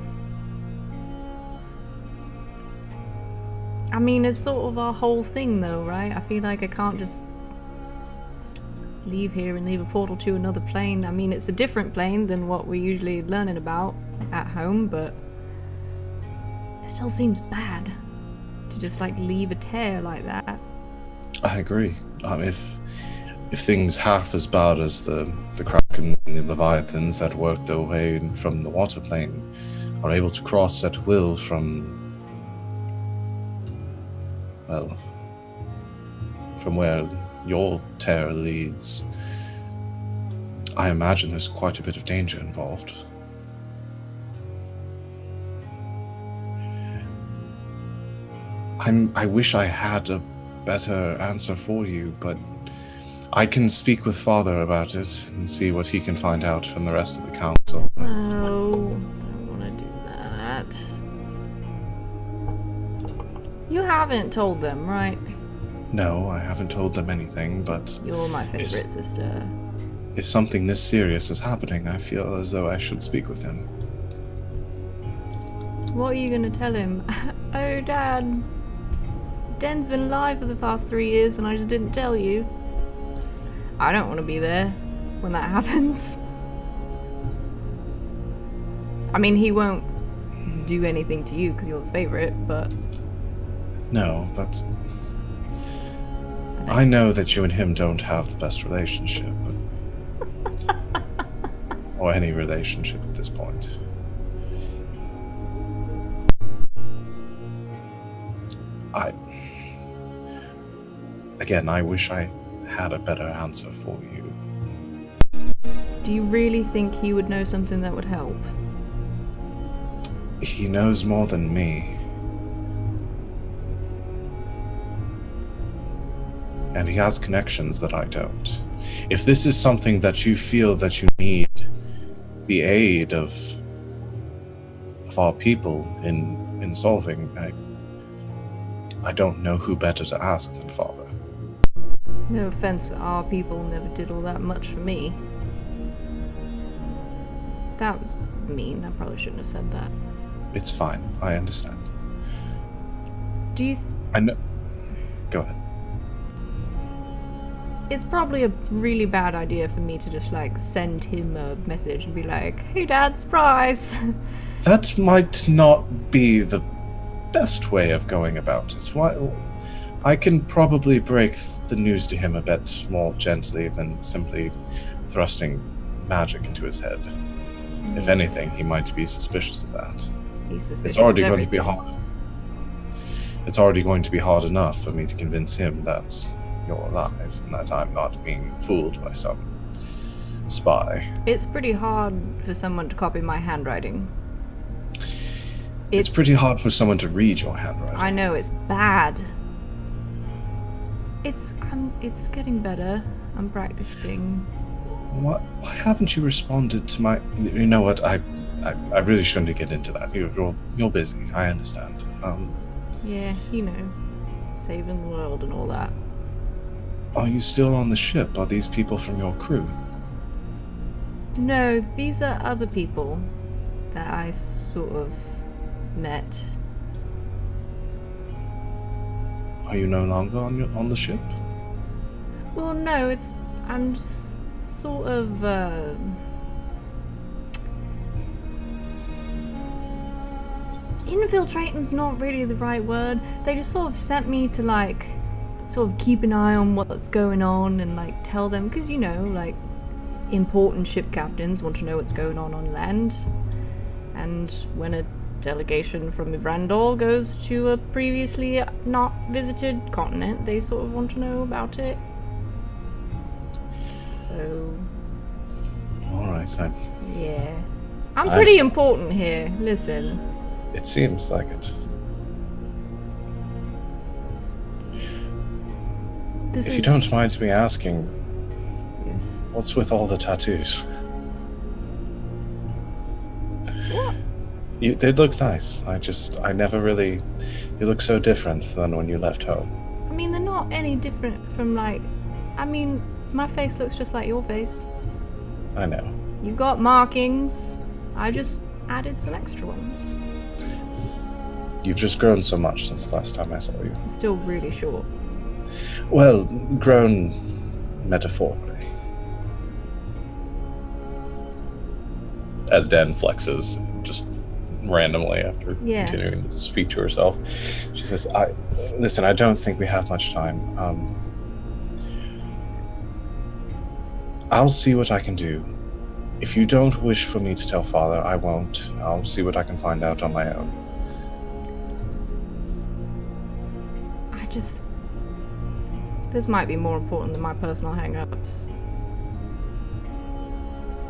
I mean, it's sort of our whole thing, though, right? I feel like I can't just leave here and leave a portal to another plane. I mean, it's a different plane than what we're usually learning about at home, but it still seems bad to just, like, leave a tear like that. I agree. If things half as bad as the Krakens and the Leviathans that worked their way from the water plane are able to cross at will from where your tear leads, I imagine there's quite a bit of danger involved. I wish I had a better answer for you, but I can speak with Father about it and see what he can find out from the rest of the council. Oh, don't want to do that. You haven't told them, right? No, I haven't told them anything, but You're my favorite sister. if something this serious is happening, I feel as though I should speak with him. What are you gonna tell him? Oh, Dad. Den's been alive for the past 3 years and I just didn't tell you. I don't want to be there when that happens. I mean, he won't do anything to you because you're the favorite, but... No, but I know that you and him don't have the best relationship. Or any relationship at this point. I wish I had a better answer for you. Do you really think he would know something that would help? He knows more than me. And he has connections that I don't. If this is something that you feel that you need the aid of our people in solving, I don't know who better to ask than Father. No offense, our people never did all that much for me. That was mean. I probably shouldn't have said that. It's fine. I understand. Do you... I know. Go ahead. It's probably a really bad idea for me to just, like, send him a message and be like, hey, Dad, surprise! That might not be the best way of going about it. I can probably break the news to him a bit more gently than simply thrusting magic into his head. If anything, he might be suspicious of that. He's suspicious It's already of going to be everything. hard. It's already going to be hard enough for me to convince him that you're alive and that I'm not being fooled by some spy. It's pretty hard for someone to copy my handwriting. It's pretty hard for someone to read your handwriting. I know, it's bad. It's getting better. I'm practicing. Why haven't you responded to my? You know what? I really shouldn't get into that. You're busy. I understand. Yeah, you know, saving the world and all that. Are you still on the ship? Are these people from your crew? No, these are other people that I sort of met. Are you no longer on the ship? Well, no, I'm just sort of infiltrating's not really the right word. They just sort of sent me to like sort of keep an eye on what's going on and like tell them, because you know, like important ship captains want to know what's going on land, and when a delegation from Ivrandor goes to a previously not visited continent, they sort of want to know about it. So All right. yeah, I'm pretty important here. Listen. It seems like it. If you don't mind me asking, Yes. what's with all the tattoos? What? They look nice. I never really. You look so different than when you left home. I mean, they're not any different from like. I mean, my face looks just like your face. I know. You've got markings. I just added some extra ones. You've just grown so much since the last time I saw you. I'm still really short. Well, grown metaphorically. As Dan flexes just randomly after Yeah. continuing to speak to herself. She says, listen, I don't think we have much time. I'll see what I can do. If you don't wish for me to tell Father, I won't. I'll see what I can find out on my own. This might be more important than my personal hang-ups.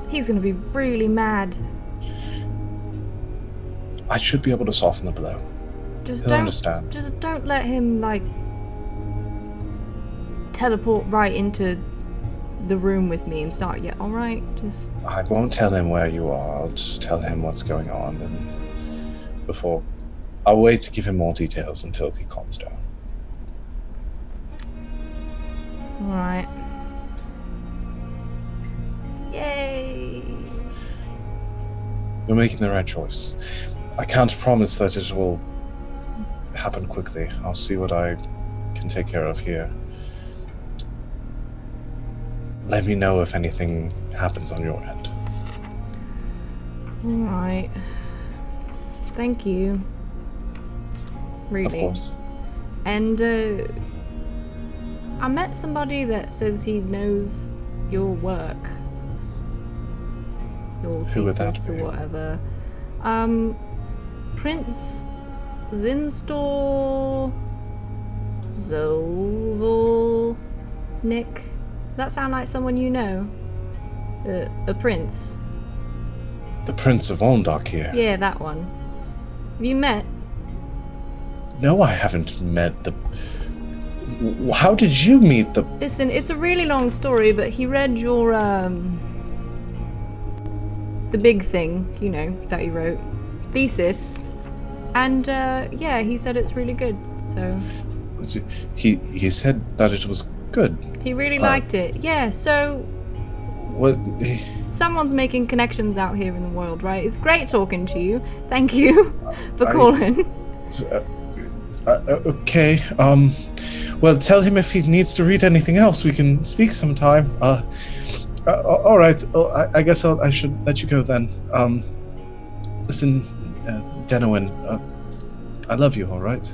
He's gonna be really mad. I should be able to soften the blow. Just He'll understand. Just don't let him like teleport right into the room with me and start yet. All right, just. I won't tell him where you are. I'll just tell him what's going on, and before I'll wait to give him more details until he calms down. All right. Yay! You're making the right choice. I can't promise that it will happen quickly. I'll see what I can take care of here. Let me know if anything happens on your end. All right. Thank you. Really. Of course. And I met somebody that says he knows your work. Your Who would that thesis or be? whatever. Prince Zinstor Zoval Nick. Does that sound like someone you know? A prince. The Prince of Ondok here. Yeah, that one. Have you met? No, I haven't met the... How did you meet the... Listen, it's a really long story, but he read your, the big thing, you know, that you wrote. Thesis. And, yeah, he said it's really good, so... He said that it was good. He really liked it. Yeah, so... What... Someone's making connections out here in the world, right? It's great talking to you. Thank you for calling. Okay, well, tell him if he needs to read anything else, we can speak sometime. All right, I guess I should let you go then. Listen, Denowin, I love you, all right?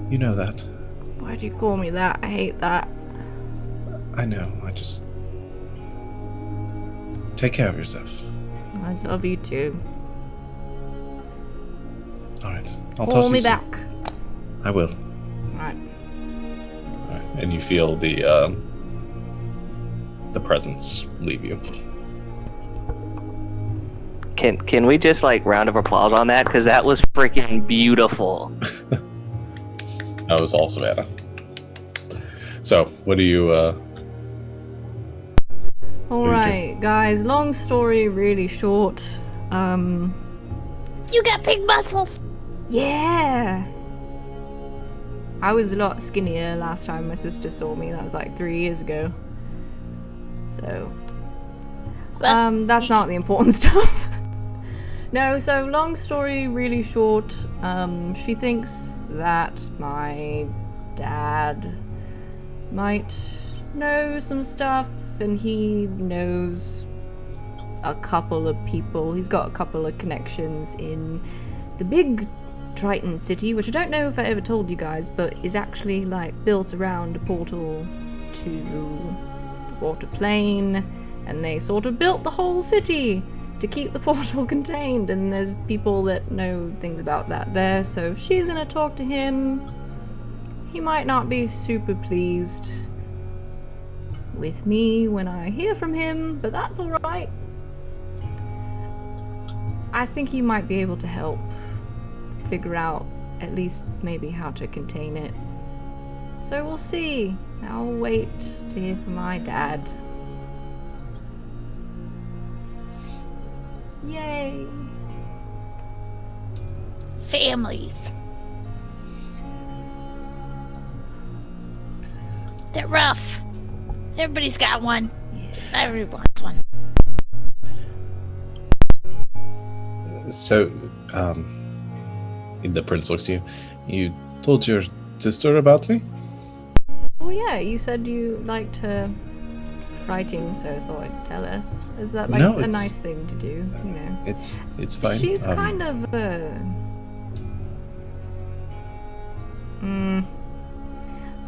You know that. Why'd you call me that? I hate that. I know, I just... Take care of yourself. I love you too. All right. I'll Call toss me you some. back. I will. Alright. All right. And you feel the presence leave you. Can we just like round of applause on that? Because that was freaking beautiful. That was all Savannah. So, what do you? Alright, guys, long story, really short. You got big muscles. Yeah! I was a lot skinnier last time my sister saw me. That was like 3 years ago. So, Well, that's not the important stuff. No, so long story really short, she thinks that my dad might know some stuff, and he knows a couple of people. He's got a couple of connections in the big Triton city, which I don't know if I ever told you guys, but is actually like built around a portal to the water plane, and they sort of built the whole city to keep the portal contained, and there's people that know things about that there, so she's gonna talk to him. He might not be super pleased with me when I hear from him, but that's alright. I think he might be able to help figure out at least maybe how to contain it. So we'll see. I'll wait to hear from my dad. Yay! families. They're rough. Everybody's got one. Everyone wants one. So, the prince looks at you. You told your sister about me? Oh yeah, you said you liked her writing, so I thought I'd tell her. Is that like No, a it's- nice thing to do? You know, It's fine. she's kind of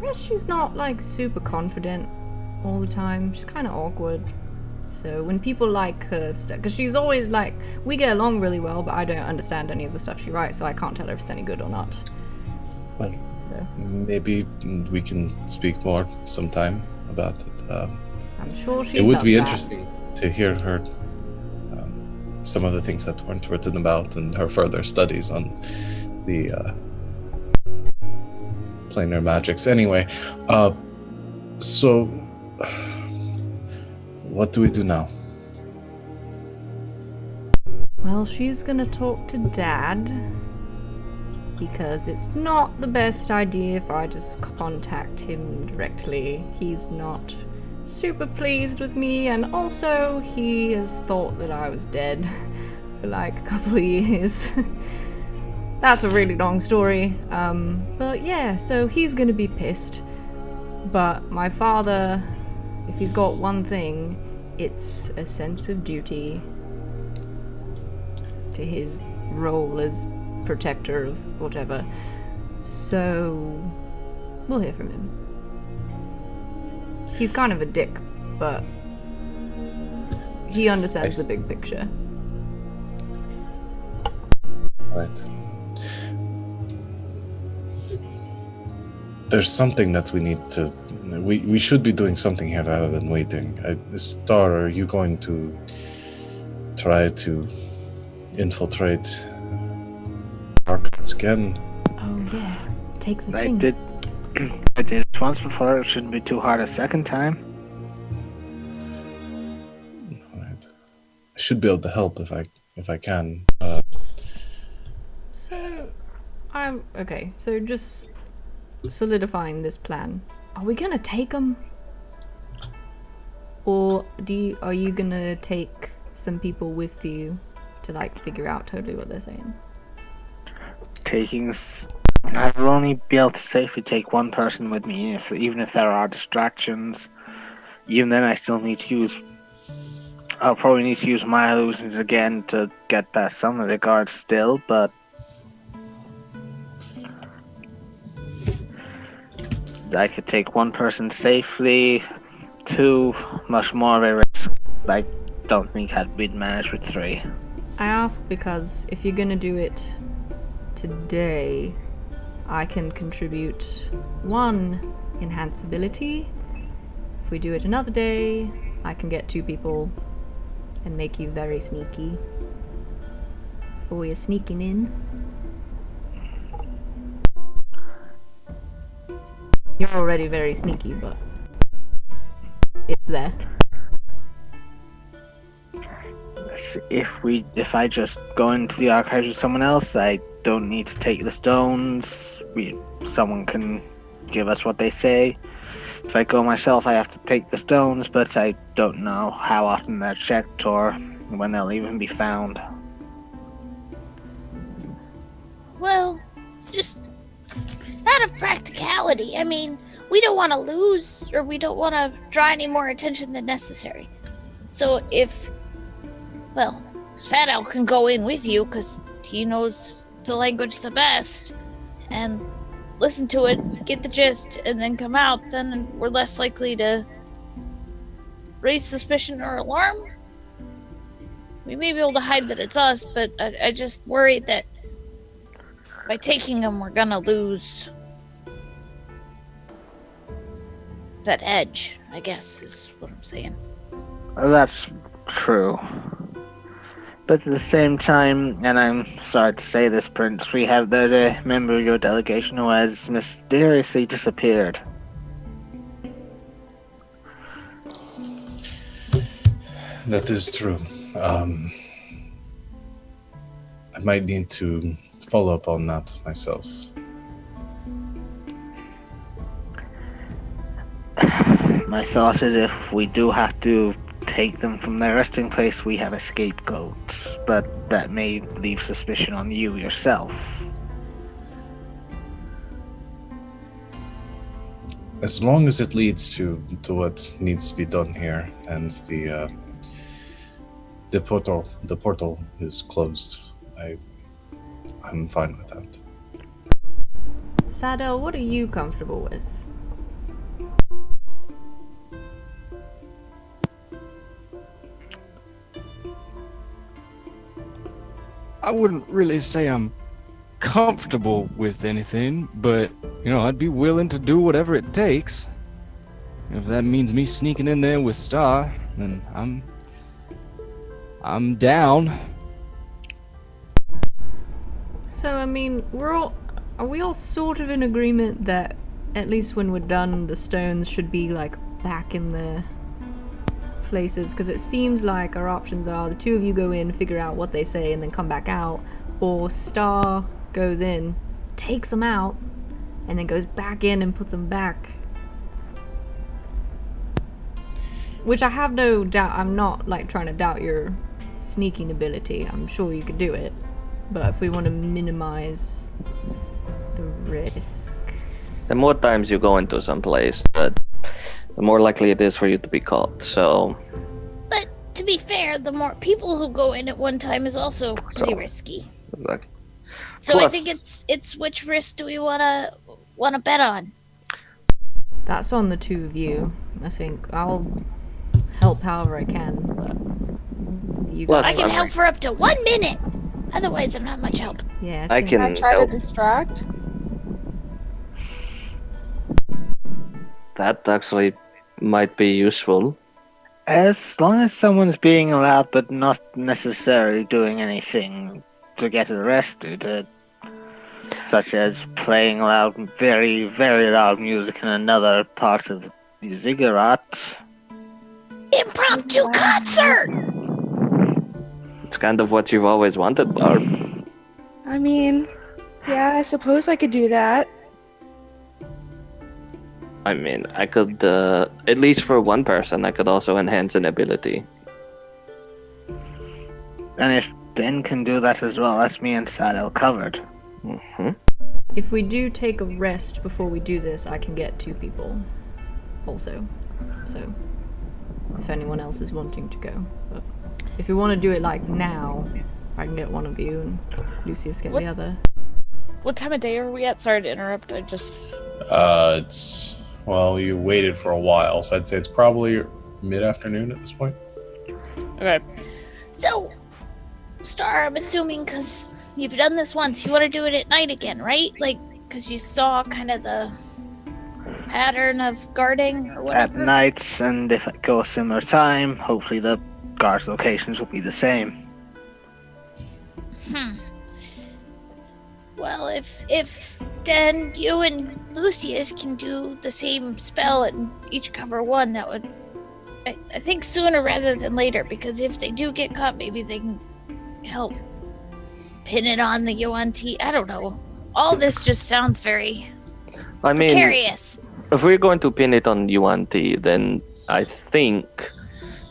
I guess she's not like super confident all the time. She's kind of awkward. So when people like her stuff, because she's always like, we get along really well, but I don't understand any of the stuff she writes, so I can't tell her if it's any good or not. Well, So maybe we can speak more sometime about it. I'm sure she. It would be interesting to hear her some of the things that weren't written about and her further studies on the planar magics. Anyway, so what do we do now? Well, she's gonna talk to Dad, because it's not the best idea if I just contact him directly. He's not super pleased with me, and also he has thought that I was dead for like a couple of years. That's a really long story. But yeah, so he's gonna be pissed. But my father, if he's got one thing, it's a sense of duty to his role as protector of whatever. So we'll hear from him. He's kind of a dick, but he understands the big picture. Right. There's something that we need to. We should be doing something here rather than waiting. Star, are you going to try to infiltrate Archives again? Oh yeah, take the I thing. did. I did it once before. It shouldn't be too hard a second time. Alright. I should be able to help if I can. So, I'm okay. So just solidifying this plan. Are we gonna take them, or are you gonna take some people with you to like figure out totally what they're saying? I will only be able to safely take one person with me, even if there are distractions. Even then, I still need to use. I'll probably need to use my illusions again to get past some of the guards still, but I could take one person safely. Two, much more of a risk. I don't think we'd manage with three. I ask because if you're gonna do it today, I can contribute 1 enhance ability. If we do it another day, I can get 2 people and make you very sneaky. For you're sneaking in. You're already very sneaky, but it's there. If I just go into the archives with someone else, I don't need to take the stones. Someone can give us what they say. If I go myself, I have to take the stones, but I don't know how often they're checked or when they'll even be found. Well, just out of practicality, I mean, we don't want to lose, or we don't want to draw any more attention than necessary. So if Sadal can go in with you, because he knows the language the best, and listen to it, get the gist, and then come out, then we're less likely to raise suspicion or alarm. We may be able to hide that it's us, but I just worry that by taking them, we're gonna lose that edge, I guess, is what I'm saying. That's true. But at the same time, and I'm sorry to say this, Prince, there's a member of your delegation who has mysteriously disappeared. That is true. I might need to follow up on that myself. My thought is if we do have to take them from their resting place, we have a scapegoat, but that may leave suspicion on you yourself. As long as it leads to what needs to be done here, and the portal is closed, I'm fine with that. Sadel, what are you comfortable with? I wouldn't really say I'm comfortable with anything, but, I'd be willing to do whatever it takes. If that means me sneaking in there with Star, then I'm down. So, I mean, are we all sort of in agreement that at least when we're done, the stones should be, back in the places? Because it seems like our options are the 2 of you go in, figure out what they say, and then come back out, or Star goes in, takes them out, and then goes back in and puts them back. Which I have no doubt, I'm not, trying to doubt your sneaking ability. I'm sure you could do it. But if we want to minimize the risk... The more times you go into some place, the more likely it is for you to be caught, so... But, to be fair, the more people who go in at one time is also pretty risky. Exactly. So Plus, I think it's which risk do we wanna bet on? That's on the 2 of you. I think I'll help however I can, but you guys... I can help for up to 1 minute! Otherwise, I'm not much help. Yeah, I can I try help. to distract. That actually might be useful. As long as someone's being allowed but not necessarily doing anything to get arrested, such as playing loud, very, very loud music in another part of the ziggurat. Impromptu concert! It's kind of what you've always wanted, Barb. I mean, yeah, I suppose I could do that. I mean, I could, at least for one person, I could also enhance an ability. And if Den can do that as well, that's me and Sadel covered. Mm-hmm. If we do take a rest before we do this, I can get 2 people also. So, if anyone else is wanting to go. But if you want to do it now, I can get one of you and Lucius get the other. What time of day are we at? Sorry to interrupt. You waited for a while, so I'd say it's probably mid-afternoon at this point. Okay. So Star, I'm assuming because you've done this once, you want to do it at night again, right? Like, because you saw kind of the pattern of guarding or whatever. At nights, and if it goes similar time, hopefully the guards' locations will be the same. Well, if then you and Lucius can do the same spell and each cover one, that would, I think, sooner rather than later, because if they do get caught, maybe they can help pin it on the Yuan Ti. I don't know. All this just sounds very precarious. If we're going to pin it on Yuan Ti, then I think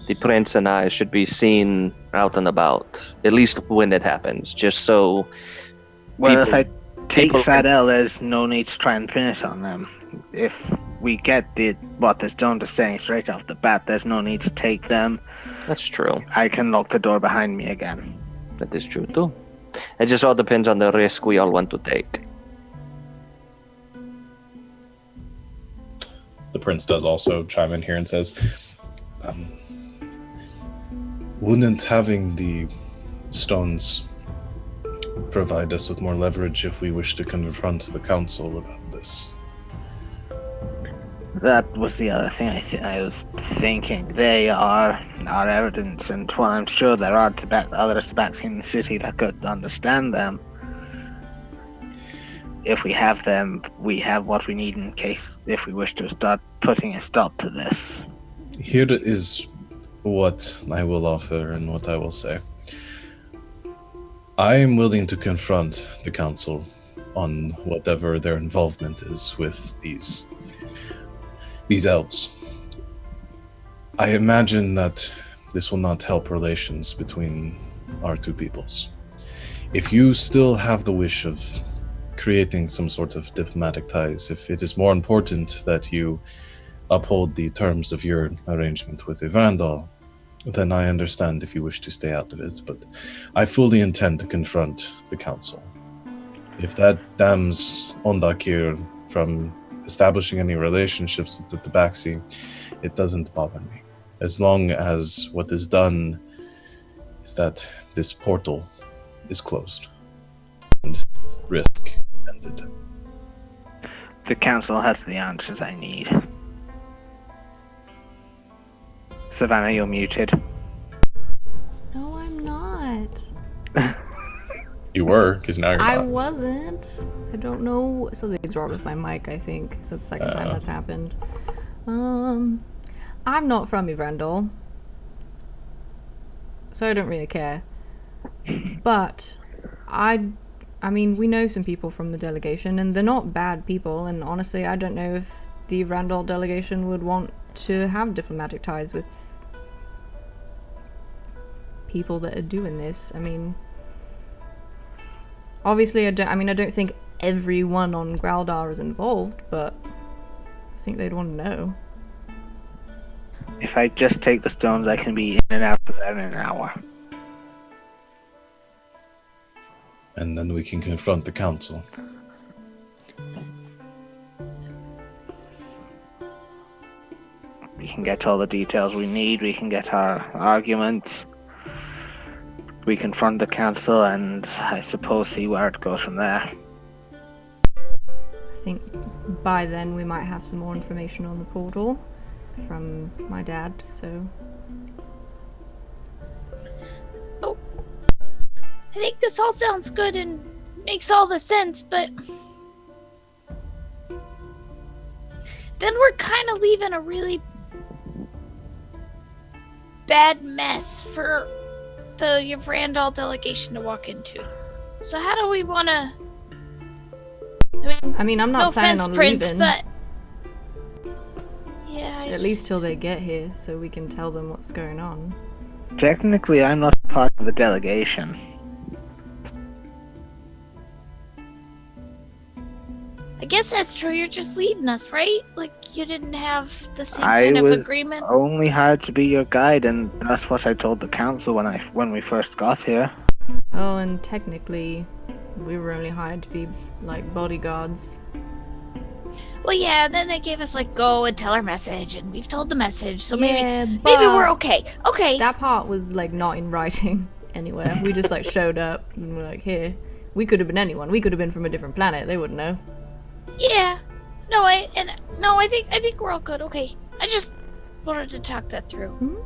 the prince and I should be seen out and about, at least when it happens, just so... Well, if I take Sadell, there's no need to try and pin it on them. If we get what the stone is saying straight off the bat, there's no need to take them. That's true. I can lock the door behind me again. That is true too. It just all depends on the risk we all want to take. The prince does also chime in here and says, wouldn't having the stones provide us with more leverage if we wish to confront the council about this? That was the other thing I was thinking. They are our evidence, and while I'm sure there are other Tabaxi in the city that could understand them, if we have them, we have what we need in case if we wish to start putting a stop to this. Here is what I will offer and what I will say. I am willing to confront the council on whatever their involvement is with these elves. I imagine that this will not help relations between our two peoples. If you still have the wish of creating some sort of diplomatic ties, if it is more important that you uphold the terms of your arrangement with Evrandal, then I understand if you wish to stay out of it, but I fully intend to confront the council. If that damns Ondakir from establishing any relationships with the Tabaxi, it doesn't bother me. As long as what is done is that this portal is closed and risk ended. The council has the answers I need. Savannah, you're muted. No, I'm not. You were, because now you're I not. wasn't. I don't know. Something's wrong with my mic, I think. So it's the second time that's happened. I'm not from Evrandal, so I don't really care. But I mean, we know some people from the delegation, and they're not bad people. And honestly, I don't know if the Evrandal delegation would want to have diplomatic ties with people that are doing this. I mean, obviously, I don't think everyone on Graldar is involved, but I think they'd want to know. If I just take the stones, I can be in and out of there in an hour. And then we can confront the council. We can get all the details we need, we can get our argument, we confront the council, and I suppose see where it goes from there. I think by then we might have some more information on the portal from my dad, so... Oh, I think this all sounds good and makes all the sense, but then we're kind of leaving a really bad mess for the Evrandal delegation to walk into. So how do we want to... I mean, I'm not no planning offense, on Prince, leaving. but... Yeah, At least till they get here, so we can tell them what's going on. Technically, I'm not part of the delegation. I guess that's true, you're just leading us, right? Like, you didn't have the same kind of agreement? I was only hired to be your guide, and that's what I told the council when we first got here. Oh, and technically, we were only hired to be, like, bodyguards. Well, yeah, and then they gave us, like, go and tell our message, and we've told the message, so Yeah, maybe but we're okay. Okay. That part was, like, not in writing anywhere. We just like showed up and we're like, hey, we could have been anyone. We could have been from a different planet. They wouldn't know. Yeah. No, I think we're all good. Okay. I just wanted to talk that through. Mm-hmm.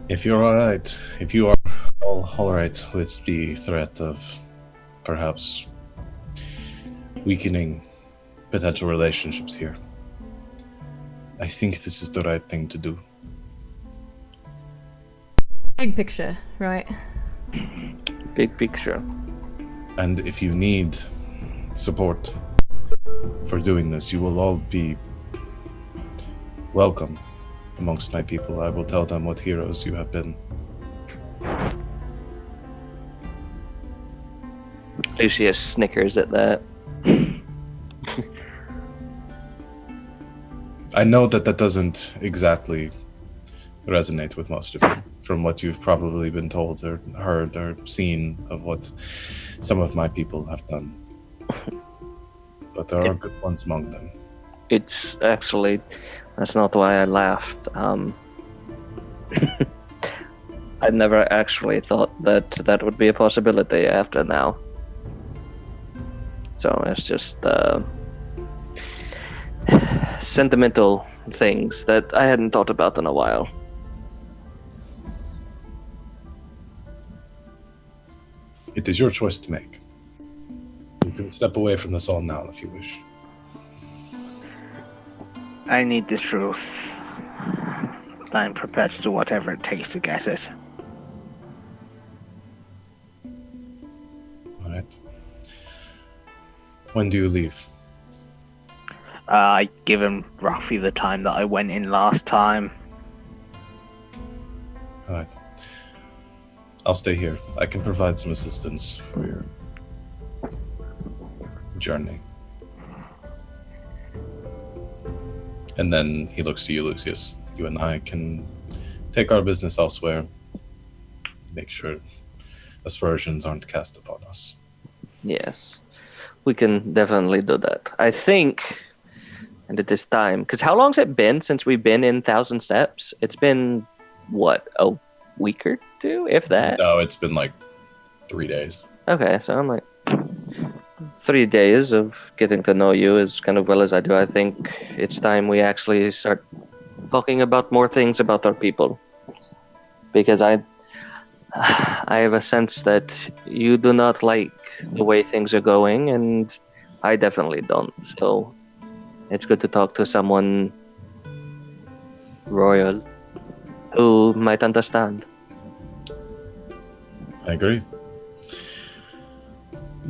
If you're alright, if you are all right with the threat of perhaps weakening potential relationships here, I think this is the right thing to do. Big picture, right? Big picture. And if you need support for doing this, you will all be welcome amongst my people. I will tell them what heroes you have been. Lucius snickers at that. I know that doesn't exactly resonate with most of you, from what you've probably been told or heard or seen of what some of my people have done. But there are good ones among them. It's actually, that's not why I laughed. I never actually thought that would be a possibility after now. So it's just sentimental things that I hadn't thought about in a while. It is your choice to make. You can step away from this all now if you wish. I need the truth. I'm prepared to do whatever it takes to get it. All right. When do you leave? I give him roughly the time that I went in last time. All right. I'll stay here. I can provide some assistance for your journey. And then he looks to you, Lucius. You and I can take our business elsewhere. Make sure aspersions aren't cast upon us. Yes, we can definitely do that. I think, and at this time, because how long's it been since we've been in 1,000 Steps? It's been, what, a week or two, if that? No, it's been like 3 days. Okay, so I'm like 3 days of getting to know you as kind of well as I do. I think it's time we actually start talking about more things about our people. Because I have a sense that you do not like the way things are going, and I definitely don't. So it's good to talk to someone royal who might understand. I agree.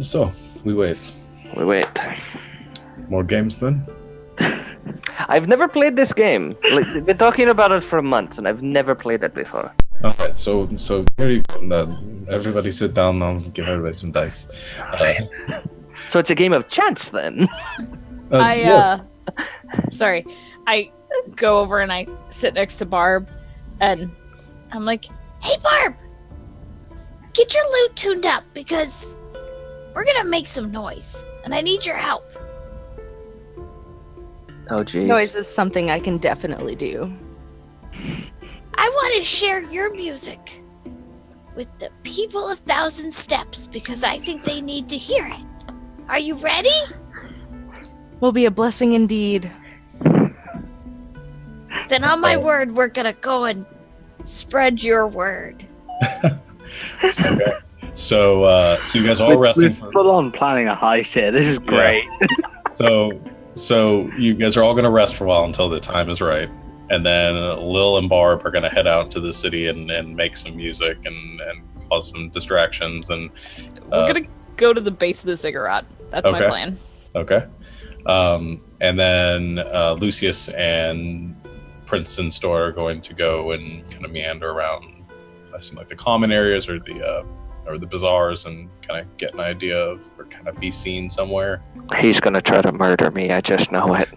So, we wait. We wait. More games then? I've never played this game. Like, they've been talking about it for months, and I've never played it before. Alright, so here you go. Everybody sit down, I'll give everybody some dice. So it's a game of chance then. Yes. Sorry. I go over and I sit next to Barb and I'm like, Hey, Barb! Get your lute tuned up because we're gonna make some noise and I need your help. Oh, geez. Noise is something I can definitely do. I want to share your music with the people of 1,000 Steps because I think they need to hear it. Are you ready? Will be a blessing indeed. Then on my word, we're gonna go and spread your word. Okay. So you guys are all resting for... Full on planning a heist here. This is great. So you guys are all going to rest for a while until the time is right. And then Lil and Barb are going to head out to the city and make some music and cause some distractions. And we're going to go to the base of the ziggurat. That's my plan. Okay. And then Lucius and Princeton Store are going to go and kind of meander around, I assume, like the common areas or the bazaars and kind of get an idea of, or kind of be seen somewhere. He's gonna try to murder me, I just know it.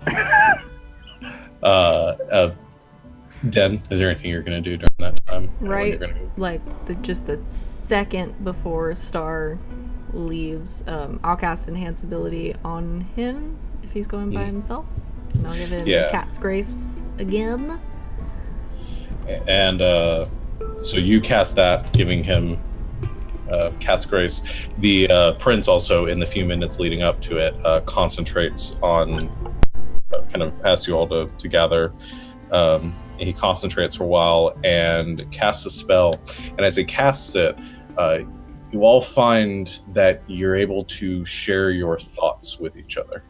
Den, is there anything you're gonna do during that time? Right, like just the second before Star leaves, I'll cast Enhance ability on him if he's going by himself. And I'll give him Cat's Grace again. And so you cast that, giving him Cat's Grace. The prince also, in the few minutes leading up to it, concentrates on, kind of asks you all to gather. He concentrates for a while and casts a spell. And as he casts it, you all find that you're able to share your thoughts with each other.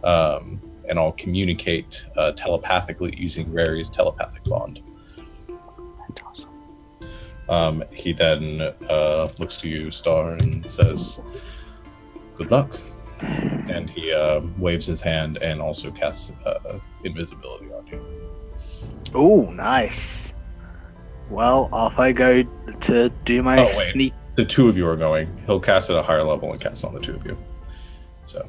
And all communicate telepathically using Rary's telepathic bond. He then looks to you, Star, and says, "Good luck." And he waves his hand and also casts invisibility on you. Oh, nice. Well, off I go to do my sneak. The two of you are going. He'll cast at a higher level and cast on the two of you. So.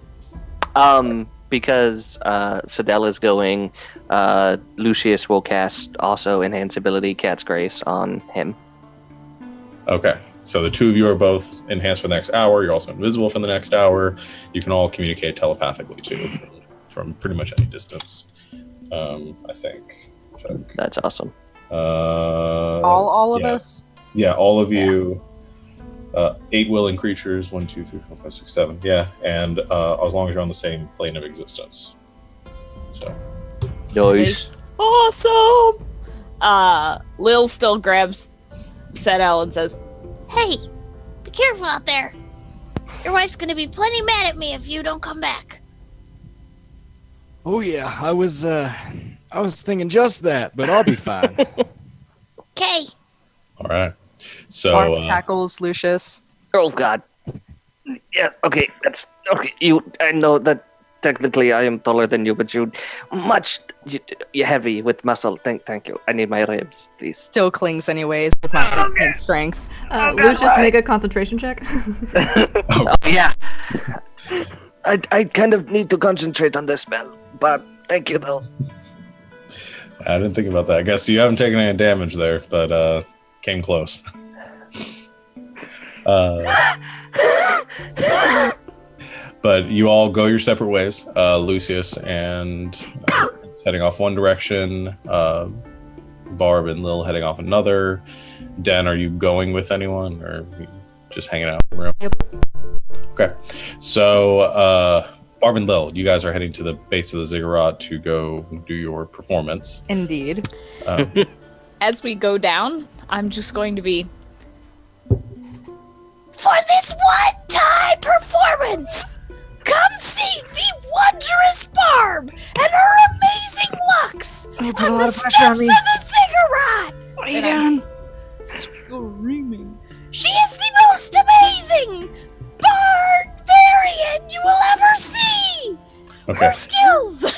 Because Sadell is going, Lucius will cast also Enhance Ability Cat's Grace on him. Okay, so the two of you are both enhanced for the next hour. You're also invisible for the next hour. You can all communicate telepathically too, from pretty much any distance. I think. Check. That's awesome. All of us? Yeah, all of you. 8 willing creatures, 1, 2, 3, 4, 5, 6, 7. Yeah, and as long as you're on the same plane of existence. So. Nice. Awesome. Lil still grabs Sadell and says, Hey, be careful out there. Your wife's gonna be plenty mad at me if you don't come back. Oh yeah, I was thinking just that, but I'll be fine. Okay. All right. So Barb tackles Lucius. Oh God. Yes. Okay. That's okay. I know that technically I am taller than you, but you're heavy with muscle. Thank you. I need my ribs, please. Still clings anyways with my strength. Lucius, make a concentration check. Oh yeah. I kind of need to concentrate on this spell, but thank you though. I didn't think about that. I guess you haven't taken any damage there, but came close. But you all go your separate ways. Lucius and heading off one direction. Barb and Lil heading off another. Dan, are you going with anyone, or are you just hanging out in the room? Yep. Okay. So Barb and Lil, you guys are heading to the base of the ziggurat to go do your performance. Indeed. as we go down, I'm just going to be, For this one-time performance, come see the wondrous Barb and her amazing looks You put a on lot the of pressure steps on of me. the ziggurat. What are you doing? screaming. She is the most amazing barbarian you will ever see. Okay. Her skills.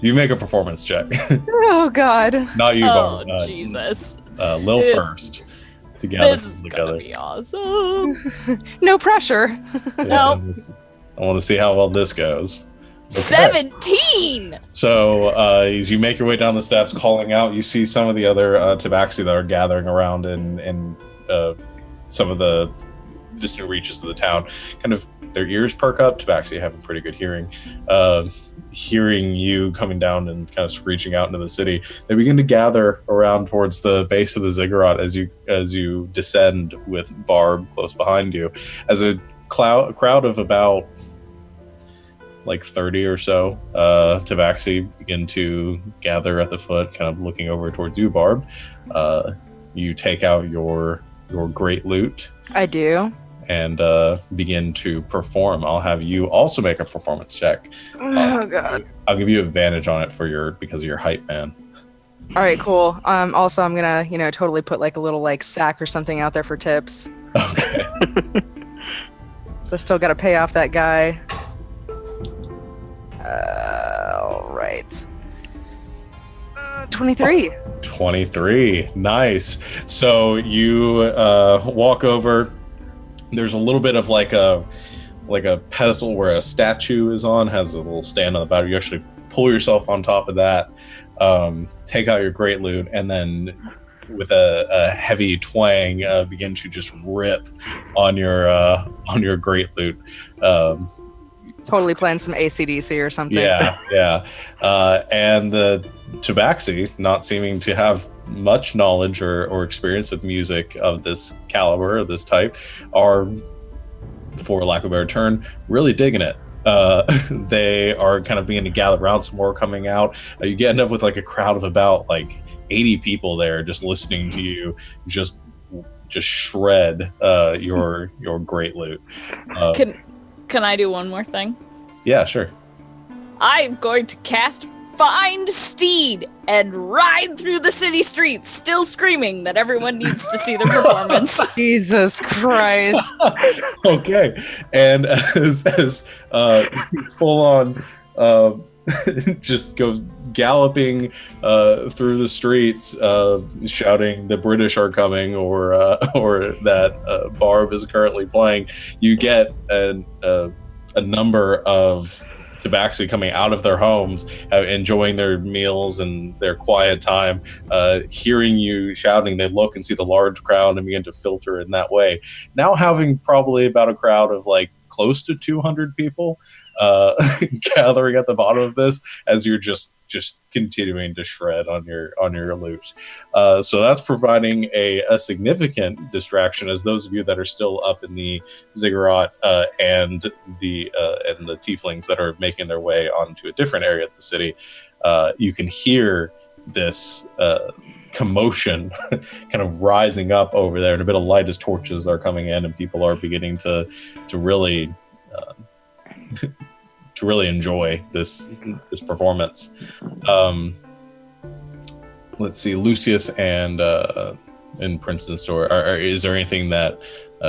You make a performance check. Oh God. Not you, Oh, Barb. Jesus. Lil This- first. Together. This is gonna be awesome. No pressure. Nope. I want to see how well this goes. Okay. 17! So as you make your way down the steps, calling out, you see some of the other tabaxi that are gathering around in some of the distant reaches of the town. Kind of their ears perk up. Tabaxi have a pretty good hearing. Hearing you coming down and kind of screeching out into the city, they begin to gather around towards the base of the ziggurat as you descend with Barb close behind you. As a crowd of about like 30 or so tabaxi begin to gather at the foot, kind of looking over towards you, Barb. You take out your great loot I do. and begin to perform. I'll have you also make a performance check. Oh God. I'll give you advantage on it because of your height, man. All right, cool. Also, I'm gonna, totally put like a little like sack or something out there for tips. Okay. So I still gotta pay off that guy. All right. 23. 23. Nice. So you walk over. There's a little bit of like a pedestal where a statue is on, has a little stand on the bottom. You actually pull yourself on top of that, take out your great loot, and then with a heavy twang begin to just rip on your great loot. Totally playing some AC/DC or something. Yeah. And the tabaxi, not seeming to have much knowledge or experience with music of this caliber, of this type, are, for lack of a better term, really digging it. They are kind of beginning to gather around, some more coming out. You end up with like a crowd of about like 80 people there just listening to you just shred your great loot. Can I do one more thing? Yeah, sure. I'm going to cast Find Steed and ride through the city streets, still screaming that everyone needs to see the performance. Jesus Christ. Okay, and as full on just goes galloping through the streets, shouting the British are coming, or that Barb is currently playing. You get a number of Tabaxi coming out of their homes, enjoying their meals and their quiet time, hearing you shouting. They look and see the large crowd and begin to filter in that way. Now having probably about a crowd of like close to 200 people gathering at the bottom of this, as you're just continuing to shred on your loot. So that's providing a significant distraction, as those of you that are still up in the ziggurat and the tieflings that are making their way onto a different area of the city, you can hear this commotion kind of rising up over there, and a bit of light as torches are coming in, and people are beginning to really to really enjoy this performance. Let's see, Lucius and Princeton Store. Is there anything that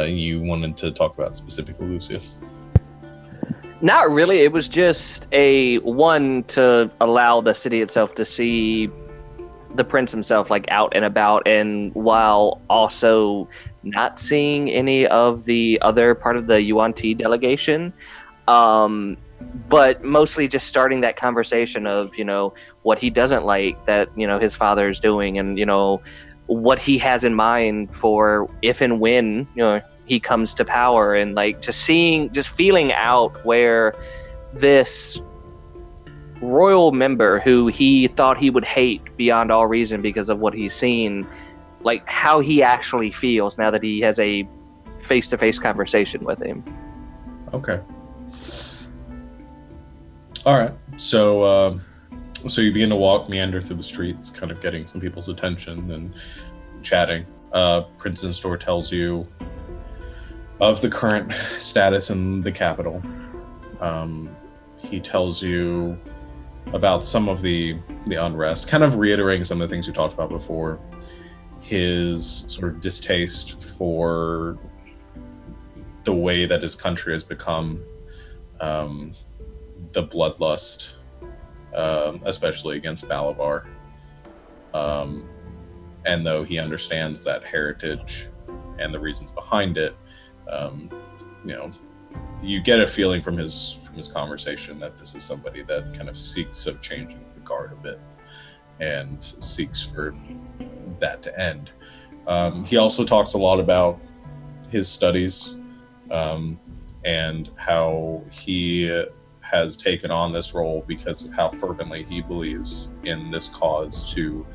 you wanted to talk about specifically, Lucius? Not really. It was just a one to allow the city itself to see the prince himself like out and about, and while also not seeing any of the other part of the Yuan Ti delegation. But mostly just starting that conversation of, what he doesn't like that, his father's doing, and, what he has in mind for if and when, he comes to power, and like just feeling out where this royal member who he thought he would hate beyond all reason because of what he's seen, like how he actually feels now that he has a face-to-face conversation with him. Okay. All right, so you begin to meander through the streets, kind of getting some people's attention and chatting. Princeton Store tells you of the current status in the capital. He tells you about some of the unrest, kind of reiterating some of the things you talked about before. His sort of distaste for the way that his country has become, the bloodlust, especially against Balabar. And though he understands that heritage and the reasons behind it, you get a feeling from his conversation that this is somebody that kind of seeks of changing the guard a bit and seeks for that to end. He also talks a lot about his studies and how he has taken on this role because of how fervently he believes in this cause to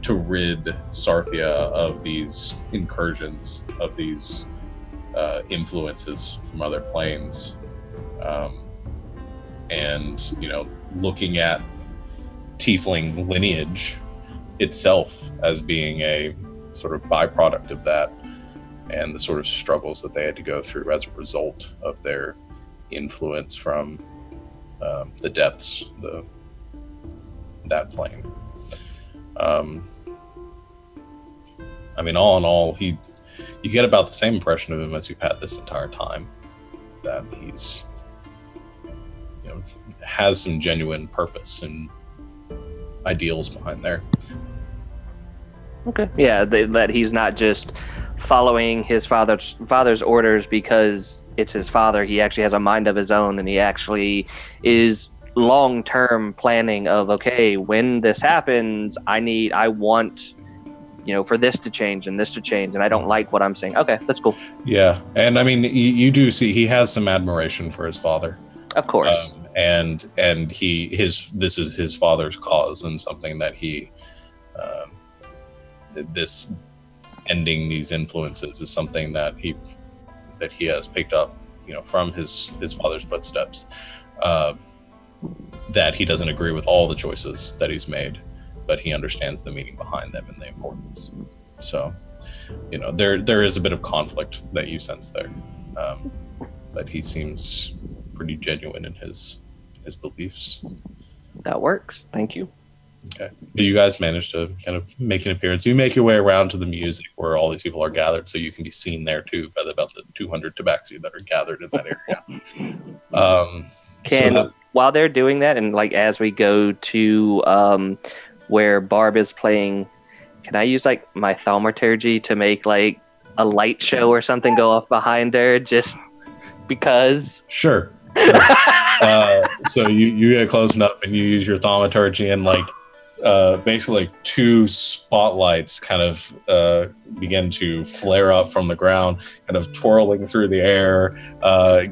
rid Sarthia of these incursions, of these influences from other planes, and looking at tiefling lineage itself as being a sort of byproduct of that, and the sort of struggles that they had to go through as a result of their influence from the depths, that plane. All in all, you get about the same impression of him as you've had this entire time, that he's has some genuine purpose and ideals behind there. Okay. Yeah, that he's not just following his father's orders because it's his father. He actually has a mind of his own, and he actually is long-term planning of, okay, when this happens, I want for this to change and this to change, and I don't like what I'm seeing. Okay, that's cool. Yeah, and you do see he has some admiration for his father, of course, and this is his father's cause, and something that he this ending these influences is something that he has picked up, from his father's footsteps. That he doesn't agree with all the choices that he's made, but he understands the meaning behind them and the importance. So, there is a bit of conflict that you sense there, but he seems pretty genuine in his beliefs. That works. Thank you. Okay. You guys managed to kind of make an appearance. You make your way around to the music where all these people are gathered, so you can be seen there too by about the 200 tabaxi that are gathered in that area. While they're doing that, and like as we go to where Barb is playing, can I use like my thaumaturgy to make like a light show or something go off behind her just because? Sure. So you get close enough and you use your thaumaturgy, and like basically like two spotlights kind of begin to flare up from the ground, kind of twirling through the air,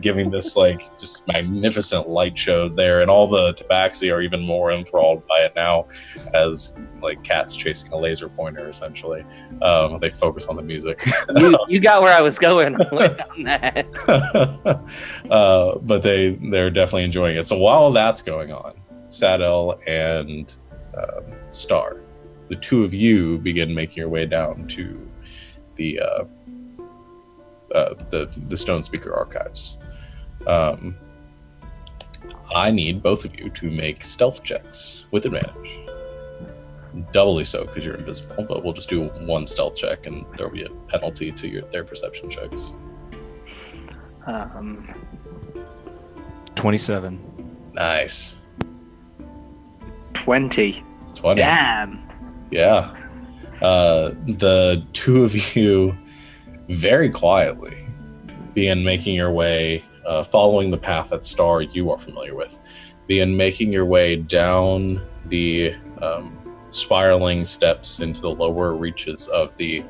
giving this like just magnificent light show there. And all the tabaxi are even more enthralled by it now, as like cats chasing a laser pointer, essentially. They focus on the music. You got where I was going on that. But they're definitely enjoying it. So while that's going on, Sadel and Star, the two of you begin making your way down to the Stone Speaker archives. I need both of you to make stealth checks with advantage. Doubly so because you're invisible, but we'll just do one stealth check and there'll be a penalty to their perception checks. 27. Nice. 20. 20. Damn. Yeah. The two of you very quietly begin making your way, following the path that Star you are familiar with, begin making your way down the spiraling steps into the lower reaches of the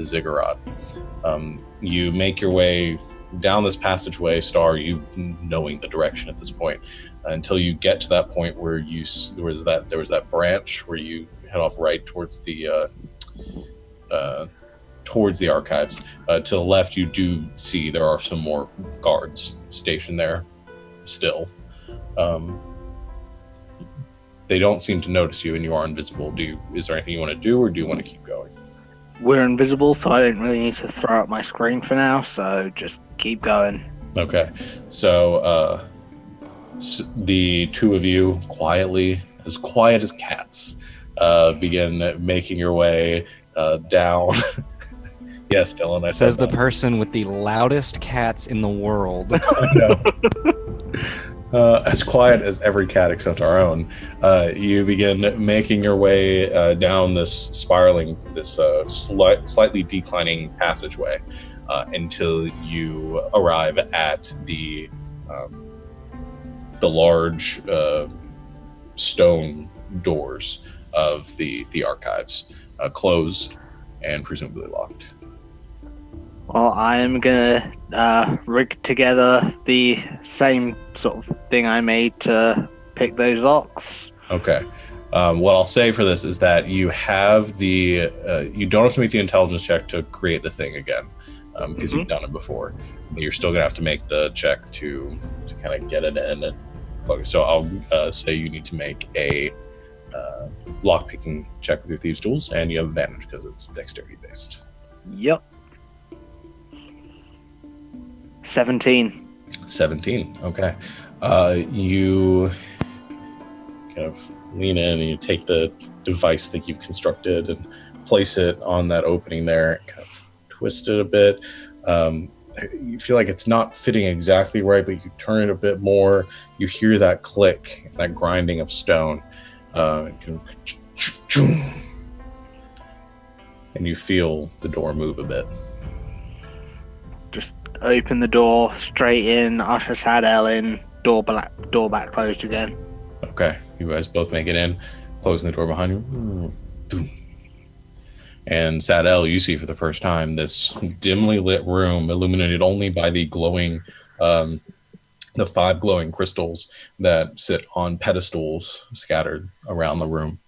ziggurat. You make your way down this passageway, Star, you knowing the direction at this point, until you get to that point where there was that branch where you head off right towards the archives. To the left, you do see there are some more guards stationed there still. They don't seem to notice you, and you are invisible. Is there anything you want to do, or do you want to keep going? We're invisible, so I don't really need to throw up my screen for now, so just keep going. Okay. So the two of you quietly, as quiet as cats, begin making your way down. Yes, Dylan. Says the person with the loudest cats in the world. I know. As quiet as every cat except our own. You begin making your way down this spiraling, this slightly declining passageway until you arrive at the large stone doors of the archives, closed and presumably locked. Well, I am gonna rig together the same sort of thing I made to pick those locks. Okay. What I'll say for this is that you have you don't have to make the intelligence check to create the thing again, because you've done it before. But you're still gonna have to make the check to kind of get it in. So I'll say you need to make a lock-picking check with your thieves' tools, and you have advantage because it's dexterity based. Yep. 17. 17. Okay. You kind of lean in and you take the device that you've constructed and place it on that opening there, and kind of twist it a bit. You feel like it's not fitting exactly right, but you turn it a bit more. You hear that click, that grinding of stone. And you feel the door move a bit. Just open the door, straight in, usher Sadel in, door back closed again. Okay, you guys both make it in, closing the door behind you. And Sadel, you see for the first time this dimly lit room illuminated only by the glowing, the 5 glowing crystals that sit on pedestals scattered around the room.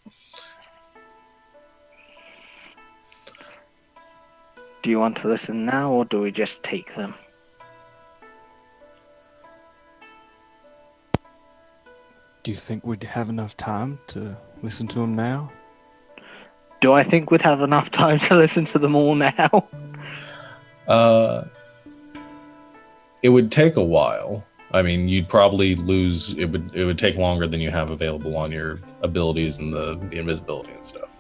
Do you want to listen now, or do we just take them? Do you think we'd have enough time to listen to him now? Do I think we'd have enough time to listen to them all now? It would take a while. I mean, you'd probably lose. It would take longer than you have available on your abilities and the invisibility and stuff.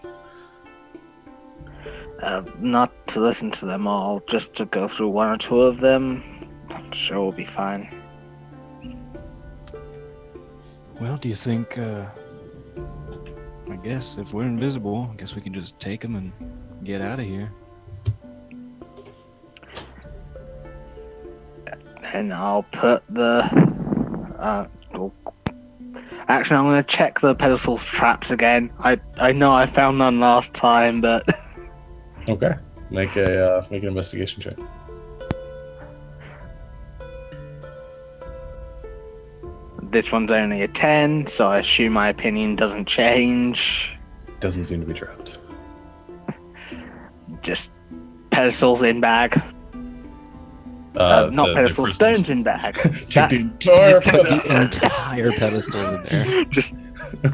Not to listen to them all, just to go through one or two of them. I'm sure we'll be fine. Well, do you think, I guess if we're invisible, I guess we can just take them and get out of here. And I'll put the... Actually, I'm going to check the pedestal's traps again. I know I found none last time, but... Okay. Make an investigation check. This one's only a 10, so I assume my opinion doesn't change. Doesn't seem to be trapped. Just pedestals in bag. Not pedestals, stones in bag. Take the entire pedestal. The entire pedestals in there. Just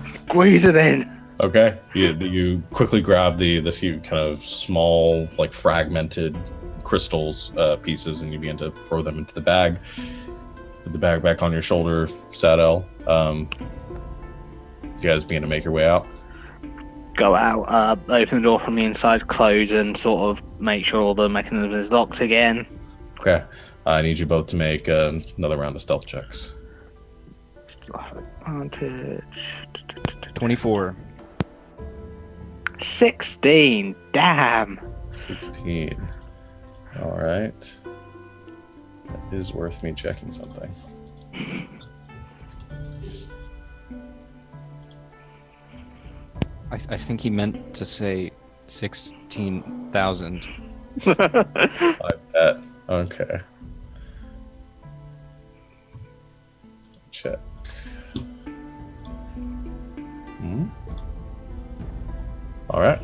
squeeze it in. Okay. You quickly grab the few kind of small, like fragmented crystals pieces, and you begin to throw them into the bag. Put the bag back on your shoulder, Sadel. You guys begin to make your way out. Go out, open the door from the inside, close, and sort of make sure all the mechanism is locked again. Okay. I need you both to make another round of stealth checks. Advantage. 24. 16. Damn. 16. All right. That is worth me checking something. I think he meant to say 16,000. I bet. Okay. Check. All right.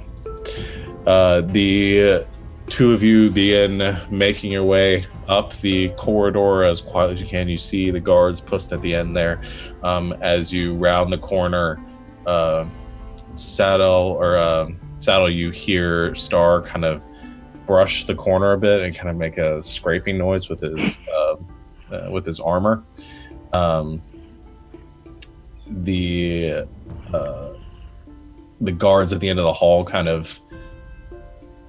The two of you begin making your way up the corridor as quietly as you can. You see the guards posted at the end there. As you round the corner, Saddle, you hear Star kind of brush the corner a bit and kind of make a scraping noise with his armor. The guards at the end of the hall kind of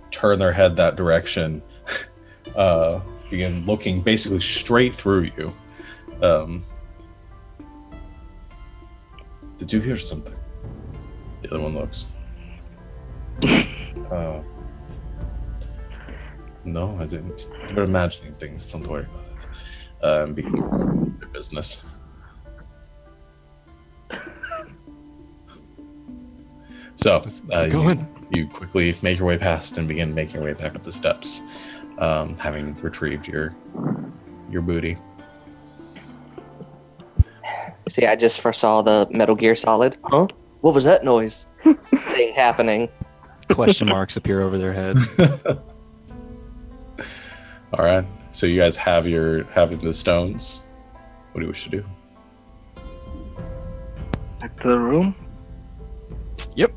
turn their head that direction, begin looking basically straight through you. Did you hear something? The other one looks. No, I didn't. You're imagining things. Don't worry about it. Begin your business. So, you quickly make your way past and begin making your way back up the steps, having retrieved your booty. See, I just foresaw the Metal Gear Solid. Huh? What was that noise? Thing happening. Question marks appear over their head. All right. So you guys have the stones. What do you wish to do? Back to the room. Yep.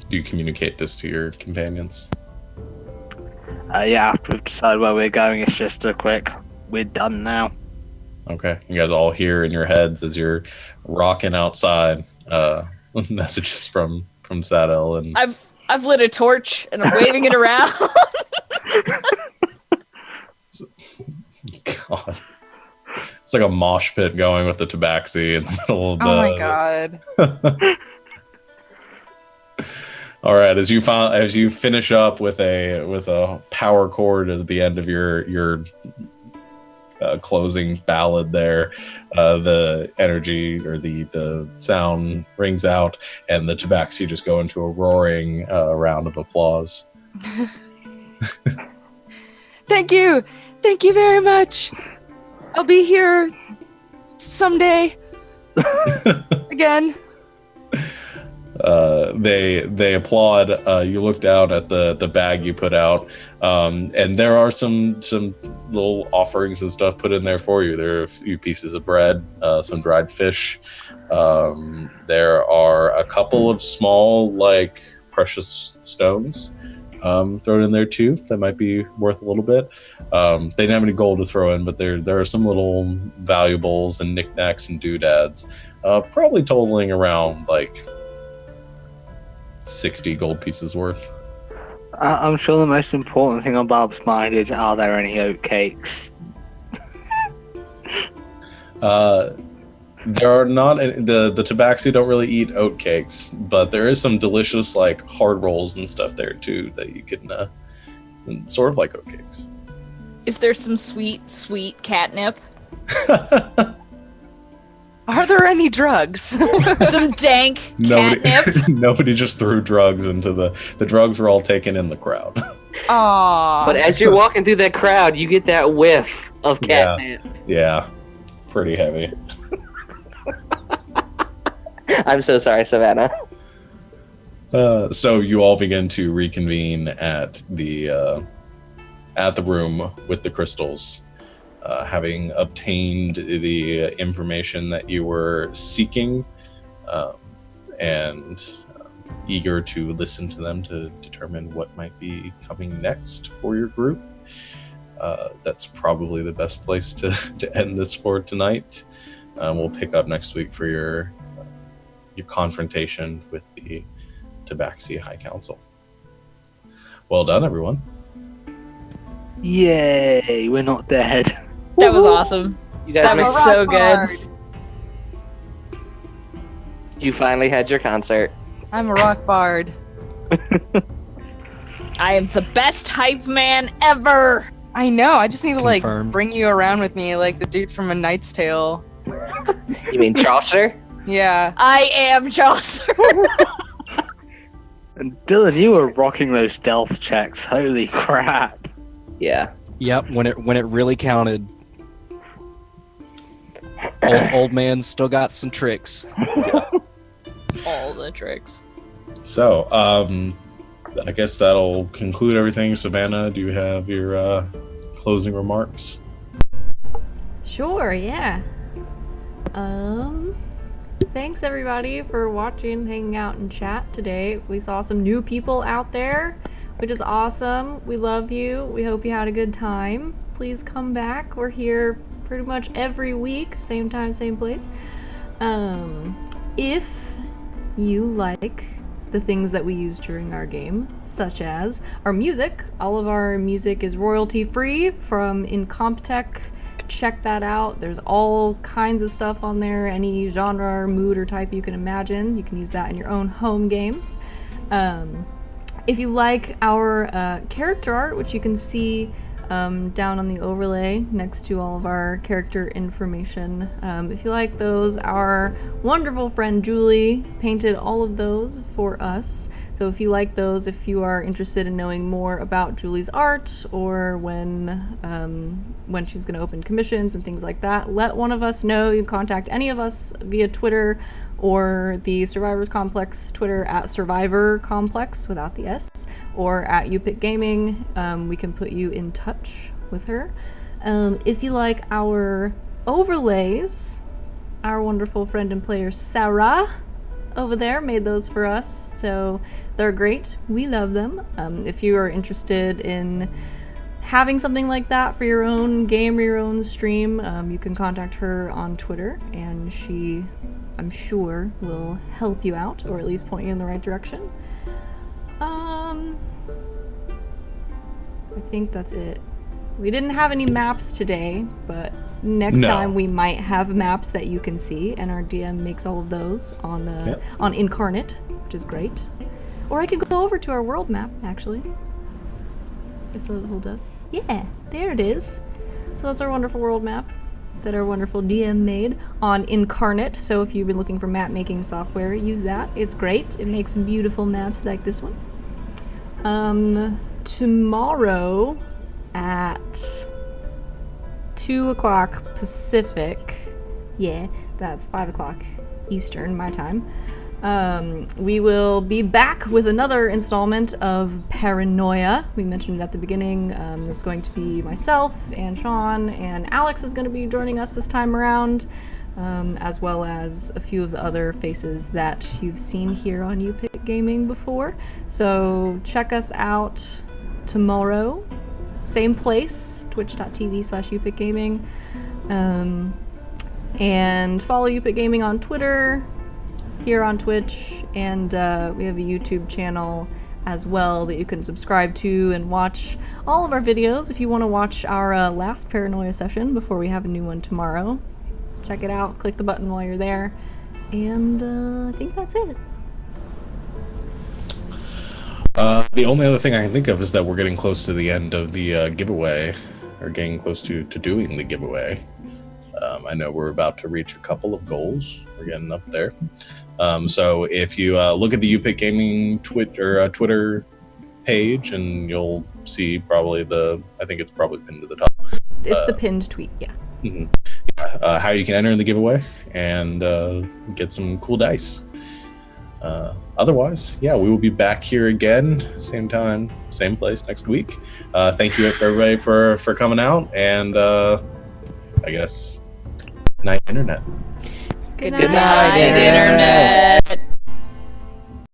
Do you communicate this to your companions? Yeah, after we've decided where we're going, it's just a quick, we're done now. Okay. You guys all hear in your heads as you're rocking outside messages from Sadel and I've lit a torch and I'm waving it around. God. It's like a mosh pit going with the tabaxi in the middle of the... Oh my god. All right, as you finish up with a power chord at the end of your closing ballad there, the energy or the sound rings out, and the tabaxi just go into a roaring round of applause. Thank you very much. I'll be here someday again. they applaud. You look down at the bag you put out, and there are some little offerings and stuff put in there for you. There are a few pieces of bread, some dried fish. There are a couple of small, like, precious stones thrown in there too. That might be worth a little bit. They didn't have any gold to throw in, but there are some little valuables and knickknacks and doodads, probably totaling around like 60 gold pieces worth. I'm sure the most important thing on Bob's mind is, are there any oat cakes? There are not the Tabaxi don't really eat oat cakes, but there is some delicious like hard rolls and stuff there too that you can sort of like oat cakes. Is there some sweet catnip? Are there any drugs? Some dank catnip? Nobody just threw drugs into the drugs were all taken in the crowd. Aww. But as you're walking through that crowd, you get that whiff of catnip. Yeah, pretty heavy. I'm so sorry, Savannah. So you all begin to reconvene at the room with the crystals, having obtained the information that you were seeking, and eager to listen to them to determine what might be coming next for your group. That's probably the best place to end this for tonight. We'll pick up next week for your confrontation with the Tabaxi High Council. Well done, everyone. Yay, we're not dead. That was awesome. You guys That was so good. You finally had your concert. I'm a rock bard. I am the best hype man ever. I know. I just need to Confirmed. bring you around with me like the dude from A Knight's Tale. You mean Chaucer? Yeah. I am Chaucer. And Dylan, you were rocking those stealth checks. Holy crap. Yeah. Yep, when it really counted. Old man still got some tricks. All the tricks. So, I guess that'll conclude everything. Savannah, do you have your closing remarks? Sure, yeah. Thanks everybody for watching, hanging out, and chat today. We saw some new people out there, which is awesome. We love you. We hope you had a good time. Please come back. We're here pretty much every week, same time, same place. If you like the things that we use during our game, such as our music, all of our music is royalty free from Incomptech. Check that out. There's all kinds of stuff on there, any genre or mood or type you can imagine. You can use that in your own home games. If you like our character art, which you can see down on the overlay next to all of our character information, if you like those, our wonderful friend Julie painted all of those for us. So if you like those, if you are interested in knowing more about Julie's art, or when she's going to open commissions and things like that, let one of us know. You can contact any of us via Twitter or the Survivors Complex Twitter at Survivor Complex without the S, or at YouPickGaming. We can put you in touch with her. If you like our overlays, our wonderful friend and player Sarah over there made those for us, so they're great. We love them. If you are interested in having something like that for your own game or your own stream, you can contact her on Twitter, and she, I'm sure, will help you out, or at least point you in the right direction. I think that's it. We didn't have any maps today, but next time we might have maps that you can see, and our DM makes all of those on Incarnate, which is great. Or I could go over to our world map, actually. Just hold up. Yeah, there it is. So that's our wonderful world map that our wonderful DM made on Incarnate. So if you've been looking for map making software, use that. It's great. It makes some beautiful maps like this one. Tomorrow at 2 o'clock Pacific, yeah, that's 5 o'clock Eastern, my time, We will be back with another installment of Paranoia. We mentioned it at the beginning. It's going to be myself and Sean, and Alex is going to be joining us this time around, as well as a few of the other faces that you've seen here on YouPickGaming before. So check us out tomorrow, same place, twitch.tv/YouPickGaming, and follow YouPickGaming on Twitter, here on Twitch, and we have a YouTube channel as well that you can subscribe to and watch all of our videos. If you want to watch our last Paranoia session before we have a new one tomorrow, check it out, click the button while you're there, and I think that's it. The only other thing I can think of is that we're getting close to the end of the giveaway, or getting close to doing the giveaway. I know we're about to reach a couple of goals. We're getting up there. So if you look at the YouPickGaming Twitter page, and you'll see probably I think it's probably pinned to the top. It's the pinned tweet, yeah. Mm-hmm. How you can enter in the giveaway and get some cool dice. Otherwise, yeah, we will be back here again, same time, same place next week. Thank you everybody for coming out, and I guess night internet. Good Good night, Internet.